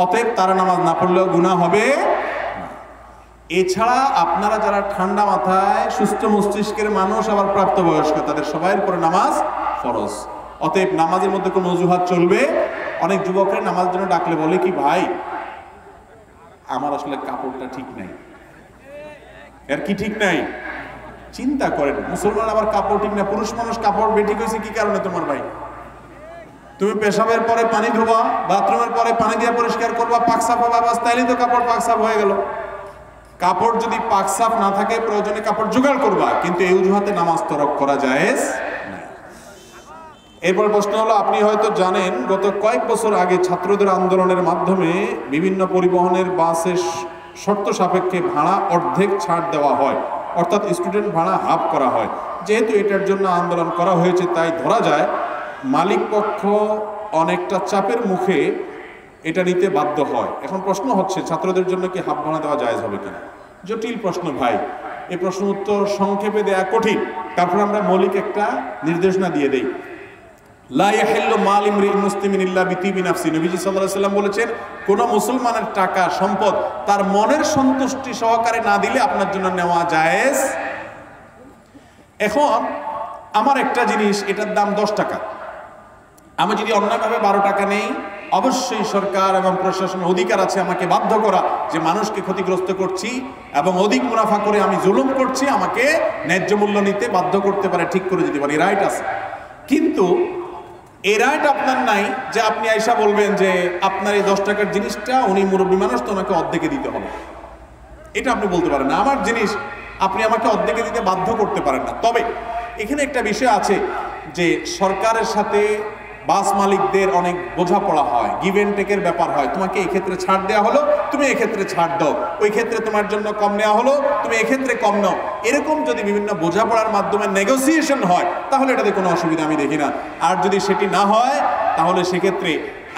অতএব তারা নামাজ না পড়লেও গুনাহ হবে। এছাড়া আপনারা যারা ঠান্ডা মাথায় সুস্থ মস্তিষ্কের মানুষ, আবার প্রাপ্তবয়স্ক, তাদের সবাইয়ের পরে নামাজ ফরজ। অতএব নামাজের মধ্যে কোনো অজুহাত চলবে। অনেক যুবকরা নামাজের জন্য ডাকলে বলে কি, ভাই আমার আসলে কাপড়টা ঠিক নাই। এর কি ঠিক নাই? চিন্তা করেন, মুসলমান আবার কাপড় ঠিক না, পুরুষ মানুষ কাপড় বেঠিক হয়েছে কি কারণে তোমার ভাই? তুমি পেশাবের পরে পানি ধোবা, বাথরুমের পরে পানি দিয়ে পরিষ্কার করবা, পাকসাফ হবে, বাস তাইলেই তো কাপড় পাকসাফ হয়ে গেল। কাপড় যদি পাকসাফ না থাকে, প্রয়োজনে কাপড় জোগাড় করবা, কিন্তু এই অজুহাতে নামাজ তরক করা জায়েজ না। এরপর প্রশ্ন হলো, আপনি হয়তো জানেন গত কয়েক বছর আগে ছাত্রদের আন্দোলনের মাধ্যমে বিভিন্ন পরিবহনের বাসের শর্ত সাপেক্ষে ভাড়া অর্ধেক ছাড় দেওয়া হয়, অর্থাৎ স্টুডেন্ট ভাড়া হাফ করা হয়। যেহেতু এটার জন্য আন্দোলন করা হয়েছে, তাই ধরা যায় মালিক পক্ষ অনেকটা চাপের মুখে এটা নিতে বাধ্য হয়। এখন প্রশ্ন হচ্ছে, ছাত্রদের জন্য কি হাফ ভাড়া দেওয়া জায়েজ হবে কিনা? জটিল প্রশ্ন ভাই, এই প্রশ্ন উত্তর সংক্ষেপে দেয়া কঠিন। তারপর আমরা মৌলিক একটা নির্দেশনা দিয়ে দেই। লা ইয়াহিল্লু মাল ইমরিইন মুসলিমিন ইল্লা বিতিবি নাফসি। নবীজি সাল্লাল্লাহু আলাইহি ওয়াসাল্লাম বলেছেন, কোন মুসলমানের টাকা সম্পদ তার মনের সন্তুষ্টি সহকারে না দিলে আপনার জন্য নেওয়া জায়েজ। এখন আমার একটা জিনিস, এটার দাম 10 টাকা, আমি যদি অন্যভাবে 12 টাকা নেই, অবশ্যই সরকার এবং প্রশাসনের অধিকার আছে আমাকে বাধ্য করা, যে মানুষকে ক্ষতিগ্রস্ত করছি এবং অধিক মুনাফা করে আমি জুলুম করছি, আমাকে ন্যায্য মূল্য নিতে বাধ্য করতে পারে, ঠিক করে দিতে পারে, রাইট আছে। কিন্তু এই রাইট আপনার নাই যে আপনি আইসা বলবেন যে আপনার এই 10 টাকার জিনিসটা, উনি মুরব্বী মানুষ তো ওনাকে অর্ধেকে দিতে হবে। এটা আপনি বলতে পারেন না। আমার জিনিস আপনি আমাকে অর্ধেকে দিতে বাধ্য করতে পারেন না। তবে এখানে একটা বিষয় আছে যে সরকারের সাথে বাস মালিকদের অনেক বোঝাপড়া হয়, গিভ এন্ড টেকের ব্যাপার হয়। তোমাকে এই ক্ষেত্রে ছাড় দেওয়া হলো, তুমি এই ক্ষেত্রে ছাড় দাও, ওই ক্ষেত্রে তোমার জন্য কম নেওয়া হলো, তুমি এই ক্ষেত্রে কম নাও। এরকম যদি বিভিন্ন বোঝাপড়ার মাধ্যমে নেগোসিয়েশন হয়, তাহলে এটাতে কোনো অসুবিধা আমি দেখি না। আর যদি সেটি না হয়, তাহলে সেক্ষেত্রে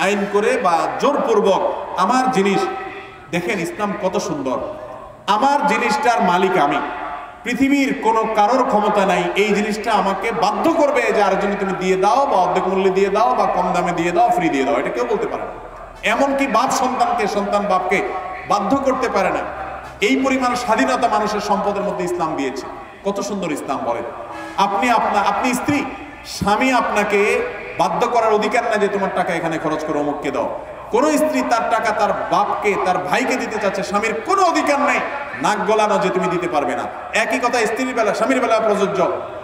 আইন করে বা জোরপূর্বক আমার জিনিস, দেখেন ইসলাম কত সুন্দর, আমার জিনিসটার মালিক আমি, পৃথিবীর কোনো কারোর ক্ষমতা নাই এই জিনিসটা আমাকে বাধ্য করবে যে আরেকজনকে তুমি দিয়ে দাও, বা অর্ধেক মূল্যে দিয়ে দাও, বা কম দামে দিয়ে দাও, ফ্রি দিয়ে দাও। এটা কেউ বলতে পারে না। এমনকি বাপ সন্তানকে, সন্তান বাপকে বাধ্য করতে পারে না। এই পরিমাণ স্বাধীনতা মানুষের সম্পদের মধ্যে ইসলাম দিয়েছে। কত সুন্দর ইসলাম বলেন। আপনি স্ত্রী, স্বামী আপনাকে বাধ্য করার অধিকার না যে তোমার টাকা এখানে খরচ করে অমুককে দাও। কোন স্ত্রী তার টাকা তার বাপকে, তার ভাইকে দিতে চাচ্ছে, স্বামীর কোনো অধিকার নাই নাক গলানো যে তুমি দিতে পারবে না। একই কথা স্ত্রীর বেলা, স্বামীর বেলা প্রযোজ্য,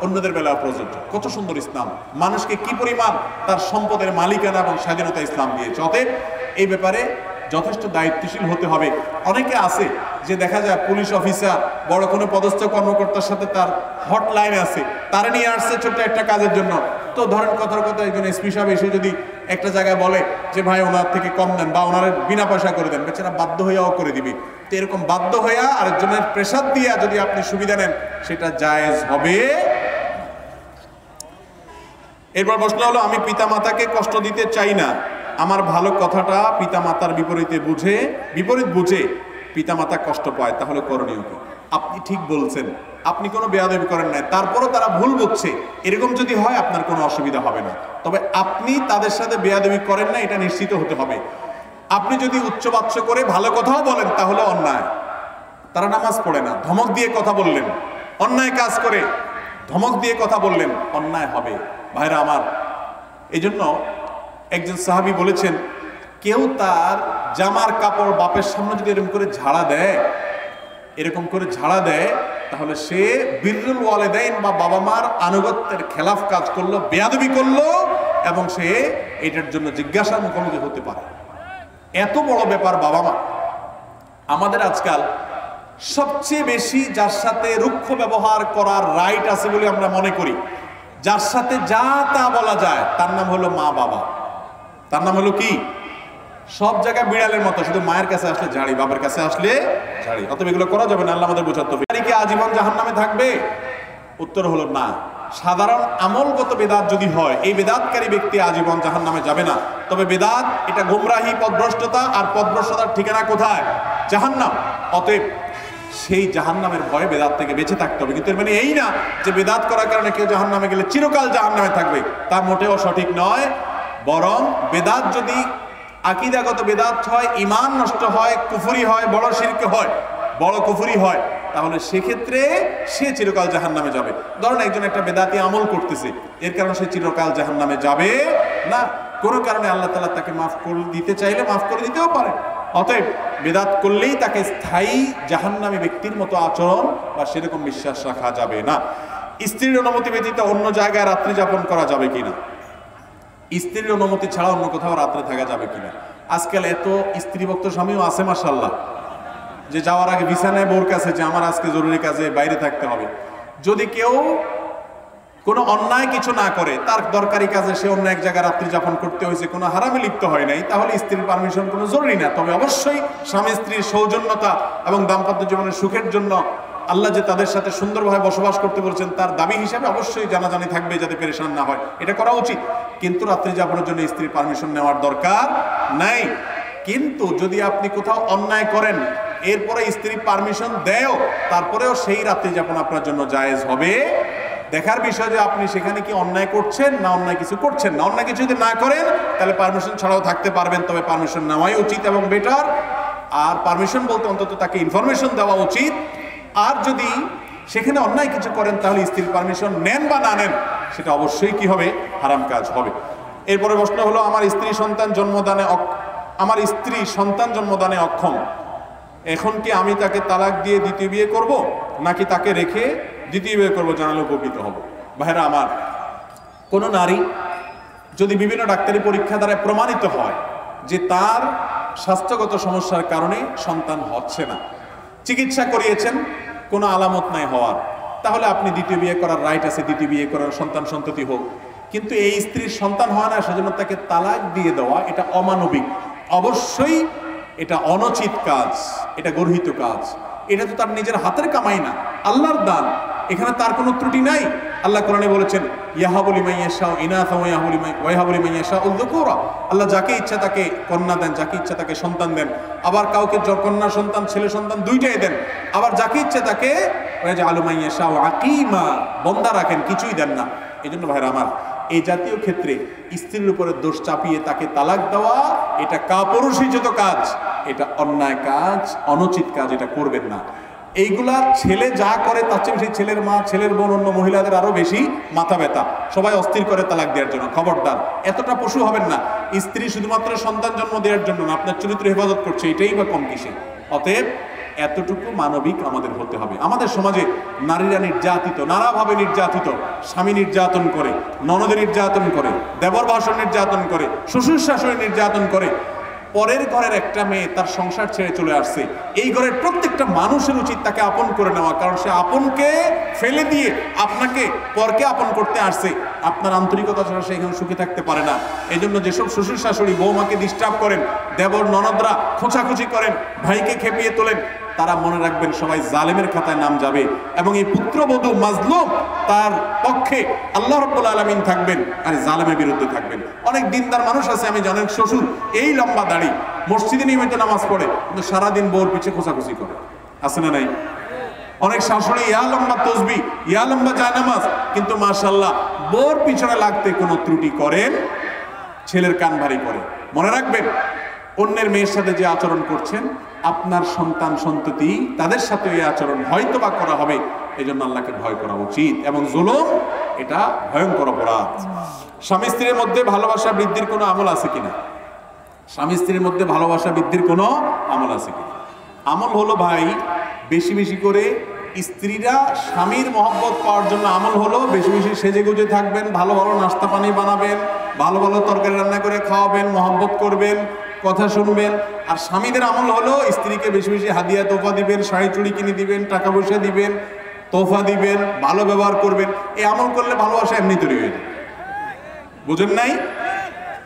অন্যদের বেলা প্রযোজ্য। কত সুন্দর ইসলাম, মানুষকে কি পরিমাণ তার সম্পদের মালিকানা এবং স্বাধীনতা ইসলাম দিয়েছে। অতএব এই ব্যাপারে যথেষ্ট দায়িত্বশীল হতে হবে। অনেকে আছে যে দেখা যায় পুলিশ অফিসার, বড় কোনো পদস্থ কর্মকর্তার সাথে তার হটলাইন আছে, তারা নিয়ে আসছে ছোট্ট একটা কাজের জন্য। তো ধরেন কথার কথা একজন এসপি সাহেব এসে যদি একটা জায়গায় বলে যে ভাই ওনার থেকে কম দেন বা ওনার বিনা পয়সা করে দেন, বেচারা বাধ্য হইয়াও করে দিবে। তো এরকম বাধ্য হইয়া আরেকজনের প্রেসার দিয়া যদি আপনি সুবিধা নেন, সেটা জায়েজ হবে। এরপর প্রশ্ন হলো, আমি পিতামাতাকে কষ্ট দিতে চাই না, আমার ভালো কথাটা পিতামাতার বিপরীত বুঝে পিতামাতা কষ্ট পায়, তাহলে করণীয় কি? আপনি ঠিক বলছেন, আপনি কোনো বেয়াদবি করেন নাই, তারপরও তারা ভুল বুঝছে, এরকম যদি হয় আপনার কোনো অসুবিধা হবে না। তবে আপনি তাদের সাথে বেয়াদবি করেন না, এটা নিশ্চিত হতে হবে। আপনি যদি উচ্চবাচ্য করে ভালো কথাও বলেন তাহলে অন্যায়। তারা নামাজ পড়ে না, ধমক দিয়ে কথা বললেন, অন্যায় কাজ করে ধমক দিয়ে কথা বললেন, অন্যায় হবে। ভাইরা আমার, এই জন্য একজন সাহাবী বলেছেন, কেউ তার জামার কাপড় বাপের সামনে যদি এরকম করে ঝাড়া দেয় তাহলে সে বিররুল ওয়ালিদাইন বা বাবা মার আনুগত্যের খেলাফ কাজ করলো, বেয়াদবি করলো, এবং সে এটার জন্য জিজ্ঞাসার মুখোমুখি হতে পারে। এত বড় ব্যাপার বাবা মা। আমাদের আজকাল সবচেয়ে বেশি যার সাথে রুক্ষ ব্যবহার করার রাইট আছে বলে আমরা মনে করি, যার সাথে যা তা বলা যায়, তার নাম হলো মা বাবা। তার নাম হলো কি? সব জায়গায় বিড়ালের মতো, শুধু মায়ের কাছে আসলে ঝাড়ি, বাবার কাছে আসলে ঝাড়ি। অতএব এগুলো করা যাবে না, আল্লাহ আমাদের বোঝাতে হবে। কি আজীবন জাহান্নামে থাকবে? উত্তর হলো না। সাধারণ আমলগত বেদাত যদি হয়, এই বেদাতকারী ব্যক্তি আজীবন জাহান্নামে যাবে না। তবে বেদাত এটা গোমরাহি, পথভ্রষ্টতা, আর পথভ্রষ্টতার ঠিকানা কোথায়? জাহান্নাম। অতএব সেই জাহান্নামের ভয়ে বেদাত থেকে বেঁচে থাকতে হবে। কিন্তু এর মানে এই না যে বেদাত করার কারণে কেউ জাহান্নামে গেলে চিরকাল জাহান্নামে থাকবে, তা মোটেও সঠিক নয়। বরং বেদাত যদি আকীদাগত বেদাত হয়, ঈমান নষ্ট হয়, কুফরি হয়, বড় শিরক হয়, বড় কুফরি হয়, তাহলে সেক্ষেত্রে সে চিরকাল জাহান্নামে যাবে। ধরেন একজন একটা বেদাতি আমল করতেছে, এর কারণে সে চিরকাল জাহান্নামে যাবে না। কোনো কারণে আল্লাহ তাআলা তাকে মাফ করে দিতে চাইলে মাফ করে দিতেও পারে। অতএব বেদাত করলেই তাকে স্থায়ী জাহান্নামী ব্যক্তির মতো আচরণ বা সেরকম বিশ্বাস রাখা যাবে না। স্ত্রীর অনুমতি ব্যতীত অন্য জায়গায় রাত্রি যাপন করা যাবে কিনা? স্ত্রীর অনুমতি ছাড়া অন্য কোথাও রাত্রে থাকা যাবে কিনা? আজকাল এত স্ত্রীভক্ত স্বামীও আছে মাশাআল্লাহ, যে যাওয়ার আগে বিছানায় বোর কাছে যে আমার আজকে জরুরি কাজে বাইরে থাকতে হবে। যদি কেউ কোনো অন্যায় কিছু না করে, তার দরকারি কাজে সে অন্য এক জায়গায় রাত্রি যাপন করতে হয়েছে, কোনো হারামে লিপ্ত হয় নাই, তাহলে স্ত্রীর পারমিশন কোনো জরুরি না। তবে অবশ্যই স্বামী স্ত্রীর সৌজন্যতা এবং দাম্পত্য জীবনের সুখের জন্য আল্লাহ যে তাদের সাথে সুন্দরভাবে বসবাস করতে বলছেন, তার দাবি হিসাবে অবশ্যই জানাজানি থাকবে যাতে পেরেশান না হয়, এটা করা উচিত। কিন্তু রাত্রি যাপনের জন্য স্ত্রীর পারমিশন নেওয়ার দরকার নাই। কিন্তু যদি আপনি কোথাও অন্যায় করেন, এরপরে স্ত্রী পারমিশন দেয়, তারপরেও সেই রাত্রি যাপন আপনার জন্য জায়েজ হবে। দেখার বিষয় যে আপনি সেখানে কি অন্যায় করছেন না অন্যায় কিছু করছেন না। অন্যায় কিছু যদি না করেন তাহলে পারমিশন ছাড়াও থাকতে পারবেন, তবে পারমিশন নেওয়াই উচিত এবং বেটার। আর পারমিশন বলতে অন্তত তাকে ইনফরমেশন দেওয়া উচিত। আর যদি সেখানে অন্যায় কিছু করেন তাহলে স্ত্রীর পারমিশন নেন বা না নেন, সেটা অবশ্যই কি হবে? হারাম কাজ হবে। এরপরে প্রশ্ন হলো, আমার স্ত্রী সন্তান জন্মদানে অক্ষম, এখন কি আমি তাকে তালাক দিয়ে দ্বিতীয় বিয়ে করব নাকি তাকে রেখে দ্বিতীয় বিয়ে করব? জানালে উপকৃত হব। ভাইরা আমার, কোন নারী যদি বিভিন্ন ডাক্তারি পরীক্ষা দ্বারা প্রমাণিত হয় যে তার স্বাস্থ্যগত সমস্যার কারণে সন্তান হচ্ছে না, চিকিৎসা করিয়েছেন, কোনো আলামত নাই হওয়ার, তাহলে আপনি দ্বিতীয় বিয়ে করার রাইট আছে, দ্বিতীয় বিয়ে করার সন্তান সন্ততি হোক। কিন্তু এই স্ত্রীর সন্তান হয় না, সেজন্য তাকে তালাক দিয়ে দেওয়া এটা অমানবিক, অবশ্যই এটা অনুচিত কাজ, এটা গর্হিত কাজ। এটা তো তার নিজের হাতের কামাই না, আল্লাহর দান, এখানে তার কোনো ত্রুটি নাই। আল্লাহ কোরআনে বলেছেন, ইয়াহাবু লিমান ইয়াশাউ ইনাসা ওয়া ইয়াহাবু লিমান ইয়াশাউ যুকুরা। আল্লাহ যাকে ইচ্ছা তাকে কন্যা দেন, যাকে ইচ্ছা তাকে সন্তান দেন। আবার কাউকে কন্যা সন্তান ছেলে সন্তান দুইটাই দেন। আবার যাকে ইচ্ছা তাকে ওয়াজআলু মান ইয়াশাউ আকীমা, বন্দা রাখেন, কিছুই দেন না। এজন্য ভাইরা আমার, এই জাতীয় ক্ষেত্রে স্ত্রীর উপরে দোষ চাপিয়ে তাকে তালাক দেওয়া এটা কাপুরুষোচিত কাজ, এটা অন্যায় কাজ, অনুচিত কাজ, এটা করবেন না। এইগুলা ছেলে যা করে তার চেয়ে বেশি ছেলের মা, ছেলের বোন, অন্য মহিলাদের আরো বেশি মাথা ব্যথা, সবাই অস্থির করে তালাক দেওয়ার জন্য। খবরদার, এতটা পশু হবেন না। স্ত্রী শুধুমাত্র সন্তান জন্ম দেওয়ার জন্য না, আপনার চরিত্র হেফাজত করছে, এটাই বা কম কিসে? অতএব এতটুকু মানবিক আমাদের হতে হবে। আমাদের সমাজে নারীরা নির্যাতিত, নানাভাবে নির্যাতিত, স্বামী নির্যাতন করে, ননদে নির্যাতন করে, দেবর ভাষণ নির্যাতন করে, শ্বশুর শাশুড়ি নির্যাতন করে। পরের ঘরের একটা মেয়ে তার সংসার ছেড়ে চলে আসছে, এই ঘরের প্রত্যেকটা মানুষের উচিত তাকে আপন করে নেওয়া, কারণ সে আপনকে ফেলে দিয়ে আপনাকে পরকে আপন করতে আসছে। আপনার আন্তরিকতা ছাড়া সে এখানে সুখে থাকতে পারে না। এই জন্য যেসব শ্বশুর শাশুড়ি বৌমাকে ডিস্টার্ব করেন, দেবর ননদরা খোঁচাখুচি করেন, ভাইকে খেপিয়ে তোলেন, তারা মনে রাখবেন সবাই জালেমের খাতায় নাম যাবে, এবং এই পুত্রবধূ মাজলুম তার পক্ষে আল্লাহ রাব্বুল আলামিন থাকবেন আর জালেমের বিরুদ্ধে থাকবেন। অনেক দিনদার মানুষ আছে আমি জানেন, শ্বশুর এই লম্বা দাড়ি, মসজিদে নিয়মিত নামাজ পড়ে, কিন্তু সারাদিন বউর পিছে খোঁচাখুচি করে, আছে না নাই? অনেক শাশুড়ি ইয়া লম্বা তসবিহ, ইয়া লম্বা জায়নামাজ, কিন্তু মাশাআল্লাহ বউর পিছনে লাগতে কোনো ত্রুটি করেন, ছেলের কান ভারী করে। মনে রাখবেন, অন্যের মেয়ের সাথে যে আচরণ করছেন, আপনার সন্তান সন্ততি তাদের সাথে এই আচরণ হয়তো বা করা হবে। এই জন্য আল্লাহকে ভয় করা উচিত। এবং জুলুম এটা ভয়ঙ্কর অপরাধ। স্বামী স্ত্রীর মধ্যে ভালোবাসা বৃদ্ধির কোনো আমল আছে কিনা? স্বামী স্ত্রীর মধ্যে ভালোবাসা বৃদ্ধির কোনো আমল আছে কিনা? আমল হলো ভাই, বেশি বেশি করে স্ত্রীরা স্বামীর মহব্বত পাওয়ার জন্য আমল হলো বেশি বেশি সেজে গুজে থাকবেন, ভালো ভালো নাস্তা পানি বানাবেন, ভালো ভালো তরকারি রান্না করে খাওয়াবেন, মহব্বত করবেন, কথা শুনবেন। আর স্বামীদের আমল হলো স্ত্রীকে বেশি বেশি হাদিয়া তোফা দিবেন, শাড়ি চুড়ি কিনে দিবেন, টাকা পয়সা দিবেন, তোফা দিবেন, ভালো ব্যবহার করবেন। এই আমল করলে ভালোবাসা এমনি তৈরি হয়ে যাবে। বুঝেন নাই?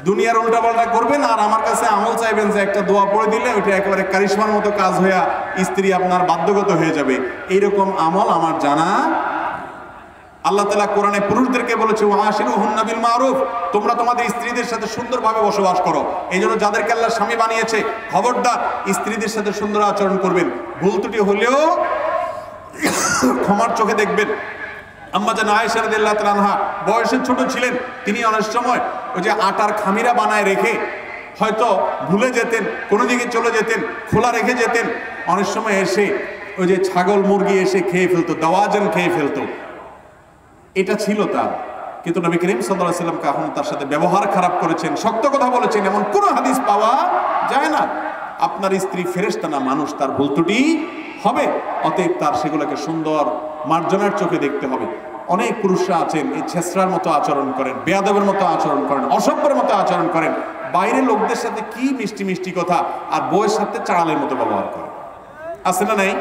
দুনিয়ার উল্টাপাল্টা করবেন আর আমার কাছে আমল চাইবেন যে একটা দোয়া পড়ে দিলে ওইটা একেবারে কারিশমার মতো কাজ হইয়া স্ত্রী আপনার বাধ্যগত হয়ে যাবে। এইরকম আমল আমার জানা। আল্লাহ তাআলা কোরআনে পুরুষদেরকে বলেছে, ওয়াশিরুহুন্না বিল মারুফ, তোমরা তোমাদের স্ত্রীদের সাথে সুন্দরভাবে বসবাস করো। এই জন্য যাদেরকে আল্লাহ স্বামী বানিয়েছে, খবরদার স্ত্রীদের সাথে সুন্দর আচরণ করবেন। ভুল ত্রুটি হলেও ক্ষমার চোখে দেখবেন। আম্মা জান আয়েশা রাদিয়াল্লাহু তাআলা আনহা বয়সে ছোট ছিলেন, তিনি অনেক সময় ওই যে আটার খামিরা বানায় রেখে হয়তো ভুলে যেতেন, কোনো দিকে চলে যেতেন, খোলা রেখে যেতেন। অনেক সময় এসে ওই যে ছাগল মুরগি এসে খেয়ে ফেলতো, দাওয়াজান খেয়ে ফেলতো। এটা ছিল তার। কিন্তু নবী করিম সাল্লাল্লাহু আলাইহি ওয়াসাল্লাম কখনো তার সাথে ব্যবহার খারাপ করেছেন, শক্ত কথা বলেছেন এমন কোনো হাদিস পাওয়া যায় না। আপনার স্ত্রী ফেরেশতা না, মানুষ, তার ভুল ত্রুটি হবে। অতএব তার সেগুলোকে সুন্দর মার্জনার চোখে দেখতে হবে। অনেক পুরুষরা আছেন এই ছেসরার মতো আচরণ করেন, বেয়াদবের মতো আচরণ করেন, অসভ্যের মতো আচরণ করেন, বাইরে লোকদের সাথে কি মিষ্টি মিষ্টি কথা, আর বউয়ের সাথে চাড়ালের মতো ব্যবহার করেন। আছে না নাই?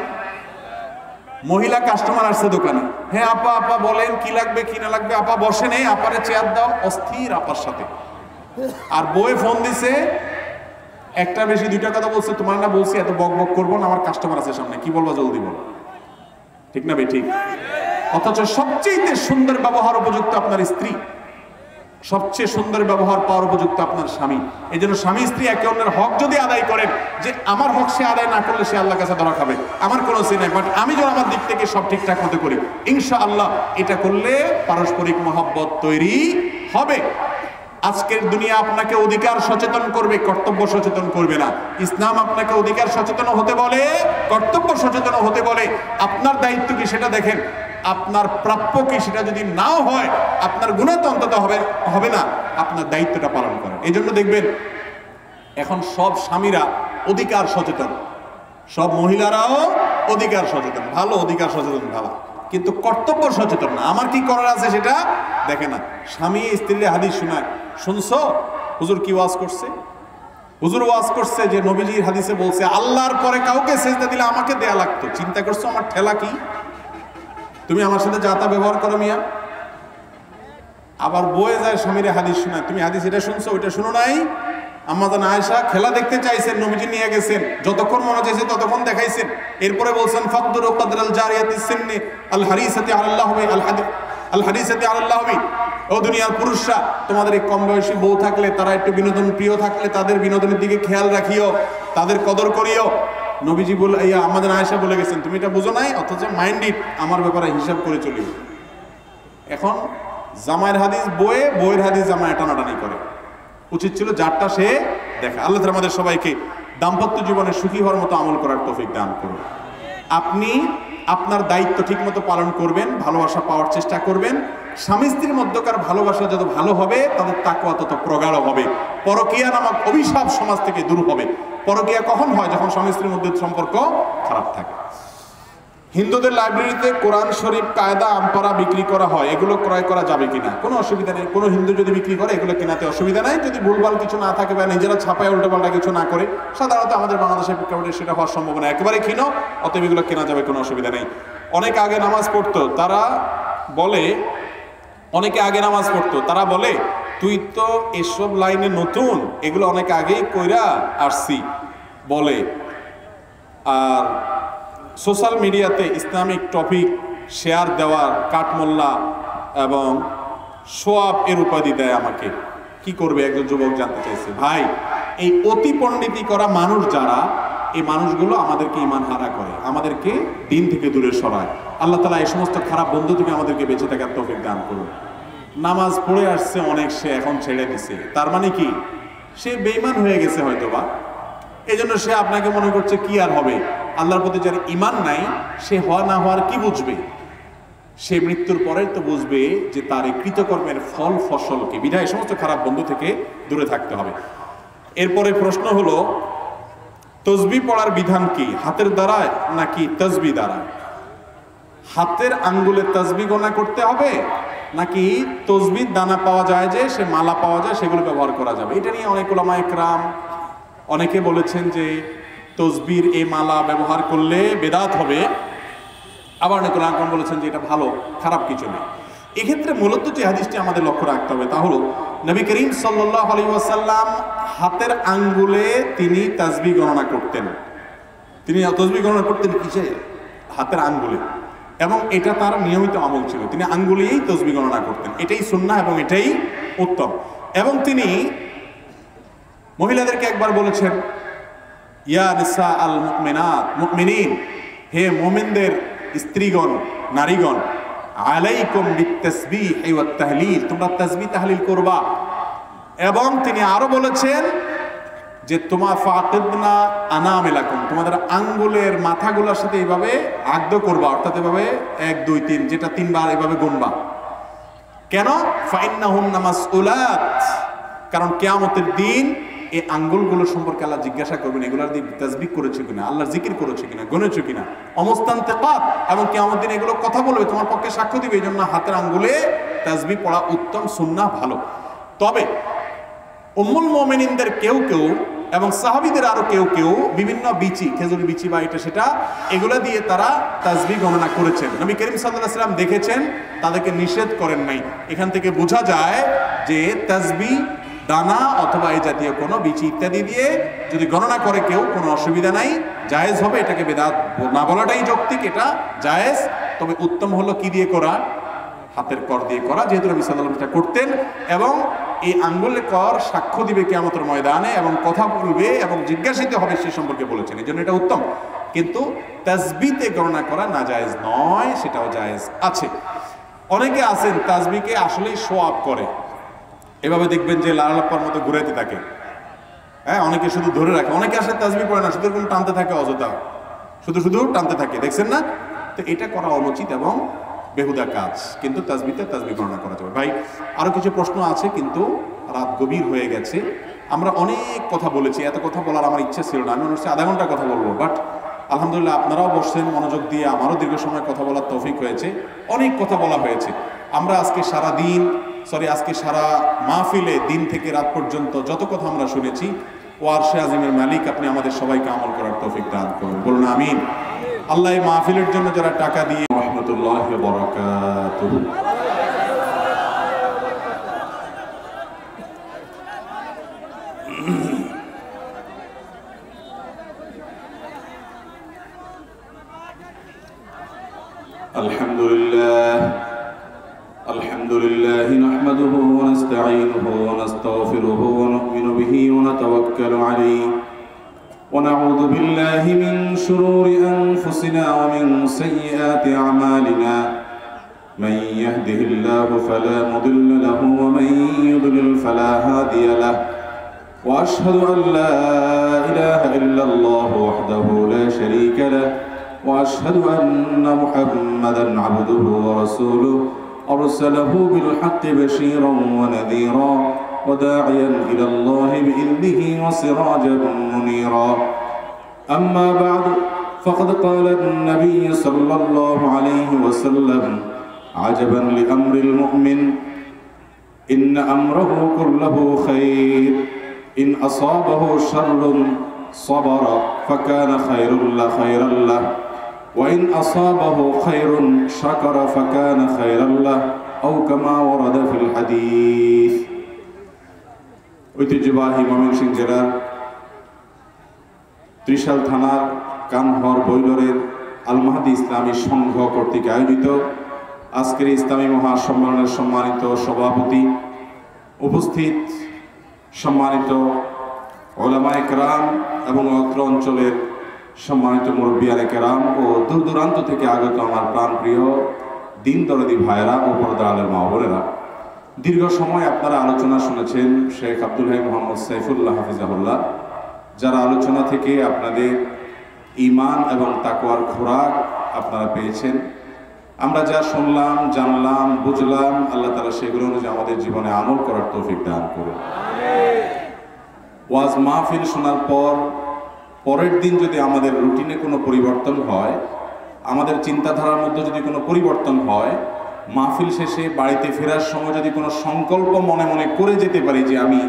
মহিলা কাস্টমার আসছে দোকানে, হ্যাঁ আপা আপা বলেন কি লাগবে কি না লাগবে, আপা বসে নেই, আপারে চেয়ার দাও, অস্থির আপার সাথে। আর বউয়ে ফোন দিছে, একটা বেশি দুইটা কথা বলছে, তোমার না বলছি এত বক বক করবো না, আমার কাস্টমার আছে সামনে, কি বলবো জলদি বলো। ঠিক না ভাই? ঠিক। অথচ সবচেয়ে সুন্দর ব্যবহার উপযুক্ত আপনার স্ত্রী, সবচেয়ে সুন্দর ব্যবহার পাওয়ার উপযুক্ত আপনার স্বামী। এই জন্য স্বামী স্ত্রী একে অন্যের হক যদি আদায় করেন, যে আমার হক সে আদায় না করলে সে আল্লাহর কাছে ধরা খাবে, আমার কোনো সে নাই, বাট আমি যেন আমার দিক থেকে সব ঠিকঠাক মতো করি, ইনশাআল্লাহ এটা করলে পারস্পরিক মহব্বত তৈরি হবে। আজকের দুনিয়া আপনাকে অধিকার সচেতন করবে, কর্তব্য সচেতন করবে না। ইসলাম আপনাকে অধিকার সচেতন হতে বলে, কর্তব্য সচেতন হতে বলে। আপনার দায়িত্ব কি সেটা দেখেন, আপনার প্রাপ্য কি সেটা যদি নাও হয়, আপনার গুনাহ তো অন্তত হবে না, আপনার দায়িত্বটা পালন করেন। এই জন্য দেখবেন এখন সব স্বামীরা অধিকার সচেতন, সব মহিলারাও অধিকার সচেতন, ভালো, অধিকার সচেতন ভালো, কিন্তু কর্তব্য সচেতন না। আমার কি করার আছে সেটা দেখে না। স্বামী স্ত্রীর হাদিস শোনায়, শুনছো হুজুর কি ওয়াজ করছে? হুজুর ওয়াজ করছে যে নবীজির হাদিসে বলছে আল্লাহর পরে কাউকে সেজদা দিলে আমাকে দেয়া লাগতো। চিন্তা করছো আমার ঠেলা কি? তুমি আমার সাথে যা তা ব্যবহার করো মিয়া। আবার বয়ে যায় স্বামীর হাদিস শোনায়, তুমি হাদিস এটা শুনছো ওইটা শুনো নাই? আম্মা জান আয়েশা খেলা দেখতে চাইছেন, নবীজি নিয়ে গেছেন, যতক্ষণ মনে চাইছে ততক্ষণ দেখাইছেন। এরপরে বলছেন ফাকদুরু কদরাল জারিয়াতিস সিন্নি আল হারিসাতি আলাল্লাহি আল হাদিসাতি আলাল্লাহি। ও দুনিয়ার পুরুষরা, তোমাদের এই কম বয়সী বউ থাকলে, তারা একটু বিনোদন প্রিয় থাকলে, তাদের বিনোদনের দিকে খেয়াল রাখিও, তাদের কদর করিও। নবীজি বলে আমাদের আয়েশা বলে গেছেন, তুমি এটা বুঝো নাই, অথচ মাইন্ডিড আমার ব্যাপারে হিসাব করে চলিও। এখন জামাইয়ের হাদিস বয়ে, বইয়ের হাদিস জামাই টানাটানি করে। উচিত ছিল যারটা সে দেখা। আল্লাহ তাআলা আমাদের সবাইকে দাম্পত্য জীবনে সুখী হওয়ার মতো আমল করার তৌফিক দান করুন। আপনি আপনার দায়িত্ব ঠিকমতো পালন করবেন, ভালোবাসা পাওয়ার চেষ্টা করবেন। স্বামী স্ত্রীর মধ্যকার ভালোবাসা যত ভালো হবে, তাদের তাকওয়া তত প্রগাঢ় হবে। পরকীয়া নামক অভিশাপ সমাজ থেকে দূর হবে। পরকীয়া কখন হয়? যখন স্বামী স্ত্রীর মধ্যে সম্পর্ক খারাপ থাকে। হিন্দুদের লাইব্রেরিতে কোরআন শরীফ, কায়দা, আমপারা বিক্রি করা হয়, এগুলো ক্রয় করা যাবে কিনা? কোনো অসুবিধা নেই। কোনো হিন্দু যদি বিক্রি করে এগুলো কেনাতে অসুবিধা নাই, যদি ভুলভাল কিছু না থাকে বা নিজেরা ছাপায় উল্টোপাল্টা কিছু না করে। সাধারণত আমাদের বাংলাদেশের প্রেক্ষাপটে সেটা হওয়ার সম্ভাবনা একেবারে ক্ষীণ, অতএব এগুলো কেনা যাবে, কোনো অসুবিধা নেই। অনেকে আগে নামাজ পড়তো, তারা বলে, অনেকে আগে নামাজ পড়তো, তারা বলে তুই তো এসব লাইনে নতুন, এগুলো অনেক আগেই কইরা আসছি বলে। আর সোশ্যাল মিডিয়াতে ইসলামিক টপিক শেয়ার দেওয়ার কাঠমোল্লা এবং সোয়াব এর উপাধি দেয় আমাকে। কি করবে একজন যুবক জানতে চাইছে। ভাই, এই অতি পণ্ডিতি করা মানুষ যারা, এই মানুষগুলো আমাদেরকে ঈমান হারা করে, আমাদেরকে দিন থেকে দূরে সরায়। আল্লাহ তাআলা এই সমস্ত খারাপ বন্ধু থেকে আমাদেরকে বেঁচে থাকার তৌফিক দান করুন। নামাজ পড়ে আসছে অনেক, সে এখন ছেড়ে দিছে, তার মানে কি? সে বেঈমান হয়ে গেছে হয়তোবা। এই জন্য সে আপনাকে মনে করছে কি আর হবে, আল্লাহর প্রতি যার ঈমান নাই সে হওয়া না হওয়ার কি বুঝবে? সে মৃত্যুর পরে তো বুঝবে যে তার এই কৃতকর্মের ফল ফসলকে। বিধায় সমস্ত খারাপ বন্ধু থেকে দূরে থাকতে হবে। এরপরে প্রশ্ন হলো, তসবিহ পড়ার বিধান কি? হাতের দ্বারায় নাকি তসবিহ দ্বারা? হাতের আঙ্গুলে তসবিহ গোনা করতে হবে নাকি তসবিহ দানা পাওয়া যায় যে সে মালা পাওয়া যায় সেগুলো ব্যবহার করা যাবে? এটা নিয়ে অনেক উলামায়ে কেরাম অনেকে বলেছেন যে তসবির এই মালা ব্যবহার করলে বেদাত হবে, আবার অনেক উলামা বলেছেন যে এটা ভালো, খারাপ কিছু নেই। এক্ষেত্রে মূলত যে হাদিসটি আমাদের লক্ষ্য রাখতে হবে তা হলো, নবী করিম সাল্লাল্লাহু আলাইহি ওয়াসাল্লাম হাতের আঙ্গুলে তিনি তাসবিহ গণনা করতেন। তিনি তাসবিহ গণনা করতেন কিসে? হাতের আঙ্গুলে। এবং এটা তার নিয়মিত আমল ছিল, তিনি আঙ্গুলেই তাসবিহ গণনা করতেন। এটাই সুন্নাহ এবং এটাই উত্তম। এবং তিনি মহিলাদেরকে একবার বলেছেন, ইয়া নিসা আল মুমিনাত মুমিনিন, হে মুমিনদের স্ত্রীগণ, নারীগণ, আলাইকুম বিত্তাসবিহ ওয়াত তাহলিল, তোমরা তাসবিহ তাহলিল করবা। এবং তিনি আরো বলেছেন যে তোমা ফাকিদনা আনামিলাকুম, তোমাদের আঙ্গুলের মাথাগুলোর সাথে এইভাবে আগদ করবা, অর্থাৎ এভাবে 1 2 3 যেটা 3 বার এভাবে গুনবা। কেন? ফাইন্নাহুন্না মাসউলাত, কারণ কিয়ামতের দিন এই আঙ্গুলগুলো সম্পর্কে আল্লাহ জিজ্ঞাসা করবেন, এগুলোর দিয়ে তাসবিহ করেছো কিনা, আল্লাহর জিকির করেছো কিনা, গুনেছো কিনা। অমস্তান্তেকাত, এবং কিয়ামত দিন এগুলো কথা বলবে, তোমার পক্ষে সাক্ষ্য দিবে। এই জন্য হাতের আঙ্গুলে তাসবিহ পড়া উত্তম, সুন্নাহ, ভালো। তবে উম্মুল মুমিনিনদের কেউ কেউ এবং সাহাবীদের আরো কেউ কেউ বিভিন্ন বিচি, খেজুর বিচি বা এটা সেটা, এগুলা দিয়ে তারা তাসবিহ গণনা করেছেন। নবী করিম সাল্লাল্লাহু আলাইহি ওয়াসাল্লাম দেখেছেন, তাদেরকে নিষেধ করেন নাই। এখান থেকে বোঝা যায় যে তাসবিহ দানা অথবা এই জাতীয় কোনো বিচি ইত্যাদি দিয়ে যদি গণনা করে কেউ, কোনো অসুবিধা নাই, জায়েজ হবে। এটাকে বেদাত না বলাটাই যৌক্তিক, এটা জায়েজ। তবে উত্তম হলো কি দিয়ে করা? হাতের কর দিয়ে করা, যেহেতু নবী সাল্লাল্লাহু আলাইহি ওয়াসাল্লাম এটা করতেন। এবং এই আঙ্গুলের কর সাক্ষ্য দিবে কিয়ামতের ময়দানে এবং কথা বলবে এবং জিজ্ঞাসিত হবে সে সম্পর্কে বলেছেন, এই জন্য এটা উত্তম। কিন্তু তাসবিহতে গণনা করা না জায়েজ নয়, সেটাও জায়েজ আছে। অনেকে আছেন তাসবিহকে আসলেই শো আপ করে, এভাবে দেখবেন যে লালাপ্পার মতো ঘুরাইতে থাকে। হ্যাঁ, অনেকে শুধু ধরে রাখে, অনেকে আসলে তাসবিহ পড়ে না, শুধু এরকম টানতে থাকে, অযথা শুধু শুধু টানতে থাকে, দেখছেন না? তো এটা করা অনুচিত এবং বেহুদা কাজ। কিন্তু তাসবিহতে তাসবিহ গণনা করা যাবে। ভাই, আরো কিছু প্রশ্ন আছে, কিন্তু রাত গভীর হয়ে গেছে। আমরা অনেক কথা বলেছি, এত কথা বলার আমার ইচ্ছা ছিল না। আমি মনে হচ্ছে আধা ঘন্টা কথা বলবো, বাট আলহামদুলিল্লাহ আপনারাও বসছেন মনোযোগ দিয়ে, আমারও দীর্ঘ সময় কথা বলার তৌফিক হয়েছে, অনেক কথা বলা হয়েছে। আমরা আজকে সারা মাহফিলে দিন থেকে রাত পর্যন্ত যত কথা আমরা শুনেছি, ও আরশে আজিমের মালিক আপনি আমাদের সবাইকে আমল করার তৌফিক দান করুন, বলুন আমিন। আল্লাহ এই মাহফিলের জন্য যারা টাকা দিয়ে, রাহমাতুল্লাহি ওয়া বারাকাতুহু। আলহামদুলিল্লাহ নাহমাদুহু ওয়া নাস্তাঈনুহু ওয়া নাস্তাগফিরুহু ওয়া নু'মিনু বিহি ওয়া নাতাওয়াক্কালু আলাইহি ওয়া নাউযু বিল্লাহি মিন শুরুরি আনফুসিনা ওয়া মিন সাইয়্যাতি আমালিনা মান ইয়াহদিহিল্লাহু ফালা মুদিল্লা লাহু ওয়া মান ইউদ্লিল ফালা হাদিয়া লাহু ওয়া আশহাদু আন লা ইলাহা ইল্লাল্লাহু ওয়াহদাহু লা শারীকা লাহু ওয়া আশহাদু আন্না মুহাম্মাদান আবদুহু ওয়া রাসূলুহু أرسله بالحق بشيرا ونذيرا وداعيا إلى الله بإذنه وسراجا منيرا أما بعد فقد قال النبي صلى الله عليه وسلم عجبا لأمر المؤمن إن أمره كله خير إن أصابه شر صبر فكان خيرا له وإن أصابه خير شكر فكان خيرا له أو كما ورد في الحديث। ঐতিহ্যবাহী ময়মনসিংহ জেলার ত্রিশাল থানার কানহর বৈলরের আল মাহদি ইসলামী সংঘ কর্তৃক আয়োজিত আজকের ইসলামী মহাসম্মেলনের সম্মানিত সভাপতি, উপস্থিত সম্মানিত উলামায়ে কেরাম এবং অত্র অঞ্চলের সম্মানিত মুরব্বিয়ানে কেরাম ও দূর দূরান্ত থেকে আগত আমার প্রাণপ্রিয় দিন দরদি ভাইয়েরা ও পর্দার আলের মা বোনেরা, দীর্ঘ সময় আপনারা আলোচনা শুনেছেন শেখ আব্দুল হাই মোহাম্মদ সাইফুল্লাহ হাফিজাহুল্লাহ, যারা আলোচনা থেকে আপনাদের ঈমান এবং তাকওয়ার খোরাক আপনারা পেয়েছেন। আমরা যা শুনলাম, জানলাম, বুঝলাম, আল্লাহ তাআলা সেগুলো অনুযায়ী আমাদের জীবনে আমল করার তৌফিক দান করুন। ওয়াজ মাহফিল শোনার পরের দিন যদি আমাদের রুটিনে কোনো পরিবর্তন হয়, আমাদের চিন্তাধারার মধ্যে যদি কোনো পরিবর্তন হয়, মাহফিল শেষে বাড়িতে ফেরার সময় যদি কোনো সংকল্প মনে মনে করে যেতে পারি যে আমি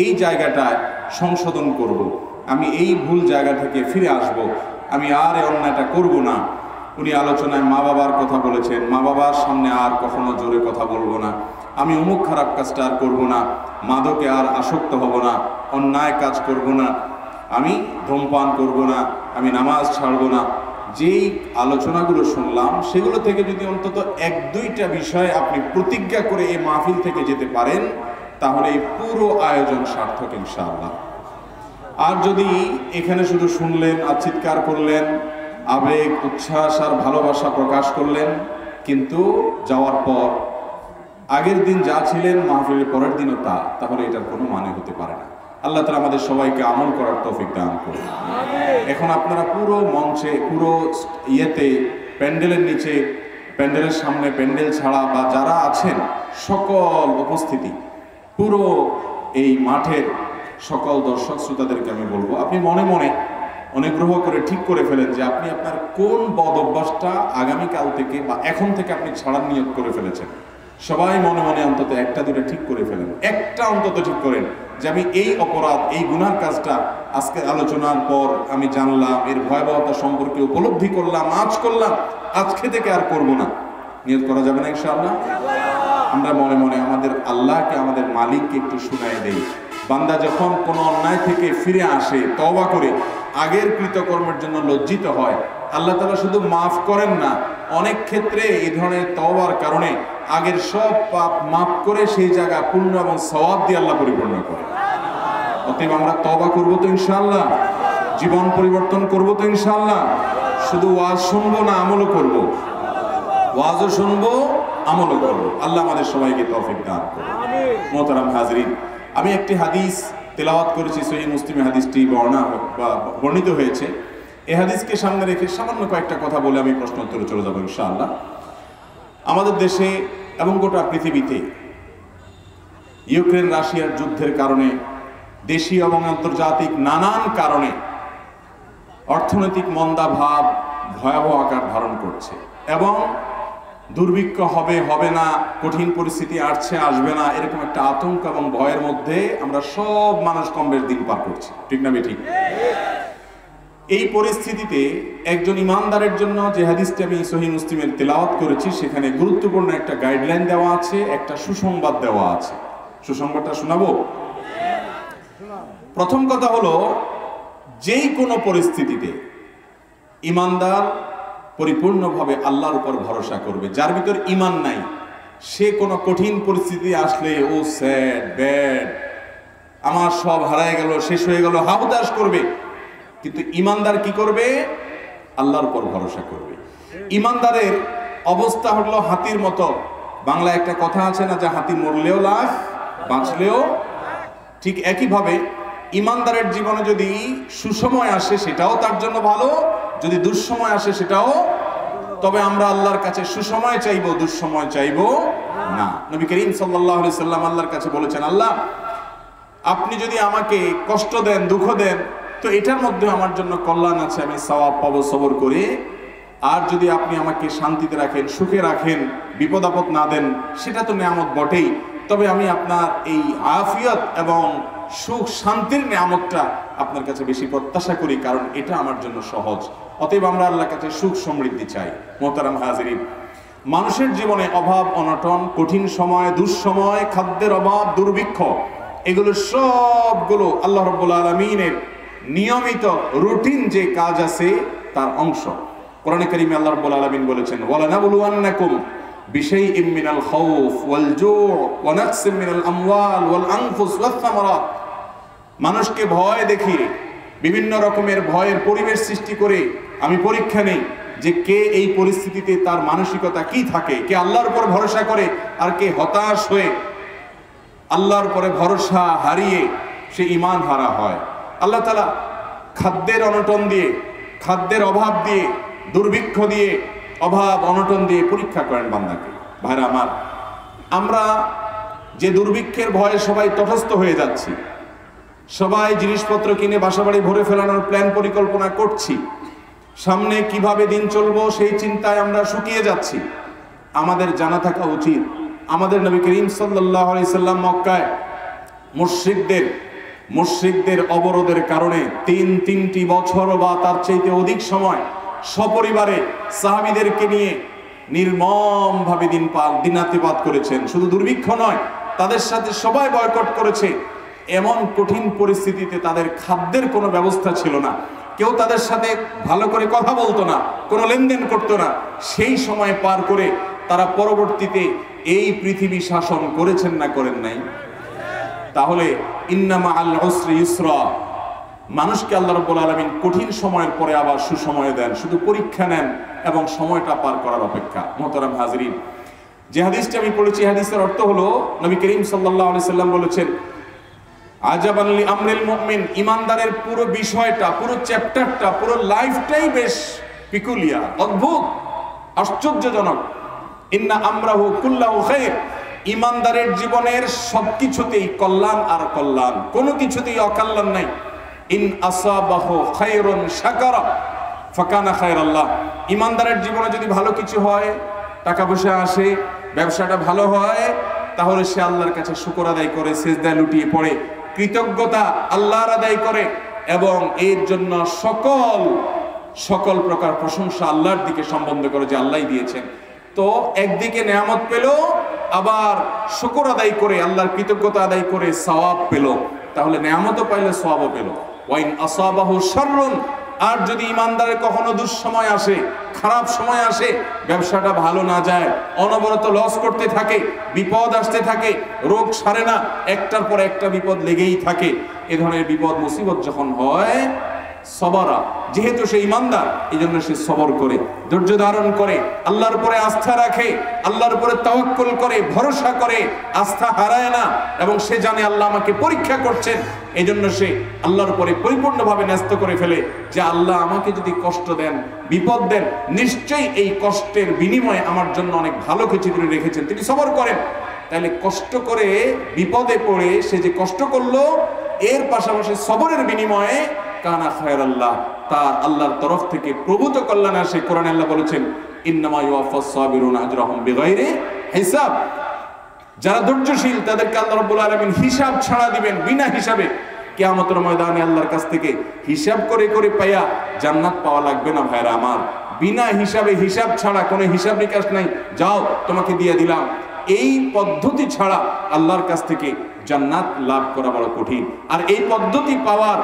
এই জায়গাটায় সংশোধন করব, আমি এই ভুল জায়গা থেকে ফিরে আসব, আমি আর এই অন্যায়টা করব না। উনি আলোচনায় মা বাবার কথা বলেছেন, মা বাবার সামনে আর কখনো জোরে কথা বলবো না, আমি অমুক খারাপ কাজটা আর করবো না, মাদকে আর আসক্ত হব না, অন্যায় কাজ করব না, আমি ধূমপান করব না, আমি নামাজ ছাড়বো না। যেই আলোচনাগুলো শুনলাম সেগুলো থেকে যদি অন্তত এক দুইটা বিষয় আপনি প্রতিজ্ঞা করে এই মাহফিল থেকে যেতে পারেন, তাহলে এই পুরো আয়োজন সার্থক ইনশাআল্লাহ। আর যদি এখানে শুধু শুনলেন আর চিৎকার করলেন, আবেগ, উচ্ছ্বাস আর ভালোবাসা প্রকাশ করলেন, কিন্তু যাওয়ার পর আগের দিন যা ছিলেন মাহফিলের পরের দিনও তা, তাহলে এটার কোনো মানে হতে পারে না। আল্লাহ তাআলা আমাদের সবাইকে আমল করার তৌফিক দান করুন। এখন আপনারা পুরো মঞ্চে, পুরো ইয়েতে, প্যান্ডেলের নিচে, প্যান্ডেলের সামনে, প্যান্ডেল ছাড়া বা যারা আছেন সকল উপস্থিতি, পুরো এই মাঠের সকল দর্শক শ্রোতাদেরকে আমি বলবো, আপনি মনে মনে অনুগ্রহ করে ঠিক করে ফেলেন যে আপনি আপনার কোন বদ অভ্যাসটা আগামীকাল থেকে বা এখন থেকে আপনি ছাড়ার নিয়ত করে ফেলেছেন। সবাই মনে মনে অন্তত একটা দুটো ঠিক করে ফেলেন, একটা অন্তত ঠিক করেন যে আমি এই অপরাধ, এই গুনার কাজটা আজকে আলোচনার পর আমি জানলাম, এর ভয়াবহতা সম্পর্কে উপলব্ধি করলাম, আজ করলাম, আজকে থেকে আর করব না। নিয়ত করা যাবে না ইনশাআল্লাহ? আমরা মনে মনে আমাদের আল্লাহকে, আমাদের মালিককে একটু শুনাই দেই। বান্দা যখন কোনো অন্যায় থেকে ফিরে আসে, তওবা করে আগের কৃতকর্মের জন্য লজ্জিত হয়, আল্লাহ তাআলা শুধু মাফ করেন না, অনেক ক্ষেত্রে এই ধরনের তওবার কারণে আগের সব পাপ মাফ করে সেই জায়গা পুণ্য এবং সওয়াব দিয়ে আল্লাহ পরিপূর্ণ করে। অতএব আমরা তওবা করব তো ইনশাআল্লাহ, জীবন পরিবর্তন করব তো ইনশাআল্লাহ। শুধু ওয়াজ শুনবো না, আমলও করব। ওয়াজও শুনবো, আমলও করব। আল্লাহ আমাদের সবাইকে তৌফিক দান করুন। মোহতারাম হাজরিন, আমি একটি হাদিস তেলাওয়াত করেছি, সহিহ মুসলিমে হাদিসটি বর্ণিত হয়েছে। এই হাদিসকে সামনে রেখে সামান্য কয়েকটা কথা বলে আমি প্রশ্ন উত্তরে চলে যাবো ইনশাআল্লাহ। আমাদের দেশে এবং গোটা পৃথিবীতে ইউক্রেন রাশিয়ার যুদ্ধের কারণে, দেশীয় এবং আন্তর্জাতিক নানান কারণে অর্থনৈতিক মন্দাভাব ভয়াবহ আকার ধারণ করছে এবং দুর্ভিক্ষ হবে, হবে না, কঠিন পরিস্থিতি আসছে, আসবে না, এরকম একটা আতঙ্ক এবং ভয়ের মধ্যে আমরা সব মানুষ কম বেশ দিন পার করছি, ঠিক না বেঠিক? এই পরিস্থিতিতে একজন ইমানদারের জন্য যে হাদিসটি আমি সহিহ মুসলিমের তেলাওয়াত করেছি, সেখানে গুরুত্বপূর্ণ একটা গাইডলাইন দেওয়া আছে, একটা সুসংবাদ দেওয়া আছে। সুসংবাদটা শোনাবো? প্রথম কথা হলো, যেই কোনো পরিস্থিতিতে ইমানদার পরিপূর্ণভাবে আল্লাহর উপর ভরসা করবে। যার ভিতর ঈমান নাই, সে কোনো কঠিন পরিস্থিতি আসলে ও স্যাড, ব্যাড, আমার সব হারায় গেল, শেষ হয়ে গেল, হাহুতাশ করবে। কিন্তু ঈমানদার কি করবে? আল্লাহর উপর ভরসা করবে। ঈমানদারের অবস্থা হলো হাতির মতো। বাংলায় একটা কথা আছে না, যে হাতি মরলেও লাভ, বাঁচলেও। ঠিক একইভাবে ঈমানদারের জীবনে যদি সুসময় আসে সেটাও তার জন্য ভালো, যদি দুঃসময় আসে সেটাও। তবে আমরা আল্লাহর কাছে সুসময় চাইবো, দুঃসময় চাইবো না। নবী করিম সাল্লাল্লাহু আলাইহি সাল্লাম আল্লাহর কাছে বলেছেন, আল্লাহ আপনি যদি আমাকে কষ্ট দেন, দুঃখ দেন, তো এটার মধ্যে আমার জন্য কল্যাণ আছে, আমি সওয়াব পাবো সবর করে। আর যদি আপনি আমাকে শান্তিতে রাখেন, সুখে রাখেন, বিপদ আপদ না দেন, সেটা তো নিয়ামত বটেই। তবে আমি আপনার এই আফিয়ত এবং সুখ শান্তির নিয়ামতটা আপনার কাছে বেশি প্রত্যাশা করি, কারণ এটা আমার জন্য সহজ। অতএব আমরা আল্লাহর কাছে সুখ সমৃদ্ধি চাই। মোহতারাম হাজিরিন, মানুষের জীবনে অভাব অনটন, কঠিন সময়, দুঃসময়, খাদ্যের অভাব, দুর্ভিক্ষ, এগুলো সবগুলো আল্লাহ রাব্বুল আলামিনের নিয়মিত রুটিন যে কাজ আছে তার অংশ। কোরআনে কারীমে আল্লাহ রাব্বুল আলামিন বলেছেন, ওয়ালানাবলুওয়ান্নাকুম বিশাইইম মিনাল খাউফ ওয়াল জু' ওয়া নাকসিম মিনাল আমওয়াল ওয়াল আনফুস ওয়াস সামারাত। মানুষকে ভয় দেখিয়ে, বিভিন্ন রকমের ভয়ের পরিবেশ সৃষ্টি করে আমি পরীক্ষা নেই যে কে এই পরিস্থিতিতে তার মানসিকতা কি থাকে, কে আল্লাহর উপর ভরসা করে আর কে হতাশ হয়ে আল্লাহর উপরে ভরসা হারিয়ে সে ঈমান হারা হয়। আল্লাহ তাআলা খাদ্যের অনটন দিয়ে, খাদ্যের অভাব দিয়ে, দুর্ভিক্ষ দিয়ে, অভাব অনটন দিয়ে পরীক্ষা করেন বান্দাকে। ভাইরা আমার, আমরা যে দুর্ভিক্ষের ভয়ে সবাই তটস্থ হয়ে যাচ্ছি, সবাই জিনিসপত্র কিনে বাসাবাড়ি ভরে ফেলানোর প্ল্যান পরিকল্পনা করছি, সামনে কিভাবে দিন চলবো সেই চিন্তায় আমরা শুকিয়ে যাচ্ছি। আমাদের জানা থাকা উচিত, আমাদের নবী করিম সাল্লাল্লাহু আলাইহি সাল্লাম মক্কায় মুশরিকদের অবরোধের কারণে তিনটি বছর বা তার চাইতে অধিক সময় সপরিবারে সাহাবীদেরকে নিয়ে নির্মমভাবে দিনাতিপাত করেছেন। শুধু দুর্ভিক্ষ নয়, তাদের সাথে সবাই বয়কট করেছে। এমন কঠিন পরিস্থিতিতে তাদের খাদ্যের কোনো ব্যবস্থা ছিল না, কেউ তাদের সাথে ভালো করে কথা বলতো না, কোনো লেনদেন করতো না। সেই সময় পার করে তারা পরবর্তীতে এই পৃথিবী শাসন করেছেন না করেন নাই? তাহলে ইন্না মাআল উসরি ইউসরা, মানুষকে আল্লাহ রাব্বুল আলামিন কঠিন সময়ের পরে আবার সুসময় দেন, শুধু পরীক্ষা নেন এবং সময়টা পার করার অপেক্ষা। মুহতারাম হাজরিন, যে হাদিসটা আমি পড়েছি, হাদিসের অর্থ হলো নবী করিম সাল্লাল্লাহু আলাইহি সাল্লাম বলেছেন, আজাবান লি আমরিল মুমিন, ইমানদারের পুরো বিষয়টা, পুরো চ্যাপ্টারটা, পুরো লাইফটাই বেশ পিকুলিয়ার, অদ্ভুত, আশ্চর্যজনক। ইন্না আমরাহু কুল্লাহু খায়র, ইমানদারের জীবনের সবকিছুতেই কল্যাণ আর কল্যাণ, কোনো কিছুতেই অকল্যাণ নাই। ইন আসাবাহু খায়রুন শাকারা ফাকানা খায়রাল্লাহ, ইমানদারের জীবনে যদি ভালো কিছু হয়, টাকা পয়সা আসে, ব্যবসাটা ভালো হয়, তাহলে সে আল্লাহর কাছে শুকর আদায় করে, সিজদায় লুটিয়ে পড়ে, কৃতজ্ঞতা আল্লাহর আদায় করে এবং এর জন্য সকল প্রকার প্রশংসা আল্লাহর দিকে সম্বন্ধ করে যে আল্লাহই দিয়েছেন। তো একদিকে নেয়ামত পেল, আবার শুকর আদায় করে, আল্লাহর কৃতজ্ঞতা আদায় করে সওয়াব পেল। তাহলে নেয়ামতও পাইলে সওয়াবও পেল। ওয়াইন আসাবাহু শাররুন, আর যদি ইমানদারের কখনো দুঃসময় আসে, খারাপ সময় আসে, ব্যবসাটা ভালো না যায়, অনবরত লস করতে থাকে, বিপদ আসতে থাকে, রোগ সারে না, একটার পর একটা বিপদ লেগেই থাকে, এ ধরনের বিপদ মুসিবত যখন হয়, সবরা, যেহেতু সে ইমানদার, এই জন্য সে সবর করে, ধৈর্য ধারণ করে, আল্লাহর উপরে আস্থা রাখে, আল্লাহর উপরে তাওয়াক্কুল করে, ভরসা করে, আস্থা হারায় না, এবং সে জানে আল্লাহ আমাকে পরীক্ষা করছেন। এই জন্য সে আল্লাহর উপরে পরিপূর্ণভাবে ন্যস্ত করে ফেলে যে আল্লাহ আমাকে যদি কষ্ট দেন, বিপদ দেন, নিশ্চয়ই এই কষ্টের বিনিময়ে আমার জন্য অনেক ভালো কিছু তিনি রেখেছেন, তিনি সবর করেন। তাহলে কষ্ট করে বিপদে পড়ে সে যে কষ্ট করলো, এর পাশাপাশি সবরের বিনিময়ে কানা খায়রাল্লাহ, তার আল্লাহর তরফ থেকে প্রভূত কল্যাণ আসে। কোরআনে আল্লাহ বলেছেন, ইন্নামা ইউওয়াফাস সাবিরুনা আজরাহুম বিগাইরি হিসাব, যারা ধৈর্যশীল তাদেরকে আল্লাহ রাব্বুল আলামিন হিসাব ছাড়া দিবেন, বিনা হিসাবে। কিয়ামতের ময়দানে আল্লাহর কাছ থেকে হিসাব করে করে পাইয়া জান্নাত পাওয়া লাগবে না ভাইরা আমার। বিনা হিসাবে, হিসাব ছাড়া, কোনো হিসাব নিকাশ নাই, যাও তোমাকে দিয়ে দিলাম, এই পদ্ধতি ছাড়া আল্লাহর কাছ থেকে জান্নাত লাভ করা বড় কঠিন। আর এই পদ্ধতি পাওয়ার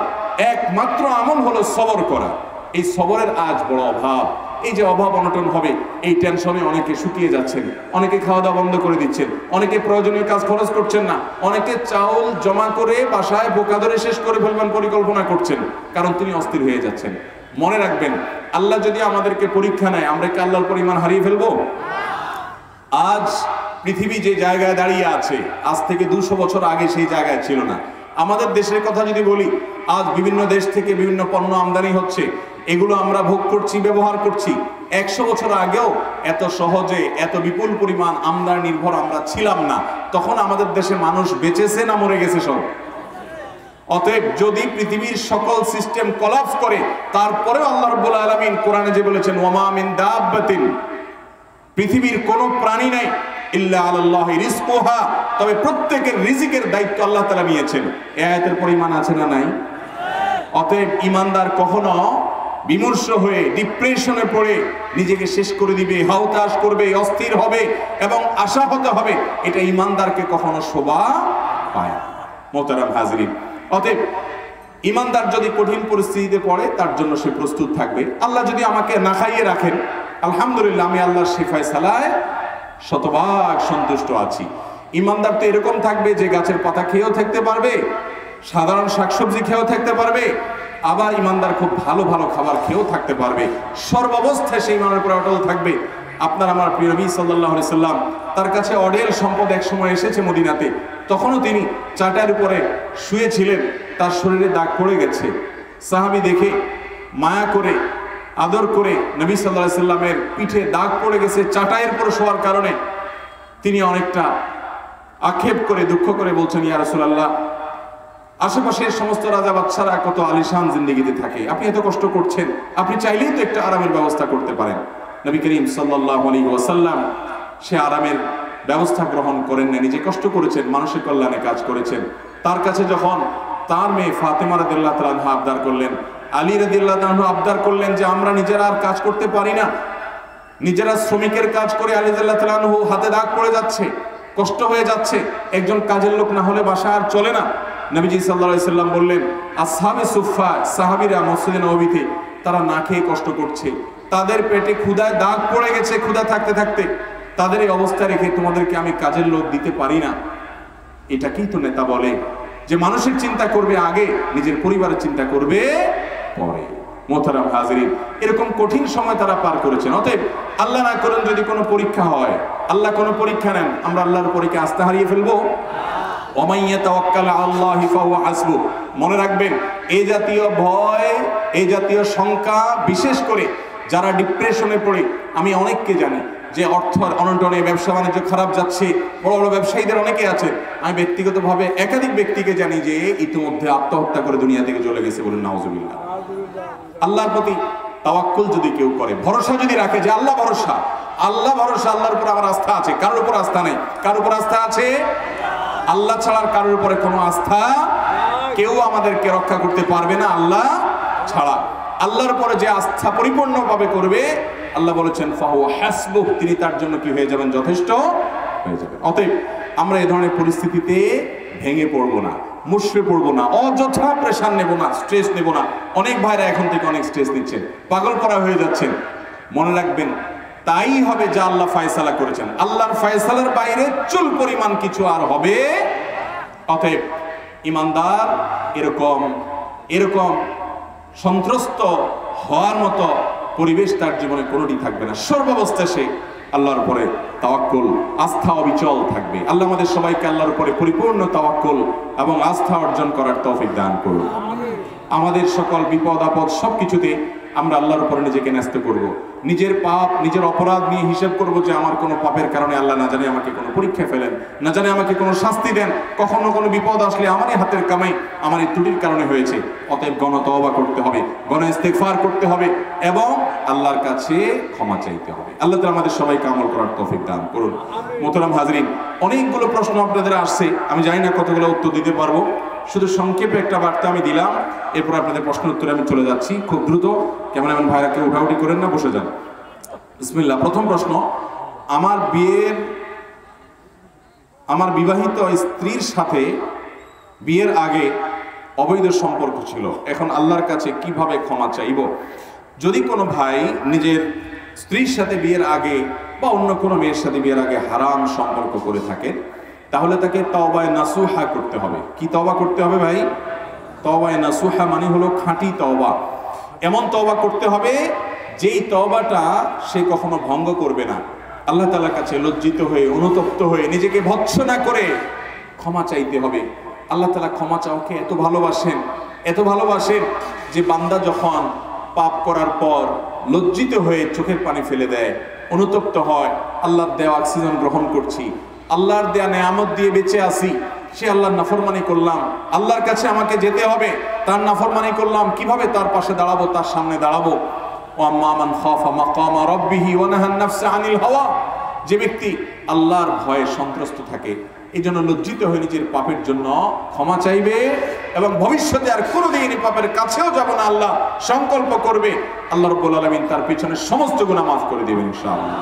একমাত্র আমল হলো সবর করা। এই সবরের আজ বড় অভাব। এই যে অভাব অনটন হবে, এই টেনশনে অনেকে শুকিয়ে যাচ্ছেন, অনেকে খাওয়া দাওয়া বন্ধ করে দিচ্ছেন, অনেকে প্রয়োজনীয় কাজ খরচ করছেন না, অনেকে চাউল জমা করে বাসায় বোকা ধরে শেষ করে ফেলবেন পরিকল্পনা করছেন, কারণ তিনি অস্থির হয়ে যাচ্ছেন। মনে রাখবেন, আল্লাহ যদি আমাদেরকে পরীক্ষা নেয়, আমরা কি আল্লাহর পরিমাণ হারিয়ে ফেলবো? আজ পৃথিবী যে জায়গায় দাঁড়িয়ে আছে, আজ থেকে 200 বছর আগে সেই জায়গায় ছিল না। আমাদের দেশের কথা যদি বলি, আজ বিভিন্ন দেশ থেকে বিভিন্ন পণ্য আমদানি হচ্ছে, এগুলো আমরা ভোগ করছি, ব্যবহার করছি। 100 বছর আগেও এত সহজে, এত বিপুল পরিমাণ আমদানি নির্ভর আমরা ছিলাম না। তখন আমাদের দেশে মানুষ বেঁচেছে না মরে গেছে সব? অতএব যদি পৃথিবীর সকল সিস্টেম কোলাপস করে, তারপরেও আল্লাহ রাব্বুল আলামিন কোরআনে যে বলেছেন, ওয়ামা মিন দাব্বাতিন, পৃথিবীর কোনো প্রাণী নাই ইল্লা আলাল্লাহি রিজকুহা, তবে প্রত্যেকের রিজিকের দায়িত্ব আল্লাহ তাআলা নিয়েছেন। এই আয়াতের পরিমাণ আছে না নাই? অতএব ইমানদার কখনো বিমর্ষ হয়ে, ডিপ্রেশনে পড়ে নিজেকে শেষ করে দিবে, হাউতাশ করবে, অস্থির হবে এবং আশাহত হবে, এটা ইমানদারকে কখনো শোভা পায় না। মোহতারাম হাজরিন, অতএব ইমানদার যদি কঠিন পরিস্থিতিতে পড়ে, তার জন্য সে প্রস্তুত থাকবে। আল্লাহ যদি আমাকে না খাইয়ে রাখেন, আলহামদুলিল্লাহ, আমি আল্লাহর শিফায় সালায় শতভাগ সন্তুষ্ট আছি। ইমানদার তো এরকম থাকবে যে গাছের পাতা খেয়েও থাকতে পারবে, সাধারণ শাকসবজি খেয়েও থাকতে পারবে, আবার ইমানদার খুব ভালো ভালো খাবার খেয়েও থাকতে পারবে। সর্বাবস্থায় সেই ইমানের উপর অটল থাকবে। আপনার আমার প্রিয় নবী সাল্লাল্লাহু আলাইহি সাল্লাম, তার কাছে অঢেল সম্পদ এক সময় এসেছে মদিনাতে, তখনও তিনি চাটার উপরে শুয়েছিলেন, তার শরীরে দাগ পড়ে গেছে, সাহাবী দেখে মায়া করে আদর করে নবী সাল্লাল্লাহু আলাইহি সাল্লামের পিঠে দাগ পড়ে গেছে চাটাইয়ের উপর শোয়ার কারণে। তিনি অনেকটা আক্ষেপ করে দুঃখ করে বলছেন, ইয়া রাসূলুল্লাহ, আশেপাশের সমস্ত রাজা বাদশারা কত আলিশান জিন্দেগিতে থাকে, আপনি এত কষ্ট করছেন, আপনি চাইলেই তো একটা আরামের ব্যবস্থা করতে পারেন। নবী করিম সাল্লাল্লাহু আলাইহি ওয়াসাল্লাম সে আরামের ব্যবস্থা গ্রহণ করেন না, নিজে কষ্ট করেছেন, মানুষের কল্যাণে কাজ করেছেন। তার কাছে যখন তার মেয়ে ফাতেমা রাদিয়াল্লাহু তাআলা আনহা আবদার করলেন, আলী রাদিয়াল্লাহু তাআলা আবদার করলেন যে আমরা নিজেরা আর কাজ করতে পারি না, নিজেরা শ্রমিকের কাজ করে আলী রাদিয়াল্লাহু তাআলা হাতে দাগ পড়ে যাচ্ছে, কষ্ট হয়ে যাচ্ছে, একজন কাজের লোক না হলে বাসা আর চলে না। নবীজি সাল্লাল্লাহু আলাইহি সাল্লাম বললেন, আসহাবে সুফফা, সাহাবীরা মসজিদে নববীতে তারা না খেয়ে কষ্ট করছে, তাদের পেটে ক্ষুধায় দাগ পড়ে গেছে, ক্ষুধা থাকতে থাকতে তাদের এই অবস্থা রেখে তোমাদেরকে আমি কাজের লোক দিতে পারি না। এটাকেই তো নেতা বলে, যে মানুষের চিন্তা করবে আগে, নিজের পরিবারের চিন্তা করবে পরে। মোহতারাম হাজিরিন, এরকম কঠিন সময় তারা পার করেছেন। অতএব আল্লাহ না করেন যদি কোনো পরীক্ষা হয়, আল্লাহ কোনো পরীক্ষা নেন, আমরা আল্লাহর পরীক্ষা আস্থা হারিয়ে ফেলবো? মনে রাখবেন, এই জাতীয় ভয়, এই জাতীয় শঙ্কা, বিশেষ করে যারা ডিপ্রেশনে পড়ে, আমি অনেককে জানি যে অর্থ অনটনে, ব্যবসা বাণিজ্য খারাপ যাচ্ছে, বড় বড় ব্যবসায়ীদের অনেকে আছেন, আমি ব্যক্তিগতভাবে একাধিক ব্যক্তিকে জানি যে ইতিমধ্যে আত্মহত্যা করে দুনিয়া থেকে চলে গেছে, বলেন নাউজুবিল্লাহ। আল্লাহর প্রতি তাওয়াক্কুল যদি কেউ করে, ভরসা যদি রাখে যে আল্লাহ ভরসা, আল্লাহ ভরসা, আল্লাহর উপর আমার আস্থা আছে, কারোর উপর আস্থা নেই। কারোর উপর আস্থা আছে? আল্লাহ ছাড়া কারোর উপরে কোনো আস্থা, কেউ আমাদেরকে রক্ষা করতে পারবে না আল্লাহ ছাড়া। আল্লাহর উপরে যে আস্থা পরিপূর্ণভাবে করবে, আল্লাহ বলেছেন ফাহুয়া হাসবুহ, তিনি তার জন্য কি হয়ে যাবেন? যথেষ্ট হয়ে যাবেন। অতএব আমরা এই ধরনের পরিস্থিতিতে ভেঙে পড়বো না, মুশড়ে পড়বো না, অযথা প্রেশার নেব না, স্ট্রেস নেব না। অনেক ভাইরা এখন থেকে অনেক স্ট্রেস নিচ্ছেন, পাগল করা হয়ে যাচ্ছেন। মনে রাখবেন, তাই হবে যা আল্লাহ ফয়সালা করেছেন, আল্লাহর ফয়সালার বাইরে চুল পরিমাণ কিছু আর হবে। অতএব ইমানদার এরকম সন্ত্রস্ত হওয়ার মতো পরিবেশ তার জীবনে কোনোটি থাকবে না। সর্বাবস্থায় সে আল্লাহর উপরে তাওয়াক্কুল, আস্থা অবিচল থাকবে। আল্লাহ আমাদের সবাইকে আল্লাহর উপরে পরিপূর্ণ তাওয়াক্কুল এবং আস্থা অর্জন করার তৌফিক দান করুন। আমাদের সকল বিপদ আপদ সবকিছুতে আমরা আল্লাহর উপরে নিজেকে ন্যস্ত করব। নিজের পাপ, নিজের অপরাধ নিয়ে হিসাব করব যে আমার কোনো পাপের কারণে আল্লাহ না জানে আমাকে কোনো পরীক্ষা ফেলেন, না জানে আমাকে কোনো শাস্তি দেন, কখনো কোনো বিপদ আসলে আমারই হাতের কামাই, আমার এই ত্রুটির কারণে হয়েছে। অতএব গণ তওবা করতে হবে, গণ ইস্তেগফার করতে হবে এবং আল্লাহর কাছে ক্ষমা চাইতে হবে। আল্লাহ তাআলা আমাদের সবাইকে আমল করার তৌফিক দান করুন। মোহতারাম হাজরিন, অনেকগুলো প্রশ্ন আপনাদের আসছে, আমি জানি না কতগুলো উত্তর দিতে পারবো, শুধু সংক্ষেপে একটা বার্তা আমি দিলাম, এরপর আপনাদের প্রশ্ন উত্তরে আমি চলে যাচ্ছি খুব দ্রুত। কেমন এমন ভাইরা কেউ উঠাউঠি করেন না, বসে যান। বিসমিল্লাহ। প্রথম প্রশ্ন, আমার বিবাহিত স্ত্রীর সাথে বিয়ের আগে অবৈধ সম্পর্ক ছিল, এখন আল্লাহর কাছে কিভাবে ক্ষমা চাইব? যদি কোনো ভাই নিজের স্ত্রীর সাথে বিয়ের আগে বা অন্য কোনো মেয়ের সাথে বিয়ের আগে হারাম সম্পর্ক করে থাকেন, তাহলে তাকে তওবায়ে নাসুহা করতে হবে। কি তওবা করতে হবে ভাই? তওবায়ে নাসুহা মানে হলো খাঁটি তওবা। এমন তওবা করতে হবে যেই তওবাটা সে কখনো ভঙ্গ করবে না। আল্লাহ তাআলার কাছে লজ্জিত হয়ে, অনুতপ্ত হয়ে, নিজেকে ভৎসনা করে ক্ষমা চাইতে হবে। আল্লাহ তাআলা ক্ষমা চাওয়াকে এত ভালোবাসেন যে বান্দা যখন পাপ করার পর লজ্জিত হয়ে চোখের পানি ফেলে দেয়, অনুতপ্ত হয়, আল্লাহর দেওয়া অক্সিজেন গ্রহণ করছি, আল্লাহর দেয়া নেয়ামত দিয়ে বেঁচে আছি, সে আল্লাহর নাফরমানি করলাম, আল্লাহর কাছে আমাকে যেতে হবে, তার নাফরমানি করলাম, কিভাবে তার পাশে দাঁড়াবো, তার সামনে দাঁড়াবো? ওয়াম্মা মান খাফা মাকামা রাব্বিহি ওয়া নাহান নাফসা আনিল হাওয়া, যে ব্যক্তি আল্লাহর ভয়ে সন্ত্রস্ত থাকে, এই জন্য লজ্জিত হয়ে নিজের পাপের জন্য ক্ষমা চাইবে এবং ভবিষ্যতে আর কোনোদিন এই পাপের কাছেও যাব না আল্লাহ সংকল্প করবে। আল্লাহ রাব্বুল আলামিন তার পিছনে সমস্ত গুনাহ মাফ করে দিবেন ইনশাআল্লাহ।